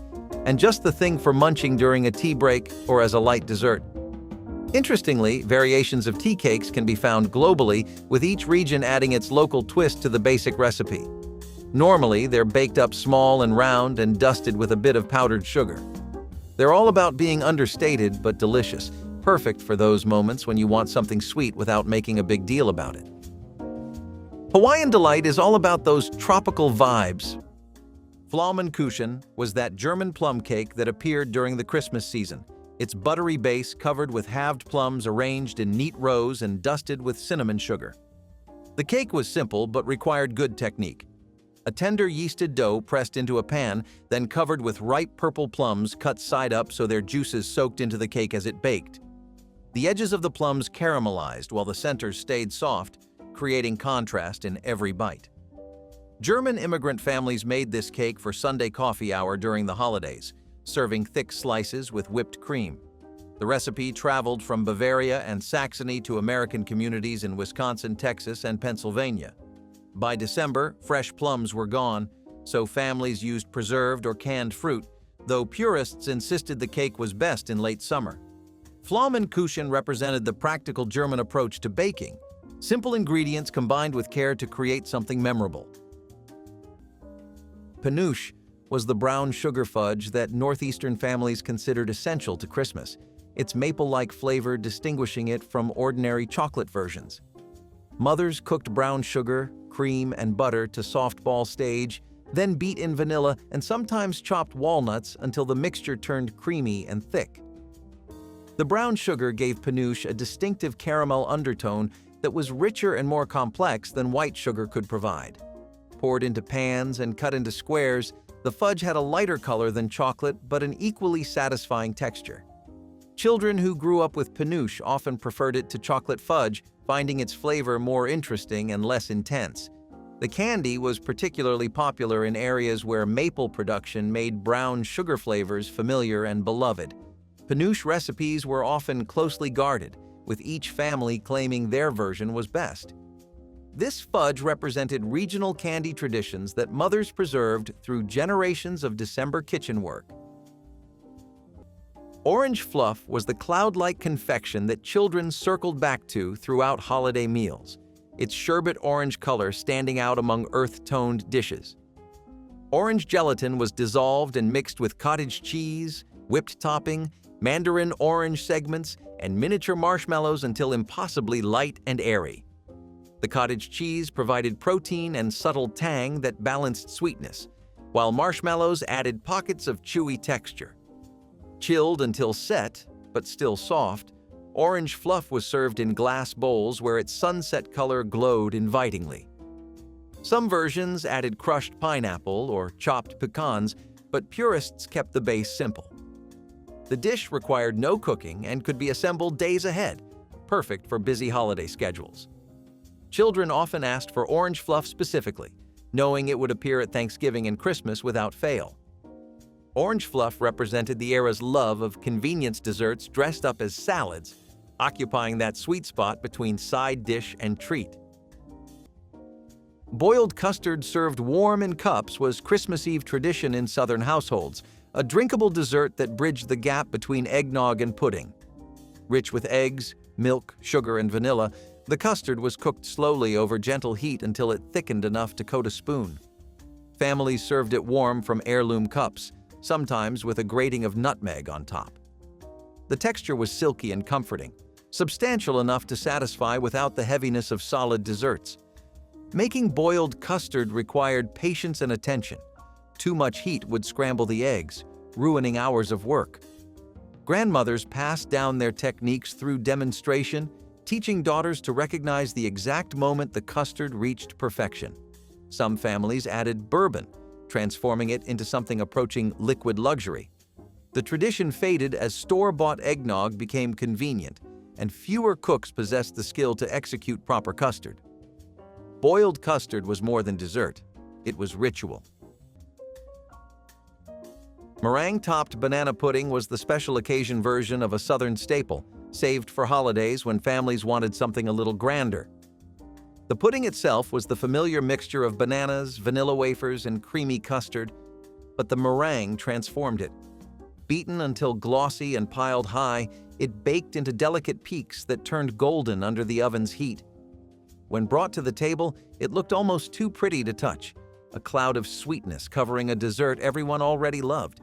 and just the thing for munching during a tea break or as a light dessert. Interestingly, variations of tea cakes can be found globally, with each region adding its local twist to the basic recipe. Normally, they're baked up small and round and dusted with a bit of powdered sugar. They're all about being understated but delicious, perfect for those moments when you want something sweet without making a big deal about it. Hawaiian Delight is all about those tropical vibes. Pflaumenkuchen was that German plum cake that appeared during the Christmas season. Its buttery base covered with halved plums arranged in neat rows and dusted with cinnamon sugar. The cake was simple but required good technique. A tender yeasted dough pressed into a pan, then covered with ripe purple plums cut side up so their juices soaked into the cake as it baked. The edges of the plums caramelized while the centers stayed soft, creating contrast in every bite. German immigrant families made this cake for Sunday coffee hour during the holidays, serving thick slices with whipped cream. The recipe traveled from Bavaria and Saxony to American communities in Wisconsin, Texas, and Pennsylvania. By December, fresh plums were gone, so families used preserved or canned fruit, though purists insisted the cake was best in late summer. Pflaumenkuchen represented the practical German approach to baking, simple ingredients combined with care to create something memorable. Panoche was the brown sugar fudge that Northeastern families considered essential to Christmas, its maple-like flavor distinguishing it from ordinary chocolate versions. Mothers cooked brown sugar, cream, and butter to soft ball stage, then beat in vanilla and sometimes chopped walnuts until the mixture turned creamy and thick. The brown sugar gave panoche a distinctive caramel undertone that was richer and more complex than white sugar could provide. Poured into pans and cut into squares, the fudge had a lighter color than chocolate but an equally satisfying texture. Children who grew up with panoche often preferred it to chocolate fudge, finding its flavor more interesting and less intense. The candy was particularly popular in areas where maple production made brown sugar flavors familiar and beloved. Panoche recipes were often closely guarded, with each family claiming their version was best. This fudge represented regional candy traditions that mothers preserved through generations of December kitchen work. Orange fluff was the cloud-like confection that children circled back to throughout holiday meals, its sherbet orange color standing out among earth-toned dishes. Orange gelatin was dissolved and mixed with cottage cheese, whipped topping, mandarin orange segments, and miniature marshmallows until impossibly light and airy. The cottage cheese provided protein and subtle tang that balanced sweetness, while marshmallows added pockets of chewy texture. Chilled until set, but still soft, orange fluff was served in glass bowls where its sunset color glowed invitingly. Some versions added crushed pineapple or chopped pecans, but purists kept the base simple. The dish required no cooking and could be assembled days ahead, perfect for busy holiday schedules. Children often asked for orange fluff specifically, knowing it would appear at Thanksgiving and Christmas without fail. Orange fluff represented the era's love of convenience desserts dressed up as salads, occupying that sweet spot between side dish and treat. Boiled custard served warm in cups was Christmas Eve tradition in Southern households, a drinkable dessert that bridged the gap between eggnog and pudding. Rich with eggs, milk, sugar, and vanilla, the custard was cooked slowly over gentle heat until it thickened enough to coat a spoon. Families served it warm from heirloom cups, sometimes with a grating of nutmeg on top. The texture was silky and comforting, substantial enough to satisfy without the heaviness of solid desserts. Making boiled custard required patience and attention. Too much heat would scramble the eggs, ruining hours of work. Grandmothers passed down their techniques through demonstration, teaching daughters to recognize the exact moment the custard reached perfection. Some families added bourbon, transforming it into something approaching liquid luxury. The tradition faded as store-bought eggnog became convenient, and fewer cooks possessed the skill to execute proper custard. Boiled custard was more than dessert, it was ritual. Meringue-topped banana pudding was the special occasion version of a Southern staple, saved for holidays when families wanted something a little grander. The pudding itself was the familiar mixture of bananas, vanilla wafers, and creamy custard, but the meringue transformed it. Beaten until glossy and piled high, it baked into delicate peaks that turned golden under the oven's heat. When brought to the table, it looked almost too pretty to touch, a cloud of sweetness covering a dessert everyone already loved.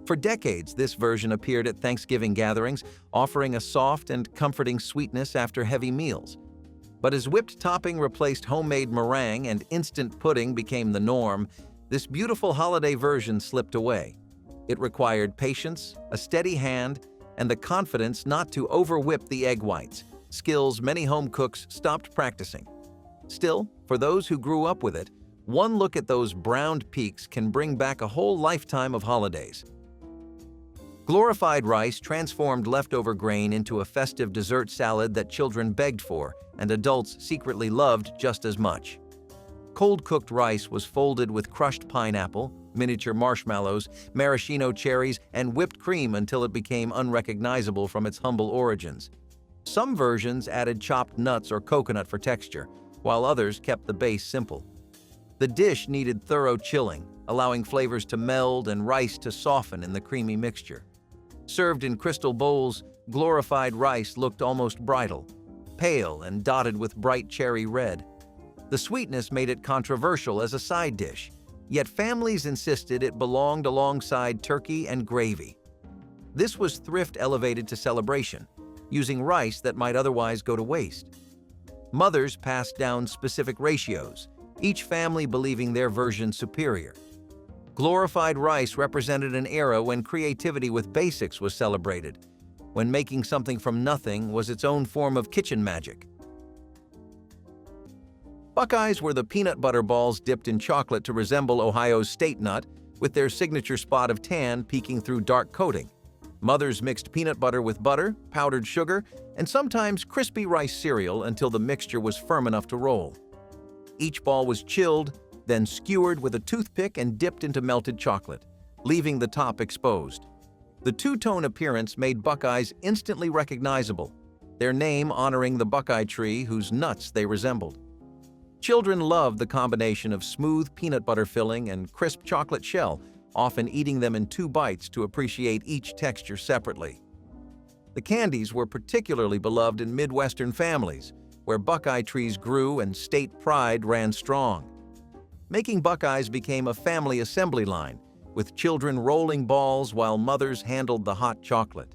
For decades, this version appeared at Thanksgiving gatherings, offering a soft and comforting sweetness after heavy meals. But as whipped topping replaced homemade meringue and instant pudding became the norm, this beautiful holiday version slipped away. It required patience, a steady hand, and the confidence not to over-whip the egg whites, skills many home cooks stopped practicing. Still, for those who grew up with it, one look at those browned peaks can bring back a whole lifetime of holidays. Glorified rice transformed leftover grain into a festive dessert salad that children begged for and adults secretly loved just as much. Cold-cooked rice was folded with crushed pineapple, miniature marshmallows, maraschino cherries, and whipped cream until it became unrecognizable from its humble origins. Some versions added chopped nuts or coconut for texture, while others kept the base simple. The dish needed thorough chilling, allowing flavors to meld and rice to soften in the creamy mixture. Served in crystal bowls, glorified rice looked almost bridal, pale and dotted with bright cherry red. The sweetness made it controversial as a side dish, yet families insisted it belonged alongside turkey and gravy. This was thrift elevated to celebration, using rice that might otherwise go to waste. Mothers passed down specific ratios, each family believing their version superior. Glorified rice represented an era when creativity with basics was celebrated, when making something from nothing was its own form of kitchen magic. Buckeyes were the peanut butter balls dipped in chocolate to resemble Ohio's state nut, with their signature spot of tan peeking through dark coating. Mothers mixed peanut butter with butter, powdered sugar, and sometimes crispy rice cereal until the mixture was firm enough to roll. Each ball was chilled, then skewered with a toothpick and dipped into melted chocolate, leaving the top exposed. The two-tone appearance made Buckeyes instantly recognizable, their name honoring the Buckeye tree whose nuts they resembled. Children loved the combination of smooth peanut butter filling and crisp chocolate shell, often eating them in 2 bites to appreciate each texture separately. The candies were particularly beloved in Midwestern families, where Buckeye trees grew and state pride ran strong. Making Buckeyes became a family assembly line, with children rolling balls while mothers handled the hot chocolate.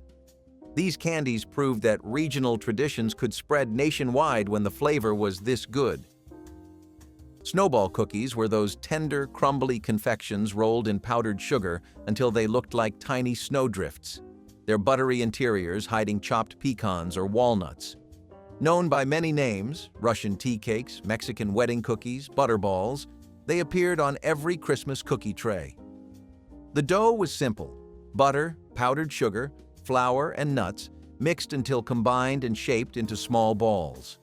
These candies proved that regional traditions could spread nationwide when the flavor was this good. Snowball cookies were those tender, crumbly confections rolled in powdered sugar until they looked like tiny snowdrifts, their buttery interiors hiding chopped pecans or walnuts. Known by many names, Russian tea cakes, Mexican wedding cookies, butterballs, they appeared on every Christmas cookie tray. The dough was simple: butter, powdered sugar, flour, and nuts, mixed until combined and shaped into small balls.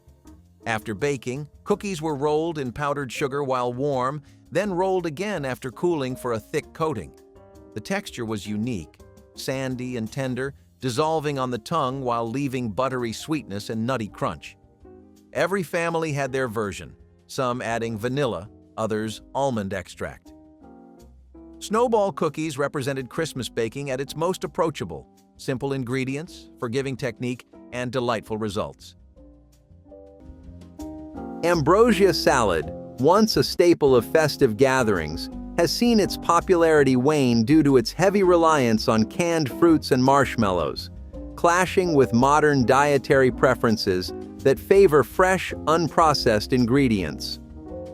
After baking, cookies were rolled in powdered sugar while warm, then rolled again after cooling for a thick coating. The texture was unique, sandy and tender, dissolving on the tongue while leaving buttery sweetness and nutty crunch. Every family had their version, some adding vanilla, others almond extract. Snowball cookies represented Christmas baking at its most approachable: simple ingredients, forgiving technique, and delightful results. Ambrosia salad, once a staple of festive gatherings, has seen its popularity wane due to its heavy reliance on canned fruits and marshmallows, clashing with modern dietary preferences that favor fresh, unprocessed ingredients.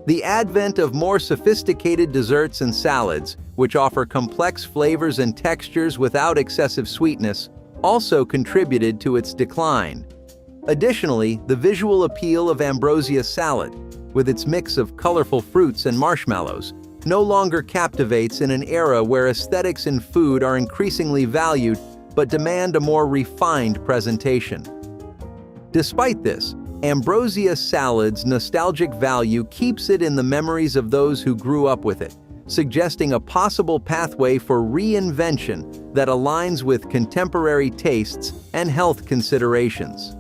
The advent of more sophisticated desserts and salads, which offer complex flavors and textures without excessive sweetness, also contributed to its decline. Additionally, the visual appeal of ambrosia salad, with its mix of colorful fruits and marshmallows, no longer captivates in an era where aesthetics in food are increasingly valued but demand a more refined presentation. Despite this, ambrosia salad's nostalgic value keeps it in the memories of those who grew up with it, suggesting a possible pathway for reinvention that aligns with contemporary tastes and health considerations.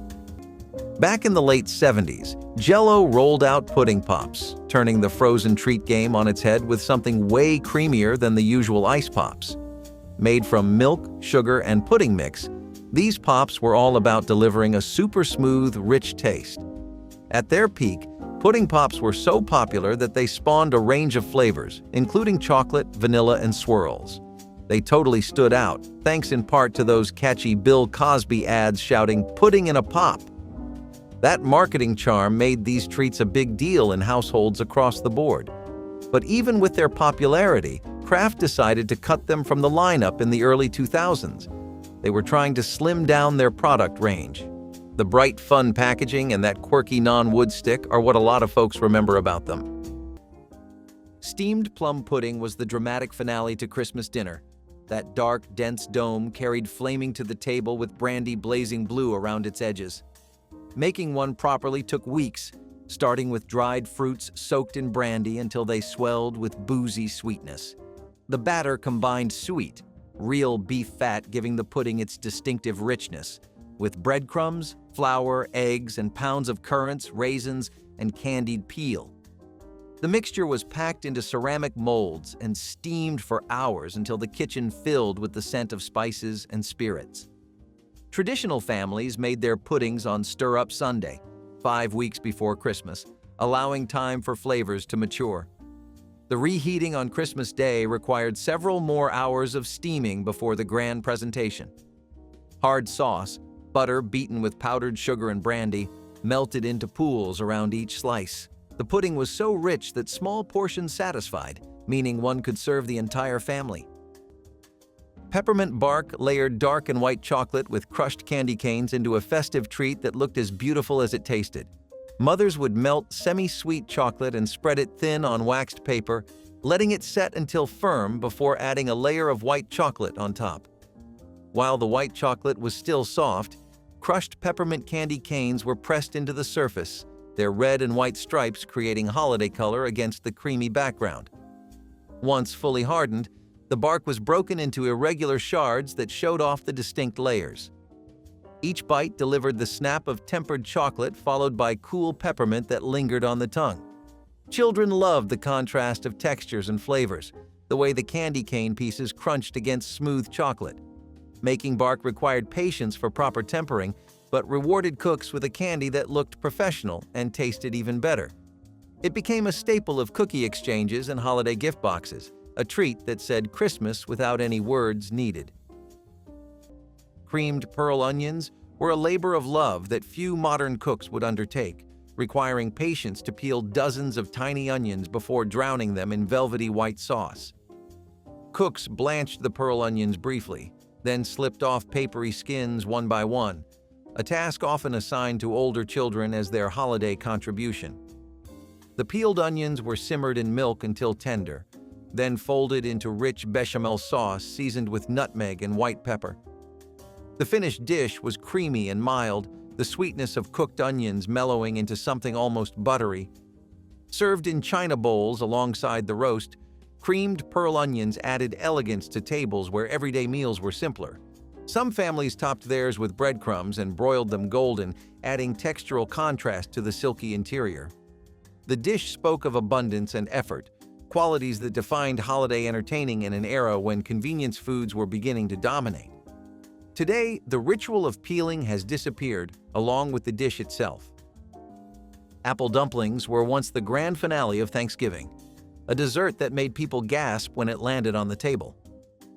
Back in the late 70s, Jell-O rolled out pudding pops, turning the frozen treat game on its head with something way creamier than the usual ice pops. Made from milk, sugar, and pudding mix, these pops were all about delivering a super smooth, rich taste. At their peak, pudding pops were so popular that they spawned a range of flavors, including chocolate, vanilla, and swirls. They totally stood out, thanks in part to those catchy Bill Cosby ads shouting, "Pudding in a pop." That marketing charm made these treats a big deal in households across the board. But even with their popularity, Kraft decided to cut them from the lineup in the early 2000s. They were trying to slim down their product range. The bright, fun packaging and that quirky non-wood stick are what a lot of folks remember about them. Steamed plum pudding was the dramatic finale to Christmas dinner. That dark, dense dome carried flaming to the table with brandy blazing blue around its edges. Making one properly took weeks, starting with dried fruits soaked in brandy until they swelled with boozy sweetness. The batter combined sweet, real beef fat giving the pudding its distinctive richness, with breadcrumbs, flour, eggs, and pounds of currants, raisins, and candied peel. The mixture was packed into ceramic molds and steamed for hours until the kitchen filled with the scent of spices and spirits. Traditional families made their puddings on Stir-Up Sunday, 5 weeks before Christmas, allowing time for flavors to mature. The reheating on Christmas Day required several more hours of steaming before the grand presentation. Hard sauce, butter beaten with powdered sugar and brandy, melted into pools around each slice. The pudding was so rich that small portions satisfied, meaning one could serve the entire family. Peppermint bark layered dark and white chocolate with crushed candy canes into a festive treat that looked as beautiful as it tasted. Mothers would melt semi-sweet chocolate and spread it thin on waxed paper, letting it set until firm before adding a layer of white chocolate on top. While the white chocolate was still soft, crushed peppermint candy canes were pressed into the surface, their red and white stripes creating holiday color against the creamy background. Once fully hardened, the bark was broken into irregular shards that showed off the distinct layers. Each bite delivered the snap of tempered chocolate followed by cool peppermint that lingered on the tongue. Children loved the contrast of textures and flavors, the way the candy cane pieces crunched against smooth chocolate. Making bark required patience for proper tempering, but rewarded cooks with a candy that looked professional and tasted even better. It became a staple of cookie exchanges and holiday gift boxes, a treat that said Christmas without any words needed. Creamed pearl onions were a labor of love that few modern cooks would undertake, requiring patience to peel dozens of tiny onions before drowning them in velvety white sauce. Cooks blanched the pearl onions briefly, then slipped off papery skins one by one, a task often assigned to older children as their holiday contribution. The peeled onions were simmered in milk until tender, then folded into rich bechamel sauce seasoned with nutmeg and white pepper. The finished dish was creamy and mild, the sweetness of cooked onions mellowing into something almost buttery. Served in china bowls alongside the roast, creamed pearl onions added elegance to tables where everyday meals were simpler. Some families topped theirs with breadcrumbs and broiled them golden, adding textural contrast to the silky interior. The dish spoke of abundance and effort, qualities that defined holiday entertaining in an era when convenience foods were beginning to dominate. Today, the ritual of peeling has disappeared, along with the dish itself. Apple dumplings were once the grand finale of Thanksgiving, a dessert that made people gasp when it landed on the table.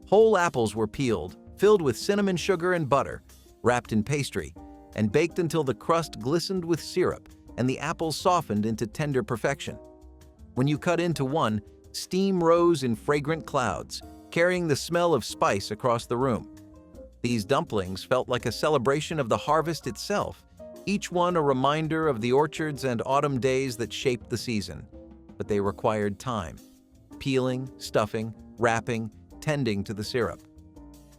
Whole apples were peeled, filled with cinnamon sugar and butter, wrapped in pastry, and baked until the crust glistened with syrup and the apples softened into tender perfection. When you cut into one, steam rose in fragrant clouds, carrying the smell of spice across the room. These dumplings felt like a celebration of the harvest itself, each one a reminder of the orchards and autumn days that shaped the season. But they required time: peeling, stuffing, wrapping, tending to the syrup.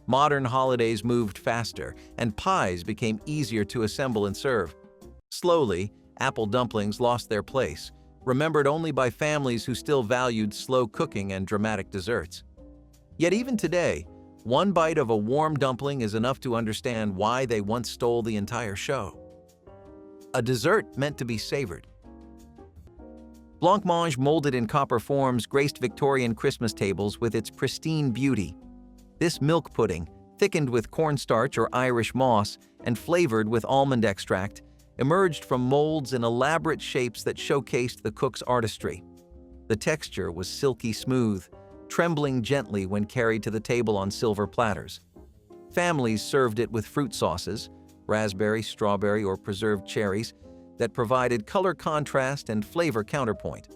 Modern holidays moved faster, and pies became easier to assemble and serve. Slowly, apple dumplings lost their place, remembered only by families who still valued slow cooking and dramatic desserts. Yet even today, one bite of a warm dumpling is enough to understand why they once stole the entire show. A dessert meant to be savored. Blancmange molded in copper forms graced Victorian Christmas tables with its pristine beauty. This milk pudding, thickened with cornstarch or Irish moss and flavored with almond extract, emerged from molds in elaborate shapes that showcased the cook's artistry. The texture was silky smooth, trembling gently when carried to the table on silver platters. Families served it with fruit sauces, raspberry, strawberry, or preserved cherries, that provided color contrast and flavor counterpoint.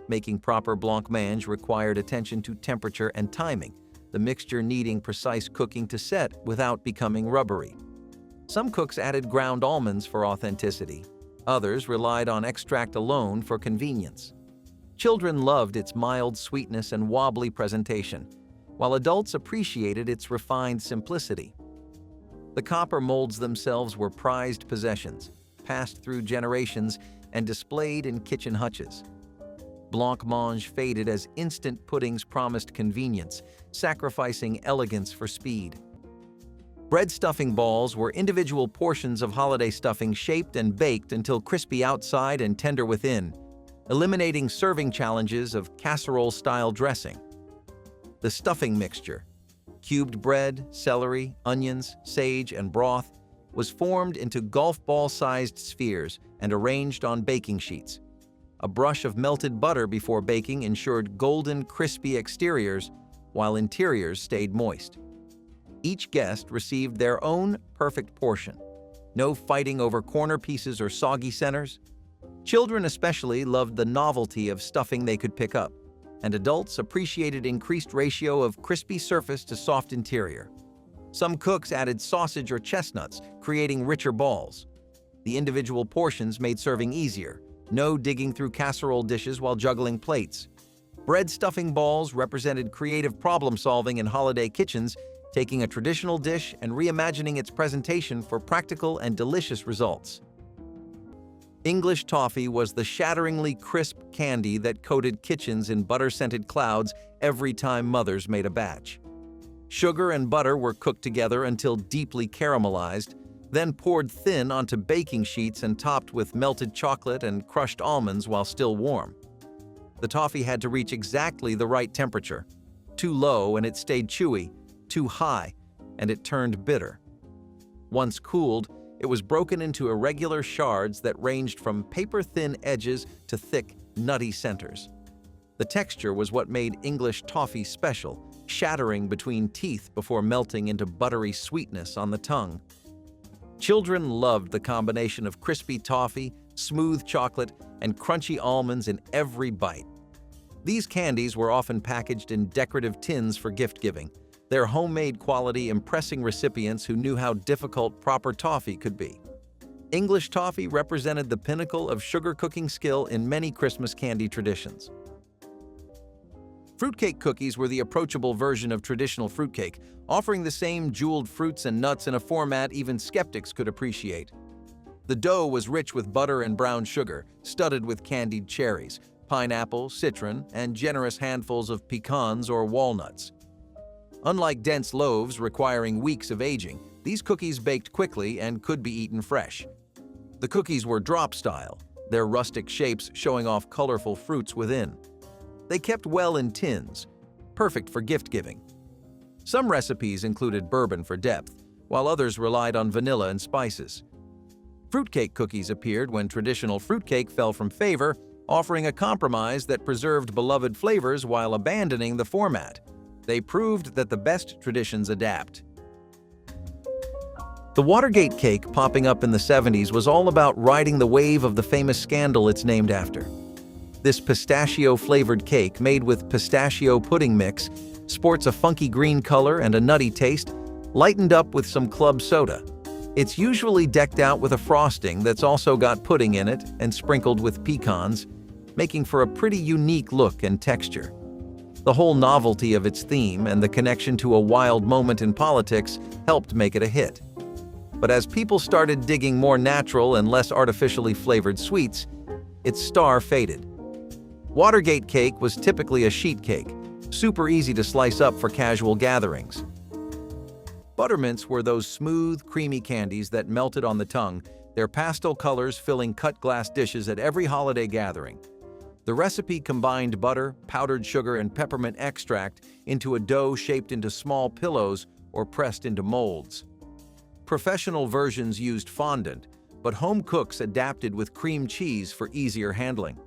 Making proper blancmange required attention to temperature and timing, the mixture needing precise cooking to set without becoming rubbery. Some cooks added ground almonds for authenticity. Others relied on extract alone for convenience. Children loved its mild sweetness and wobbly presentation, while adults appreciated its refined simplicity. The copper molds themselves were prized possessions, passed through generations and displayed in kitchen hutches. Blancmange faded as instant puddings promised convenience, sacrificing elegance for speed. Bread stuffing balls were individual portions of holiday stuffing shaped and baked until crispy outside and tender within, eliminating serving challenges of casserole-style dressing. The stuffing mixture, cubed bread, celery, onions, sage, and broth, was formed into golf ball-sized spheres and arranged on baking sheets. A brush of melted butter before baking ensured golden, crispy exteriors, while interiors stayed moist. Each guest received their own perfect portion. No fighting over corner pieces or soggy centers. Children especially loved the novelty of stuffing they could pick up, and adults appreciated increased ratio of crispy surface to soft interior. Some cooks added sausage or chestnuts, creating richer balls. The individual portions made serving easier, no digging through casserole dishes while juggling plates. Bread stuffing balls represented creative problem-solving in holiday kitchens, taking a traditional dish and reimagining its presentation for practical and delicious results. English toffee was the shatteringly crisp candy that coated kitchens in butter-scented clouds every time mothers made a batch. Sugar and butter were cooked together until deeply caramelized, then poured thin onto baking sheets and topped with melted chocolate and crushed almonds while still warm. The toffee had to reach exactly the right temperature. Too low and it stayed chewy, too high and it turned bitter. Once cooled, it was broken into irregular shards that ranged from paper-thin edges to thick, nutty centers. The texture was what made English toffee special, shattering between teeth before melting into buttery sweetness on the tongue. Children loved the combination of crispy toffee, smooth chocolate, and crunchy almonds in every bite. These candies were often packaged in decorative tins for gift-giving, their homemade quality impressing recipients who knew how difficult proper toffee could be. English toffee represented the pinnacle of sugar cooking skill in many Christmas candy traditions. Fruitcake cookies were the approachable version of traditional fruitcake, offering the same jeweled fruits and nuts in a format even skeptics could appreciate. The dough was rich with butter and brown sugar, studded with candied cherries, pineapple, citron, and generous handfuls of pecans or walnuts. Unlike dense loaves requiring weeks of aging, these cookies baked quickly and could be eaten fresh. The cookies were drop-style, their rustic shapes showing off colorful fruits within. They kept well in tins, perfect for gift-giving. Some recipes included bourbon for depth, while others relied on vanilla and spices. Fruitcake cookies appeared when traditional fruitcake fell from favor, offering a compromise that preserved beloved flavors while abandoning the format. They proved that the best traditions adapt. The Watergate cake popping up in the 70s was all about riding the wave of the famous scandal it's named after. This pistachio-flavored cake, made with pistachio pudding mix, sports a funky green color and a nutty taste, lightened up with some club soda. It's usually decked out with a frosting that's also got pudding in it and sprinkled with pecans, making for a pretty unique look and texture. The whole novelty of its theme and the connection to a wild moment in politics helped make it a hit. But as people started digging more natural and less artificially flavored sweets, its star faded. Watergate cake was typically a sheet cake, super easy to slice up for casual gatherings. Buttermints were those smooth, creamy candies that melted on the tongue, their pastel colors filling cut glass dishes at every holiday gathering. The recipe combined butter, powdered sugar, and peppermint extract into a dough shaped into small pillows or pressed into molds. Professional versions used fondant, but home cooks adapted with cream cheese for easier handling.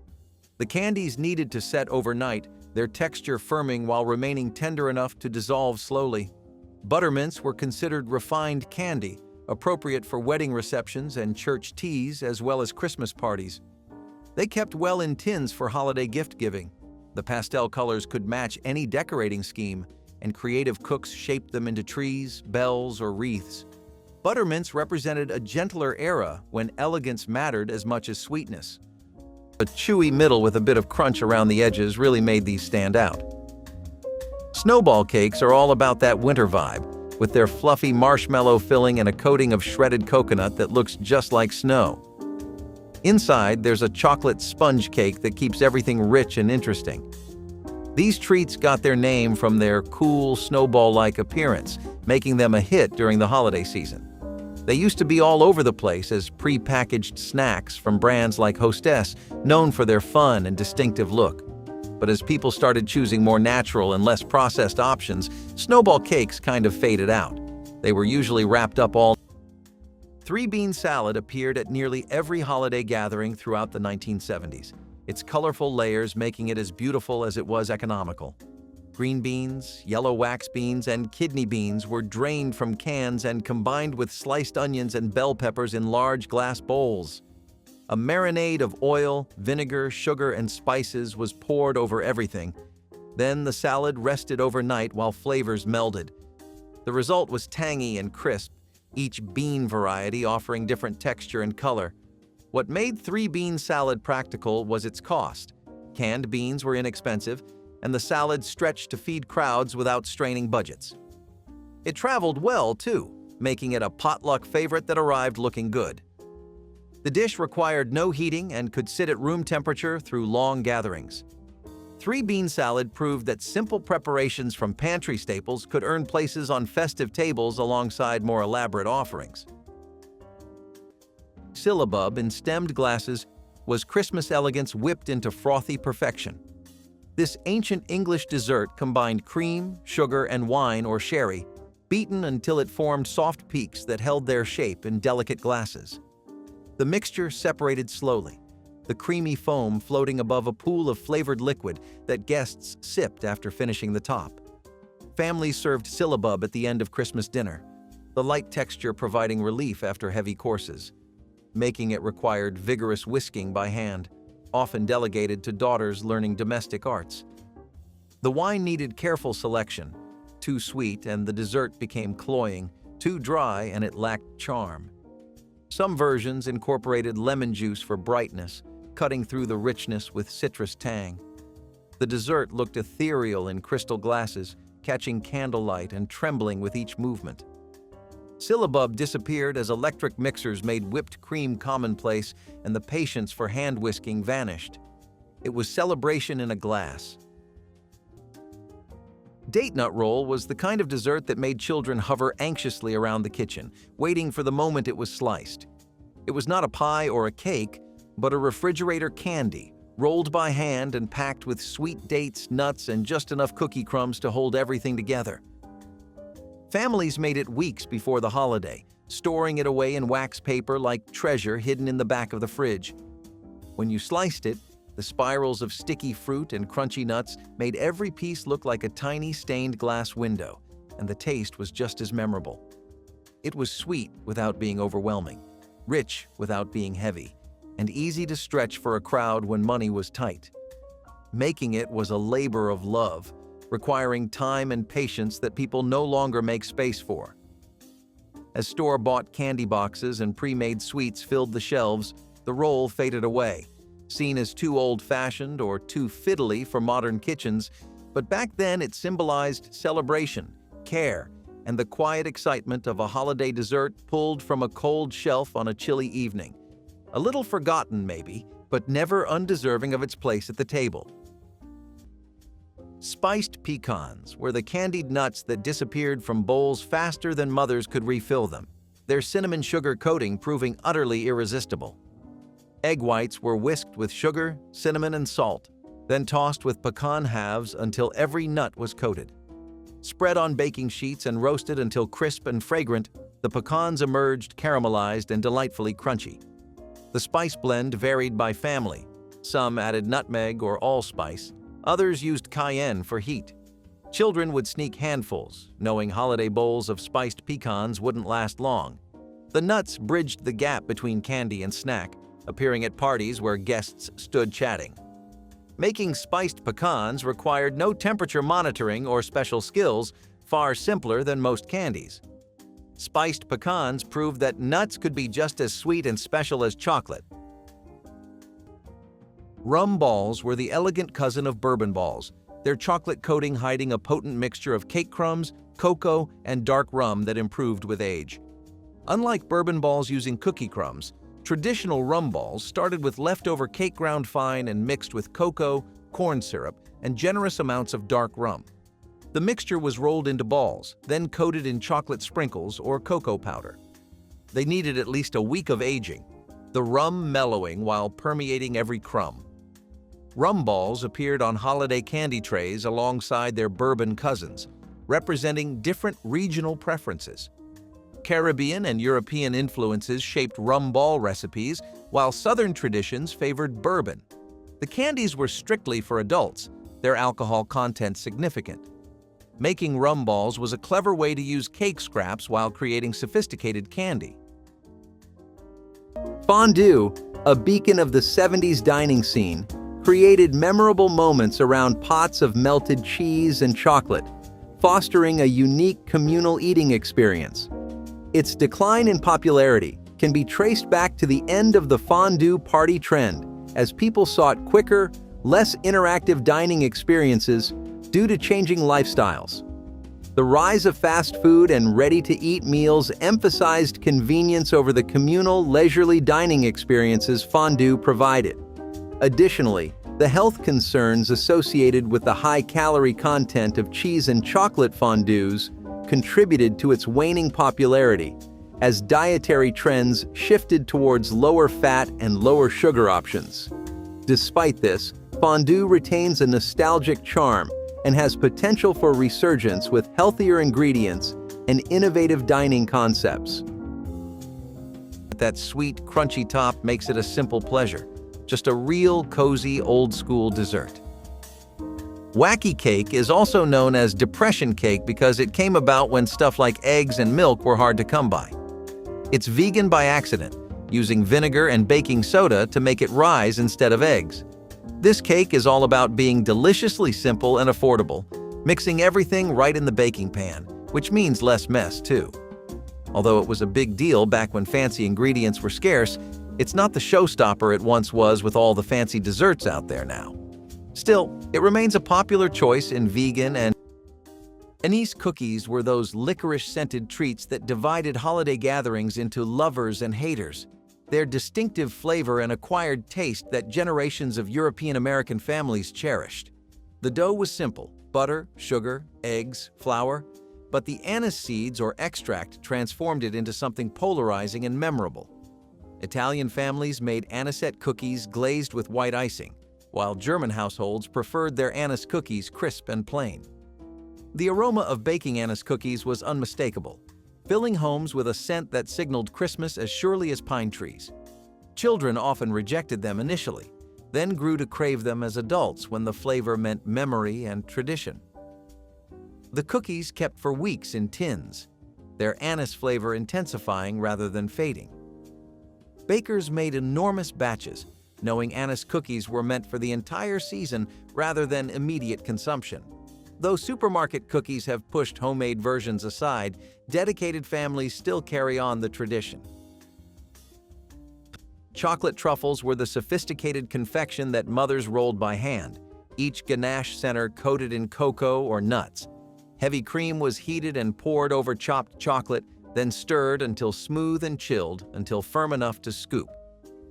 The candies needed to set overnight, their texture firming while remaining tender enough to dissolve slowly. Buttermints were considered refined candy, appropriate for wedding receptions and church teas as well as Christmas parties. They kept well in tins for holiday gift-giving. The pastel colors could match any decorating scheme, and creative cooks shaped them into trees, bells, or wreaths. Buttermints represented a gentler era when elegance mattered as much as sweetness. A chewy middle with a bit of crunch around the edges really made these stand out. Snowball cakes are all about that winter vibe, with their fluffy marshmallow filling and a coating of shredded coconut that looks just like snow. Inside, there's a chocolate sponge cake that keeps everything rich and interesting. These treats got their name from their cool, snowball-like appearance, making them a hit during the holiday season. They used to be all over the place as pre-packaged snacks from brands like Hostess, known for their fun and distinctive look. But as people started choosing more natural and less processed options, snowball cakes kind of faded out. They were usually wrapped up all. Three-bean salad appeared at nearly every holiday gathering throughout the 1970s, its colorful layers making it as beautiful as it was economical. Green beans, yellow wax beans, and kidney beans were drained from cans and combined with sliced onions and bell peppers in large glass bowls. A marinade of oil, vinegar, sugar, and spices was poured over everything. Then the salad rested overnight while flavors melded. The result was tangy and crisp, each bean variety offering different texture and color. What made three-bean salad practical was its cost. Canned beans were inexpensive, and the salad stretched to feed crowds without straining budgets. It traveled well, too, making it a potluck favorite that arrived looking good. The dish required no heating and could sit at room temperature through long gatherings. Three-bean salad proved that simple preparations from pantry staples could earn places on festive tables alongside more elaborate offerings. Syllabub in stemmed glasses was Christmas elegance whipped into frothy perfection. This ancient English dessert combined cream, sugar, and wine or sherry, beaten until it formed soft peaks that held their shape in delicate glasses. The mixture separated slowly, the creamy foam floating above a pool of flavored liquid that guests sipped after finishing the top. Families served syllabub at the end of Christmas dinner, the light texture providing relief after heavy courses. Making it required vigorous whisking by hand, often delegated to daughters learning domestic arts. The wine needed careful selection. Too sweet and the dessert became cloying, too dry and it lacked charm. Some versions incorporated lemon juice for brightness, cutting through the richness with citrus tang. The dessert looked ethereal in crystal glasses, catching candlelight and trembling with each movement. Syllabub disappeared as electric mixers made whipped cream commonplace and the patience for hand whisking vanished. It was celebration in a glass. Date nut roll was the kind of dessert that made children hover anxiously around the kitchen, waiting for the moment it was sliced. It was not a pie or a cake, but a refrigerator candy, rolled by hand and packed with sweet dates, nuts, and just enough cookie crumbs to hold everything together. Families made it weeks before the holiday, storing it away in wax paper like treasure hidden in the back of the fridge. When you sliced it, the spirals of sticky fruit and crunchy nuts made every piece look like a tiny stained glass window, and the taste was just as memorable. It was sweet without being overwhelming, rich without being heavy, and easy to stretch for a crowd when money was tight. Making it was a labor of love, requiring time and patience that people no longer make space for. As store-bought candy boxes and pre-made sweets filled the shelves, the roll faded away, seen as too old-fashioned or too fiddly for modern kitchens, but back then it symbolized celebration, care, and the quiet excitement of a holiday dessert pulled from a cold shelf on a chilly evening. A little forgotten, maybe, but never undeserving of its place at the table. Spiced pecans were the candied nuts that disappeared from bowls faster than mothers could refill them, their cinnamon sugar coating proving utterly irresistible. Egg whites were whisked with sugar, cinnamon, and salt, then tossed with pecan halves until every nut was coated. Spread on baking sheets and roasted until crisp and fragrant, the pecans emerged caramelized and delightfully crunchy. The spice blend varied by family. Some added nutmeg or allspice. Others used cayenne for heat. Children would sneak handfuls, knowing holiday bowls of spiced pecans wouldn't last long. The nuts bridged the gap between candy and snack, appearing at parties where guests stood chatting. Making spiced pecans required no temperature monitoring or special skills, far simpler than most candies. Spiced pecans proved that nuts could be just as sweet and special as chocolate. Rum balls were the elegant cousin of bourbon balls, their chocolate coating hiding a potent mixture of cake crumbs, cocoa, and dark rum that improved with age. Unlike bourbon balls using cookie crumbs, traditional rum balls started with leftover cake ground fine and mixed with cocoa, corn syrup, and generous amounts of dark rum. The mixture was rolled into balls, then coated in chocolate sprinkles or cocoa powder. They needed at least a week of aging, the rum mellowing while permeating every crumb. Rum balls appeared on holiday candy trays alongside their bourbon cousins, representing different regional preferences. Caribbean and European influences shaped rum ball recipes, while Southern traditions favored bourbon. The candies were strictly for adults, their alcohol content significant. Making rum balls was a clever way to use cake scraps while creating sophisticated candy. Fondue, a beacon of the 70s dining scene, created memorable moments around pots of melted cheese and chocolate, fostering a unique communal eating experience. Its decline in popularity can be traced back to the end of the fondue party trend, as people sought quicker, less interactive dining experiences due to changing lifestyles. The rise of fast food and ready-to-eat meals emphasized convenience over the communal, leisurely dining experiences fondue provided. Additionally, the health concerns associated with the high-calorie content of cheese and chocolate fondues contributed to its waning popularity, as dietary trends shifted towards lower fat and lower sugar options. Despite this, fondue retains a nostalgic charm and has potential for resurgence with healthier ingredients and innovative dining concepts. That sweet, crunchy top makes it a simple pleasure, just a real cozy, old-school dessert. Wacky cake is also known as depression cake because it came about when stuff like eggs and milk were hard to come by. It's vegan by accident, using vinegar and baking soda to make it rise instead of eggs. This cake is all about being deliciously simple and affordable, mixing everything right in the baking pan, which means less mess too. Although it was a big deal back when fancy ingredients were scarce, it's not the showstopper it once was with all the fancy desserts out there now. Still, it remains a popular choice in vegan and anise cookies were those licorice-scented treats that divided holiday gatherings into lovers and haters. Their distinctive flavor and acquired taste that generations of European-American families cherished. The dough was simple: butter, sugar, eggs, flour, but the anise seeds or extract transformed it into something polarizing and memorable. Italian families made anisette cookies glazed with white icing, while German households preferred their anise cookies crisp and plain. The aroma of baking anise cookies was unmistakable, filling homes with a scent that signaled Christmas as surely as pine trees. Children often rejected them initially, then grew to crave them as adults when the flavor meant memory and tradition. The cookies kept for weeks in tins, their anise flavor intensifying rather than fading. Bakers made enormous batches, knowing anise cookies were meant for the entire season rather than immediate consumption. Though supermarket cookies have pushed homemade versions aside, dedicated families still carry on the tradition. Chocolate truffles were the sophisticated confection that mothers rolled by hand, each ganache center coated in cocoa or nuts. Heavy cream was heated and poured over chopped chocolate, then stirred until smooth and chilled until firm enough to scoop.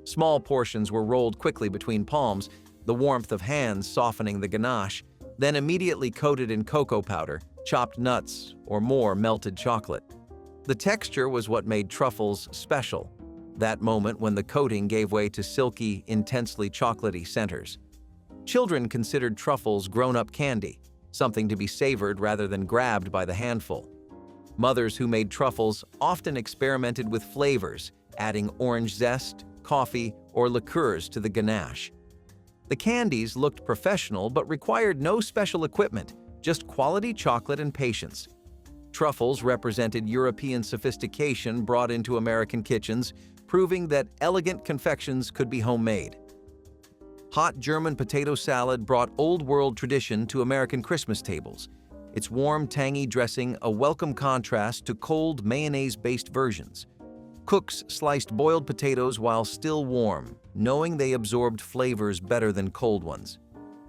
Small portions were rolled quickly between palms, the warmth of hands softening the ganache, then immediately coated in cocoa powder, chopped nuts, or more melted chocolate. The texture was what made truffles special, that moment when the coating gave way to silky, intensely chocolatey centers. Children considered truffles grown-up candy, something to be savored rather than grabbed by the handful. Mothers who made truffles often experimented with flavors, adding orange zest, coffee, or liqueurs to the ganache. The candies looked professional but required no special equipment, just quality chocolate and patience. Truffles represented European sophistication brought into American kitchens, proving that elegant confections could be homemade. Hot German potato salad brought old-world tradition to American Christmas tables, its warm, tangy dressing a welcome contrast to cold, mayonnaise-based versions. Cooks sliced boiled potatoes while still warm, knowing they absorbed flavors better than cold ones.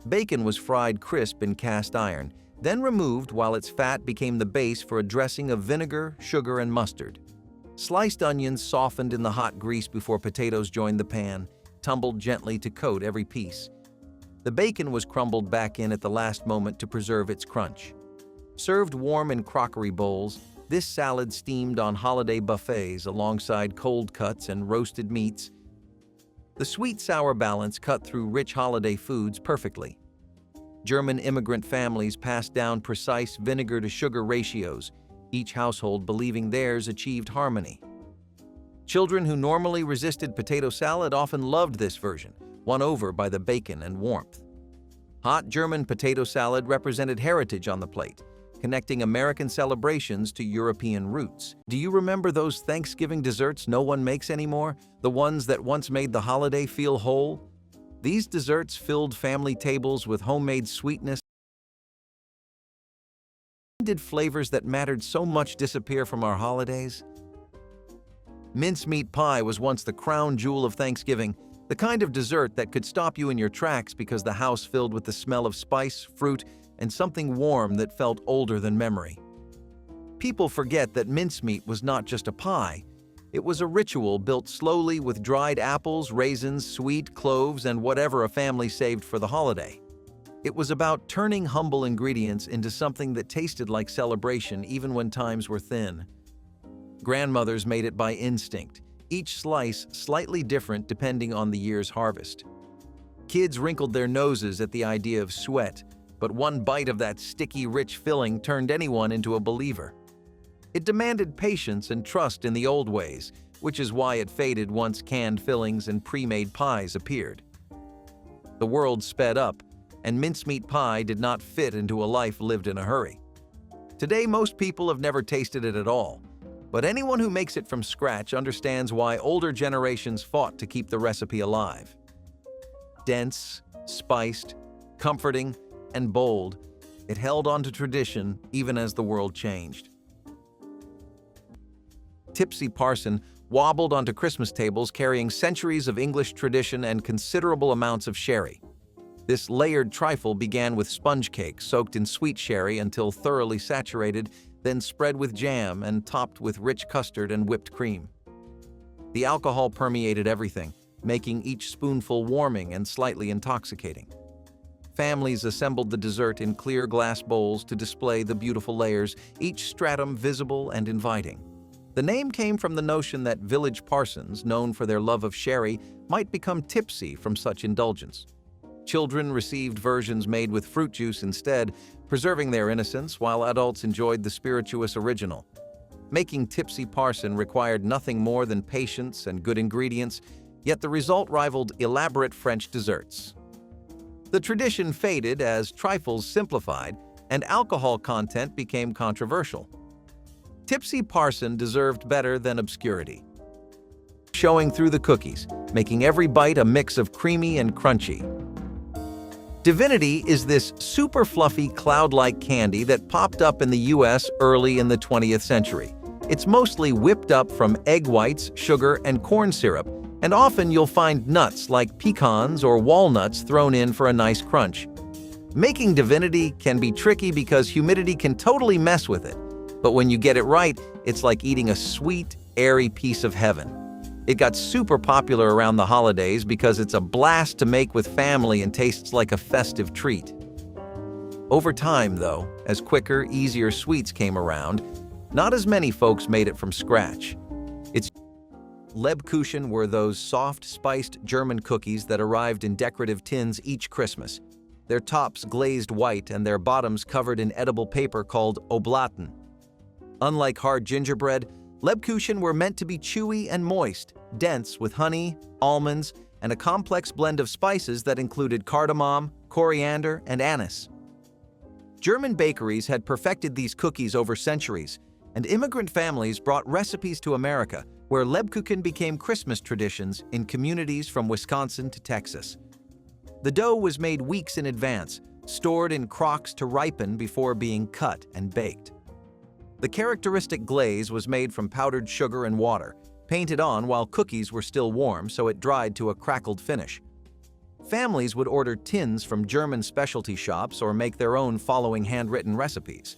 Bacon was fried crisp in cast iron, then removed while its fat became the base for a dressing of vinegar, sugar, and mustard. Sliced onions softened in the hot grease before potatoes joined the pan, tumbled gently to coat every piece. The bacon was crumbled back in at the last moment to preserve its crunch. Served warm in crockery bowls, this salad steamed on holiday buffets alongside cold cuts and roasted meats. The sweet-sour balance cut through rich holiday foods perfectly. German immigrant families passed down precise vinegar-to-sugar ratios, each household believing theirs achieved harmony. Children who normally resisted potato salad often loved this version, won over by the bacon and warmth. Hot German potato salad represented heritage on the plate, connecting American celebrations to European roots. Do you remember those Thanksgiving desserts no one makes anymore? The ones that once made the holiday feel whole? These desserts filled family tables with homemade sweetness. Did flavors that mattered so much disappear from our holidays? Mincemeat pie was once the crown jewel of Thanksgiving, the kind of dessert that could stop you in your tracks because the house filled with the smell of spice, fruit, and something warm that felt older than memory. People forget that mincemeat was not just a pie. It was a ritual built slowly with dried apples, raisins, sweet cloves, and whatever a family saved for the holiday. It was about turning humble ingredients into something that tasted like celebration even when times were thin. Grandmothers made it by instinct, each slice slightly different depending on the year's harvest. Kids wrinkled their noses at the idea of sweat, but one bite of that sticky, rich filling turned anyone into a believer. It demanded patience and trust in the old ways, which is why it faded once canned fillings and pre-made pies appeared. The world sped up, and mincemeat pie did not fit into a life lived in a hurry. Today, most people have never tasted it at all, but anyone who makes it from scratch understands why older generations fought to keep the recipe alive. Dense, spiced, comforting, and bold, it held on to tradition even as the world changed. Tipsy Parson wobbled onto Christmas tables carrying centuries of English tradition and considerable amounts of sherry. This layered trifle began with sponge cake soaked in sweet sherry until thoroughly saturated, then spread with jam and topped with rich custard and whipped cream. The alcohol permeated everything, making each spoonful warming and slightly intoxicating. Families assembled the dessert in clear glass bowls to display the beautiful layers, each stratum visible and inviting. The name came from the notion that village parsons, known for their love of sherry, might become tipsy from such indulgence. Children received versions made with fruit juice instead, preserving their innocence, while adults enjoyed the spirituous original. Making Tipsy Parson required nothing more than patience and good ingredients, yet the result rivaled elaborate French desserts. The tradition faded as trifles simplified and alcohol content became controversial. Tipsy Parson deserved better than obscurity, showing through the cookies, making every bite a mix of creamy and crunchy. Divinity is this super fluffy cloud-like candy that popped up in the US early in the 20th century. It's mostly whipped up from egg whites, sugar, and corn syrup, and often you'll find nuts like pecans or walnuts thrown in for a nice crunch. Making Divinity can be tricky because humidity can totally mess with it, but when you get it right, it's like eating a sweet, airy piece of heaven. It got super popular around the holidays because it's a blast to make with family and tastes like a festive treat. Over time, though, as quicker, easier sweets came around, not as many folks made it from scratch. Lebkuchen were those soft, spiced German cookies that arrived in decorative tins each Christmas, their tops glazed white and their bottoms covered in edible paper called Oblaten. Unlike hard gingerbread, Lebkuchen were meant to be chewy and moist, dense with honey, almonds, and a complex blend of spices that included cardamom, coriander, and anise. German bakeries had perfected these cookies over centuries, and immigrant families brought recipes to America, where Lebkuchen became Christmas traditions in communities from Wisconsin to Texas. The dough was made weeks in advance, stored in crocks to ripen before being cut and baked. The characteristic glaze was made from powdered sugar and water, painted on while cookies were still warm so it dried to a crackled finish. Families would order tins from German specialty shops or make their own following handwritten recipes.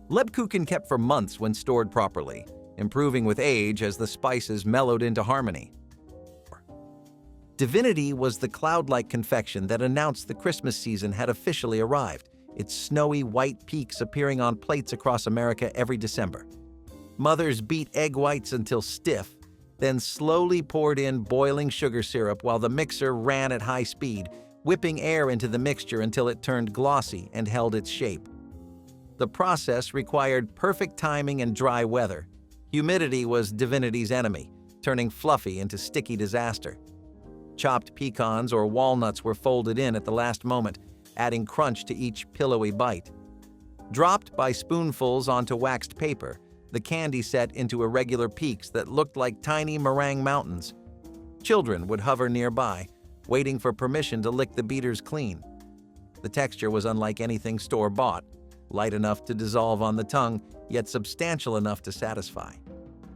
Lebkuchen kept for months when stored properly, improving with age as the spices mellowed into harmony. Divinity was the cloud-like confection that announced the Christmas season had officially arrived, its snowy white peaks appearing on plates across America every December. Mothers beat egg whites until stiff, then slowly poured in boiling sugar syrup while the mixer ran at high speed, whipping air into the mixture until it turned glossy and held its shape. The process required perfect timing and dry weather. Humidity was Divinity's enemy, turning fluffy into sticky disaster. Chopped pecans or walnuts were folded in at the last moment, adding crunch to each pillowy bite. Dropped by spoonfuls onto waxed paper, the candy set into irregular peaks that looked like tiny meringue mountains. Children would hover nearby, waiting for permission to lick the beaters clean. The texture was unlike anything store-bought, light enough to dissolve on the tongue, yet substantial enough to satisfy.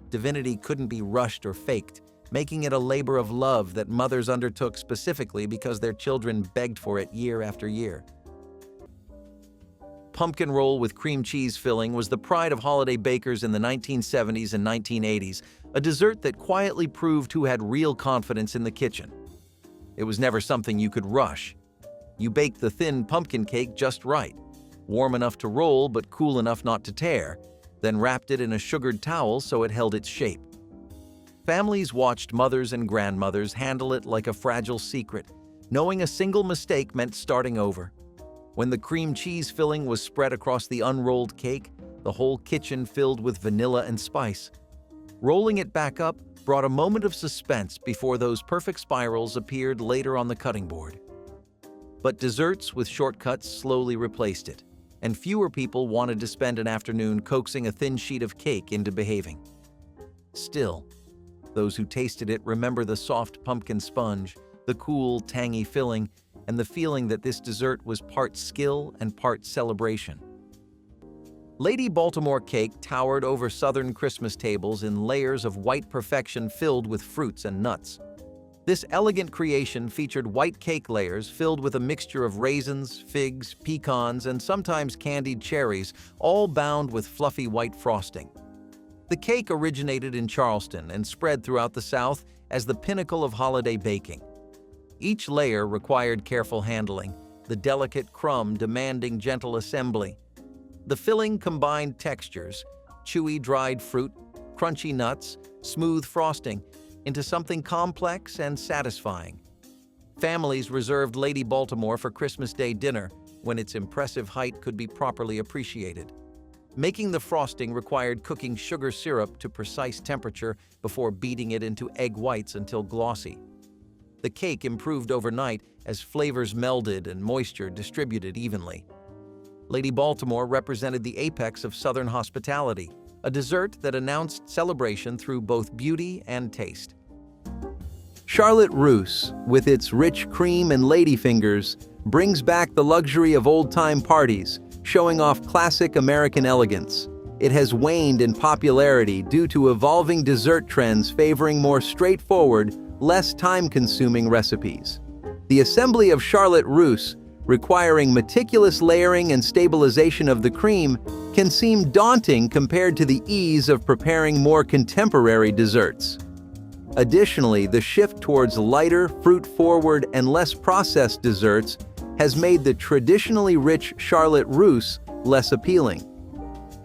Divinity couldn't be rushed or faked, making it a labor of love that mothers undertook specifically because their children begged for it year after year. pumpkin roll with cream cheese filling was the pride of holiday bakers in the 1970s and 1980s, a dessert that quietly proved who had real confidence in the kitchen. It was never something you could rush. You baked the thin pumpkin cake just right, warm enough to roll but cool enough not to tear, then wrapped it in a sugared towel so it held its shape. Families watched mothers and grandmothers handle it like a fragile secret, knowing a single mistake meant starting over. When the cream cheese filling was spread across the unrolled cake, the whole kitchen filled with vanilla and spice. Rolling it back up brought a moment of suspense before those perfect spirals appeared later on the cutting board. But desserts with shortcuts slowly replaced it, and fewer people wanted to spend an afternoon coaxing a thin sheet of cake into behaving. Still, those who tasted it remember the soft pumpkin sponge, the cool, tangy filling, and the feeling that this dessert was part skill and part celebration. Lady Baltimore cake towered over Southern Christmas tables in layers of white perfection filled with fruits and nuts. This elegant creation featured white cake layers filled with a mixture of raisins, figs, pecans, and sometimes candied cherries, all bound with fluffy white frosting. The cake originated in Charleston and spread throughout the South as the pinnacle of holiday baking. Each layer required careful handling, the delicate crumb demanding gentle assembly. The filling combined textures, chewy dried fruit, crunchy nuts, smooth frosting, into something complex and satisfying. Families reserved Lady Baltimore for Christmas Day dinner when its impressive height could be properly appreciated. Making the frosting required cooking sugar syrup to precise temperature before beating it into egg whites until glossy. The cake improved overnight as flavors melded and moisture distributed evenly. Lady Baltimore represented the apex of Southern hospitality, a dessert that announced celebration through both beauty and taste. Charlotte Russe, with its rich cream and ladyfingers, brings back the luxury of old-time parties, showing off classic American elegance. It has waned in popularity due to evolving dessert trends favoring more straightforward, less time-consuming recipes. The assembly of Charlotte Russe, requiring meticulous layering and stabilization of the cream, can seem daunting compared to the ease of preparing more contemporary desserts. Additionally, the shift towards lighter, fruit-forward, and less processed desserts has made the traditionally rich Charlotte Russe less appealing.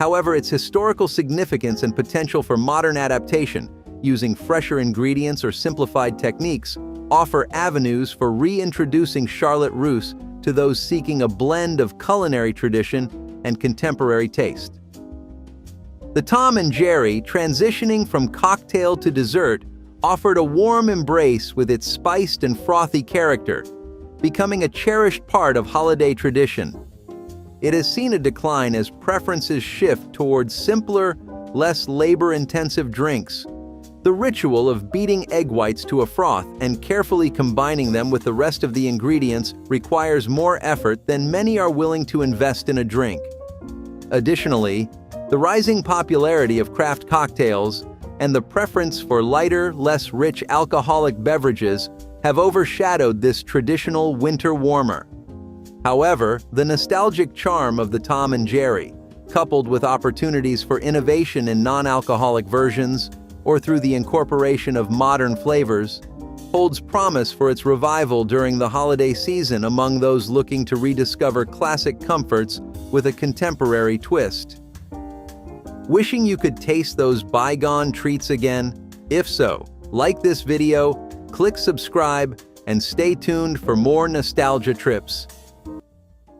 However, its historical significance and potential for modern adaptation, using fresher ingredients or simplified techniques, offer avenues for reintroducing Charlotte Russe to those seeking a blend of culinary tradition and contemporary taste. The Tom and Jerry, transitioning from cocktail to dessert, offered a warm embrace with its spiced and frothy character, becoming a cherished part of holiday tradition. It has seen a decline as preferences shift towards simpler, less labor-intensive drinks. The ritual of beating egg whites to a froth and carefully combining them with the rest of the ingredients requires more effort than many are willing to invest in a drink. Additionally, the rising popularity of craft cocktails and the preference for lighter, less rich alcoholic beverages have overshadowed this traditional winter warmer. However, the nostalgic charm of the Tom and Jerry, coupled with opportunities for innovation in non-alcoholic versions or through the incorporation of modern flavors, holds promise for its revival during the holiday season among those looking to rediscover classic comforts with a contemporary twist. Wishing you could taste those bygone treats again? If so, like this video, click subscribe, and stay tuned for more nostalgia trips.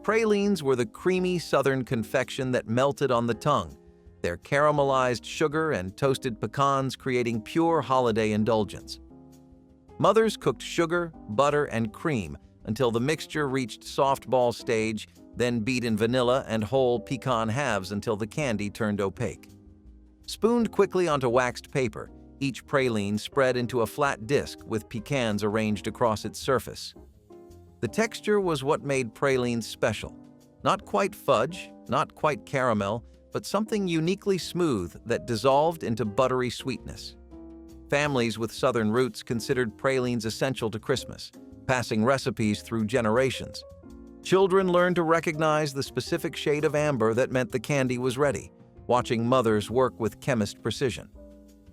Pralines were the creamy Southern confection that melted on the tongue, their caramelized sugar and toasted pecans creating pure holiday indulgence. Mothers cooked sugar, butter, and cream until the mixture reached soft ball stage, then beat in vanilla and whole pecan halves until the candy turned opaque. Spooned quickly onto waxed paper, each praline spread into a flat disc with pecans arranged across its surface. The texture was what made pralines special. Not quite fudge, not quite caramel, but something uniquely smooth that dissolved into buttery sweetness. Families with Southern roots considered pralines essential to Christmas, passing recipes through generations. Children learned to recognize the specific shade of amber that meant the candy was ready, watching mothers work with chemist precision.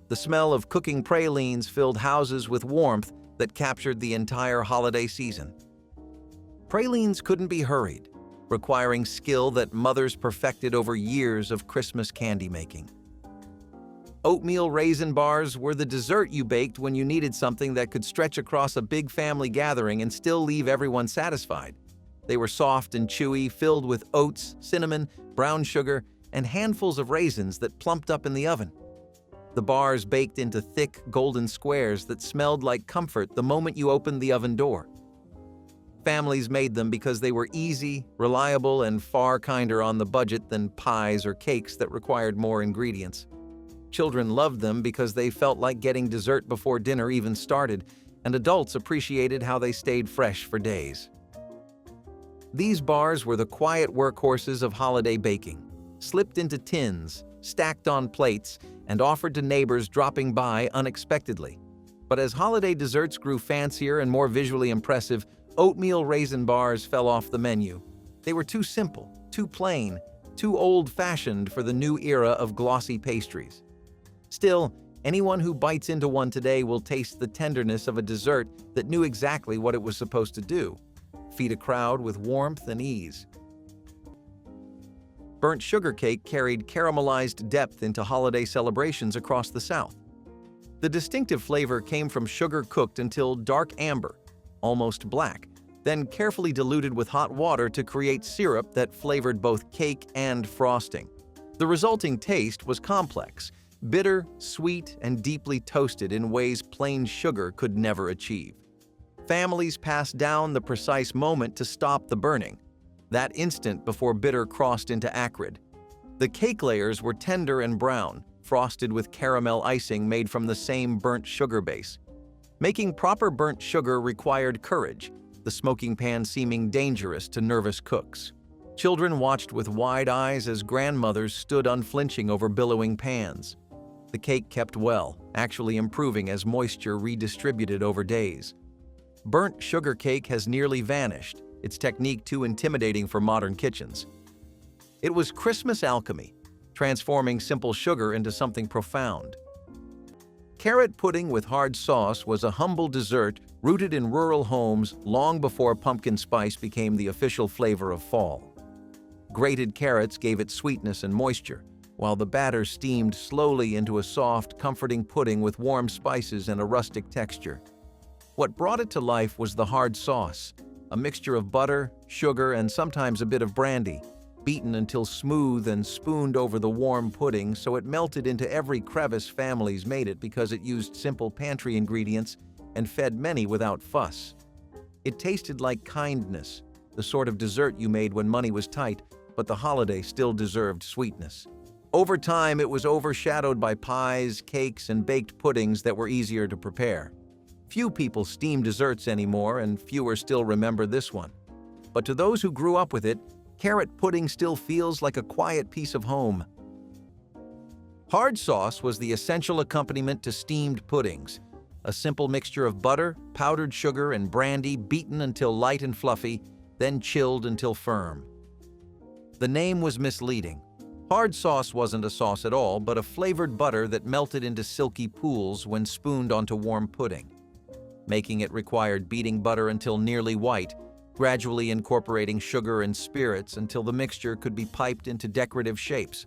The smell of cooking pralines filled houses with warmth that captured the entire holiday season. Pralines couldn't be hurried, requiring skill that mothers perfected over years of Christmas candy making. Oatmeal raisin bars were the dessert you baked when you needed something that could stretch across a big family gathering and still leave everyone satisfied. They were soft and chewy, filled with oats, cinnamon, brown sugar, and handfuls of raisins that plumped up in the oven. The bars baked into thick, golden squares that smelled like comfort the moment you opened the oven door. Families made them because they were easy, reliable, and far kinder on the budget than pies or cakes that required more ingredients. Children loved them because they felt like getting dessert before dinner even started, and adults appreciated how they stayed fresh for days. These bars were the quiet workhorses of holiday baking, slipped into tins, stacked on plates, and offered to neighbors dropping by unexpectedly. But as holiday desserts grew fancier and more visually impressive, oatmeal raisin bars fell off the menu. They were too simple, too plain, too old-fashioned for the new era of glossy pastries. Still, anyone who bites into one today will taste the tenderness of a dessert that knew exactly what it was supposed to do: feed a crowd with warmth and ease. Burnt sugar cake carried caramelized depth into holiday celebrations across the South. The distinctive flavor came from sugar cooked until dark amber, almost black, then carefully diluted with hot water to create syrup that flavored both cake and frosting. The resulting taste was complex, bitter, sweet, and deeply toasted in ways plain sugar could never achieve. Families passed down the precise moment to stop the burning, that instant before bitter crossed into acrid. The cake layers were tender and brown, frosted with caramel icing made from the same burnt sugar base. Making proper burnt sugar required courage, the smoking pan seeming dangerous to nervous cooks. Children watched with wide eyes as grandmothers stood unflinching over billowing pans. The cake kept well, actually improving as moisture redistributed over days. Burnt sugar cake has nearly vanished, its technique too intimidating for modern kitchens. It was Christmas alchemy, transforming simple sugar into something profound. Carrot pudding with hard sauce was a humble dessert rooted in rural homes long before pumpkin spice became the official flavor of fall. Grated carrots gave it sweetness and moisture, while the batter steamed slowly into a soft, comforting pudding with warm spices and a rustic texture. What brought it to life was the hard sauce, a mixture of butter, sugar, and sometimes a bit of brandy, beaten until smooth and spooned over the warm pudding so it melted into every crevice. Families made it because it used simple pantry ingredients and fed many without fuss. It tasted like kindness, the sort of dessert you made when money was tight, but the holiday still deserved sweetness. Over time, it was overshadowed by pies, cakes, and baked puddings that were easier to prepare. Few people steam desserts anymore, and fewer still remember this one. But to those who grew up with it, carrot pudding still feels like a quiet piece of home. Hard sauce was the essential accompaniment to steamed puddings, a simple mixture of butter, powdered sugar, and brandy beaten until light and fluffy, then chilled until firm. The name was misleading. Hard sauce wasn't a sauce at all, but a flavored butter that melted into silky pools when spooned onto warm pudding. Making it required beating butter until nearly white, gradually incorporating sugar and spirits until the mixture could be piped into decorative shapes.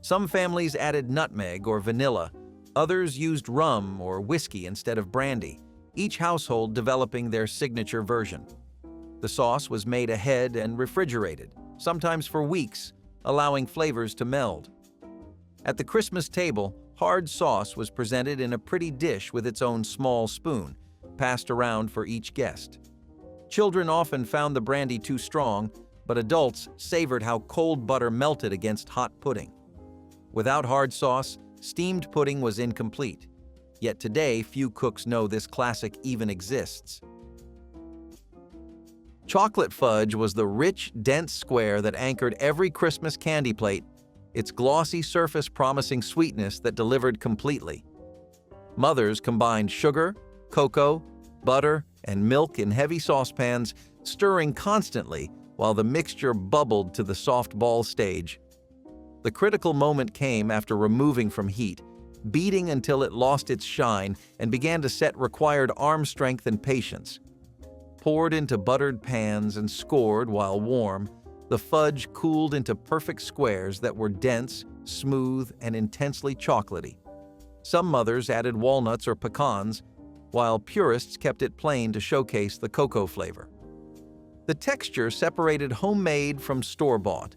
Some families added nutmeg or vanilla, others used rum or whiskey instead of brandy, each household developing their signature version. The sauce was made ahead and refrigerated, sometimes for weeks, allowing flavors to meld. At the Christmas table, hard sauce was presented in a pretty dish with its own small spoon, passed around for each guest. Children often found the brandy too strong, but adults savored how cold butter melted against hot pudding. Without hard sauce, steamed pudding was incomplete. Yet today, few cooks know this classic even exists. Chocolate fudge was the rich, dense square that anchored every Christmas candy plate, its glossy surface promising sweetness that delivered completely. Mothers combined sugar, cocoa, butter, and milk in heavy saucepans, stirring constantly while the mixture bubbled to the soft ball stage. The critical moment came after removing from heat, beating until it lost its shine and began to set required arm strength and patience. Poured into buttered pans and scored while warm, the fudge cooled into perfect squares that were dense, smooth, and intensely chocolatey. Some mothers added walnuts or pecans, while purists kept it plain to showcase the cocoa flavor. The texture separated homemade from store-bought,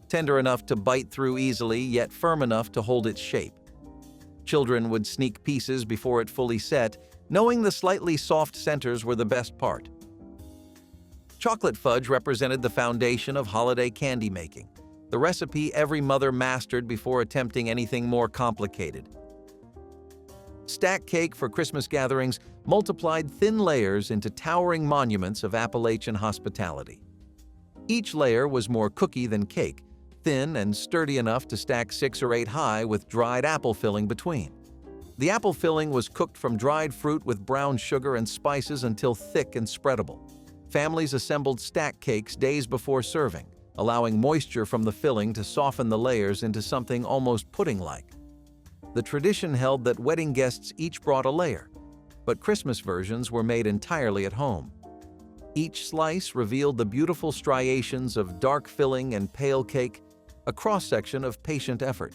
tender enough to bite through easily, yet firm enough to hold its shape. Children would sneak pieces before it fully set, knowing the slightly soft centers were the best part. Chocolate fudge represented the foundation of holiday candy making, the recipe every mother mastered before attempting anything more complicated. Stack cake for Christmas gatherings multiplied thin layers into towering monuments of Appalachian hospitality. Each layer was more cookie than cake, thin and sturdy enough to stack 6 or 8 high with dried apple filling between. The apple filling was cooked from dried fruit with brown sugar and spices until thick and spreadable. Families assembled stack cakes days before serving, allowing moisture from the filling to soften the layers into something almost pudding-like. The tradition held that wedding guests each brought a layer, but Christmas versions were made entirely at home. Each slice revealed the beautiful striations of dark filling and pale cake, a cross-section of patient effort.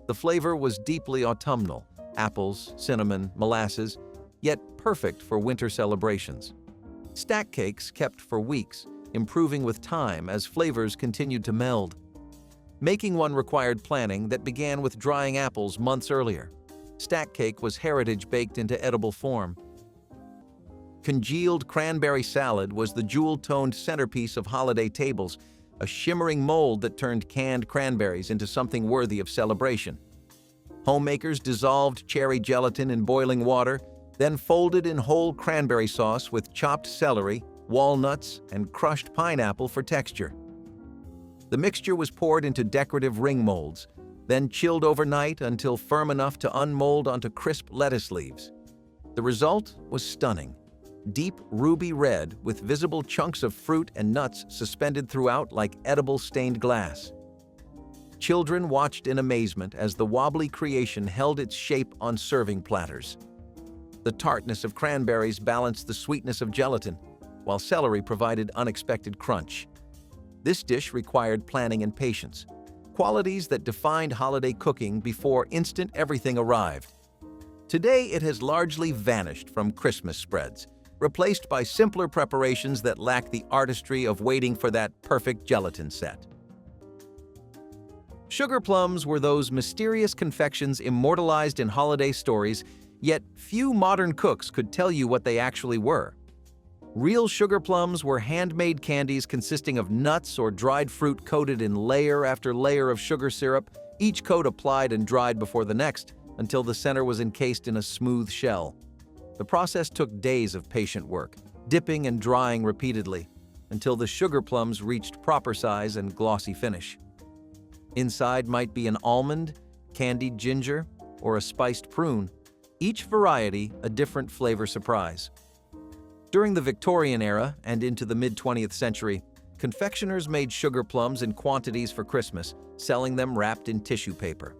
The flavor was deeply autumnal, apples, cinnamon, molasses, yet perfect for winter celebrations. Stack cakes kept for weeks, improving with time as flavors continued to meld. Making one required planning that began with drying apples months earlier. Stack cake was heritage baked into edible form. Congealed cranberry salad was the jewel-toned centerpiece of holiday tables, a shimmering mold that turned canned cranberries into something worthy of celebration. Homemakers dissolved cherry gelatin in boiling water, then folded in whole cranberry sauce with chopped celery, walnuts, and crushed pineapple for texture. The mixture was poured into decorative ring molds, then chilled overnight until firm enough to unmold onto crisp lettuce leaves. The result was stunning. Deep ruby red with visible chunks of fruit and nuts suspended throughout like edible stained glass. Children watched in amazement as the wobbly creation held its shape on serving platters. The tartness of cranberries balanced the sweetness of gelatin, while celery provided unexpected crunch. This dish required planning and patience, qualities that defined holiday cooking before instant everything arrived. Today, it has largely vanished from Christmas spreads, replaced by simpler preparations that lack the artistry of waiting for that perfect gelatin set. Sugar plums were those mysterious confections immortalized in holiday stories, yet few modern cooks could tell you what they actually were. Real sugar plums were handmade candies consisting of nuts or dried fruit coated in layer after layer of sugar syrup, each coat applied and dried before the next, until the center was encased in a smooth shell. The process took days of patient work, dipping and drying repeatedly, until the sugar plums reached proper size and glossy finish. Inside might be an almond, candied ginger, or a spiced prune, each variety a different flavor surprise. During the Victorian era and into the mid-20th century, confectioners made sugar plums in quantities for Christmas, selling them wrapped in tissue paper.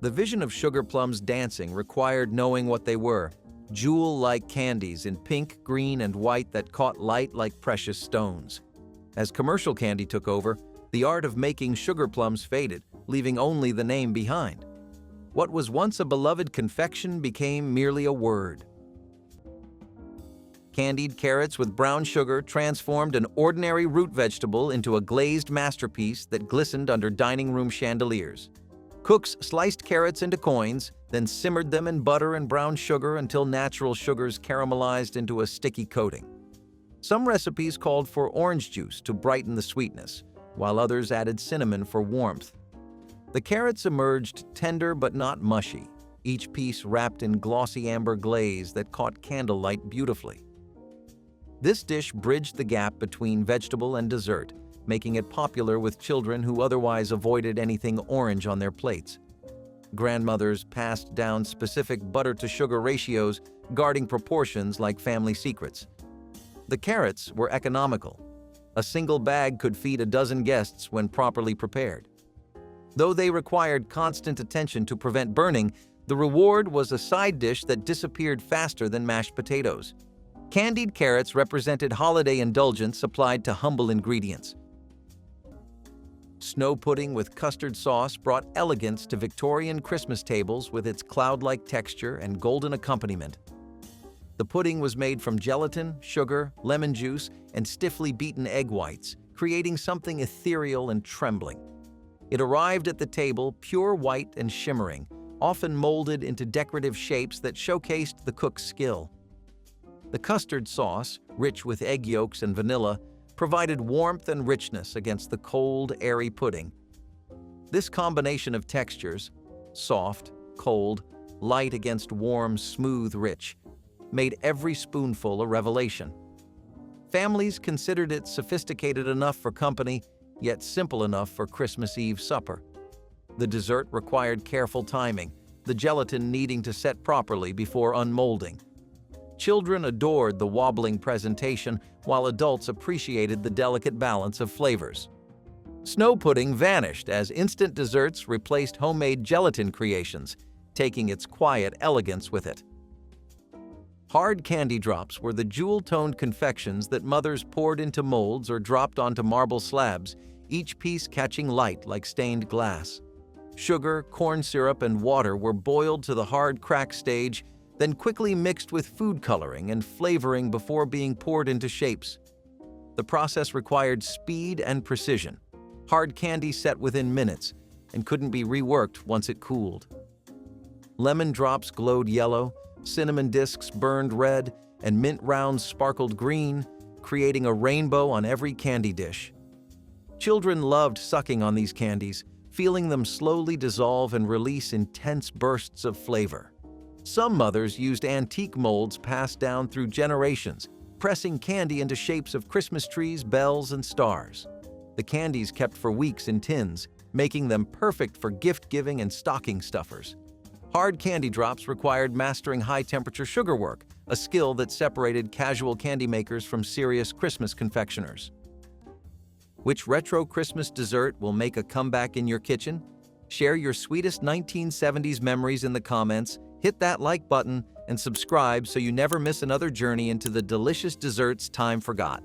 The vision of sugar plums dancing required knowing what they were, jewel-like candies in pink, green, and white that caught light like precious stones. As commercial candy took over, the art of making sugar plums faded, leaving only the name behind. What was once a beloved confection became merely a word. Candied carrots with brown sugar transformed an ordinary root vegetable into a glazed masterpiece that glistened under dining room chandeliers. Cooks sliced carrots into coins, then simmered them in butter and brown sugar until natural sugars caramelized into a sticky coating. Some recipes called for orange juice to brighten the sweetness, while others added cinnamon for warmth. The carrots emerged tender but not mushy, each piece wrapped in glossy amber glaze that caught candlelight beautifully. This dish bridged the gap between vegetable and dessert, making it popular with children who otherwise avoided anything orange on their plates. Grandmothers passed down specific butter-to-sugar ratios, guarding proportions like family secrets. The carrots were economical. A single bag could feed a dozen guests when properly prepared. Though they required constant attention to prevent burning, the reward was a side dish that disappeared faster than mashed potatoes. Candied carrots represented holiday indulgence applied to humble ingredients. Snow pudding with custard sauce brought elegance to Victorian Christmas tables with its cloud-like texture and golden accompaniment. The pudding was made from gelatin, sugar, lemon juice, and stiffly beaten egg whites, creating something ethereal and trembling. It arrived at the table pure white and shimmering, often molded into decorative shapes that showcased the cook's skill. The custard sauce, rich with egg yolks and vanilla, provided warmth and richness against the cold, airy pudding. This combination of textures, soft, cold, light against warm, smooth, rich, made every spoonful a revelation. Families considered it sophisticated enough for company, yet simple enough for Christmas Eve supper. The dessert required careful timing, the gelatin needing to set properly before unmolding. Children adored the wobbling presentation, while adults appreciated the delicate balance of flavors. Snow pudding vanished as instant desserts replaced homemade gelatin creations, taking its quiet elegance with it. Hard candy drops were the jewel-toned confections that mothers poured into molds or dropped onto marble slabs, each piece catching light like stained glass. Sugar, corn syrup, and water were boiled to the hard crack stage, then quickly mixed with food coloring and flavoring before being poured into shapes. The process required speed and precision. Hard candy set within minutes and couldn't be reworked once it cooled. Lemon drops glowed yellow, cinnamon discs burned red, and mint rounds sparkled green, creating a rainbow on every candy dish. Children loved sucking on these candies, feeling them slowly dissolve and release intense bursts of flavor. Some mothers used antique molds passed down through generations, pressing candy into shapes of Christmas trees, bells, and stars. The candies kept for weeks in tins, making them perfect for gift-giving and stocking stuffers. Hard candy drops required mastering high-temperature sugar work, a skill that separated casual candy makers from serious Christmas confectioners. Which retro Christmas dessert will make a comeback in your kitchen? Share your sweetest 1970s memories in the comments, hit that like button, and subscribe so you never miss another journey into the delicious desserts time forgot.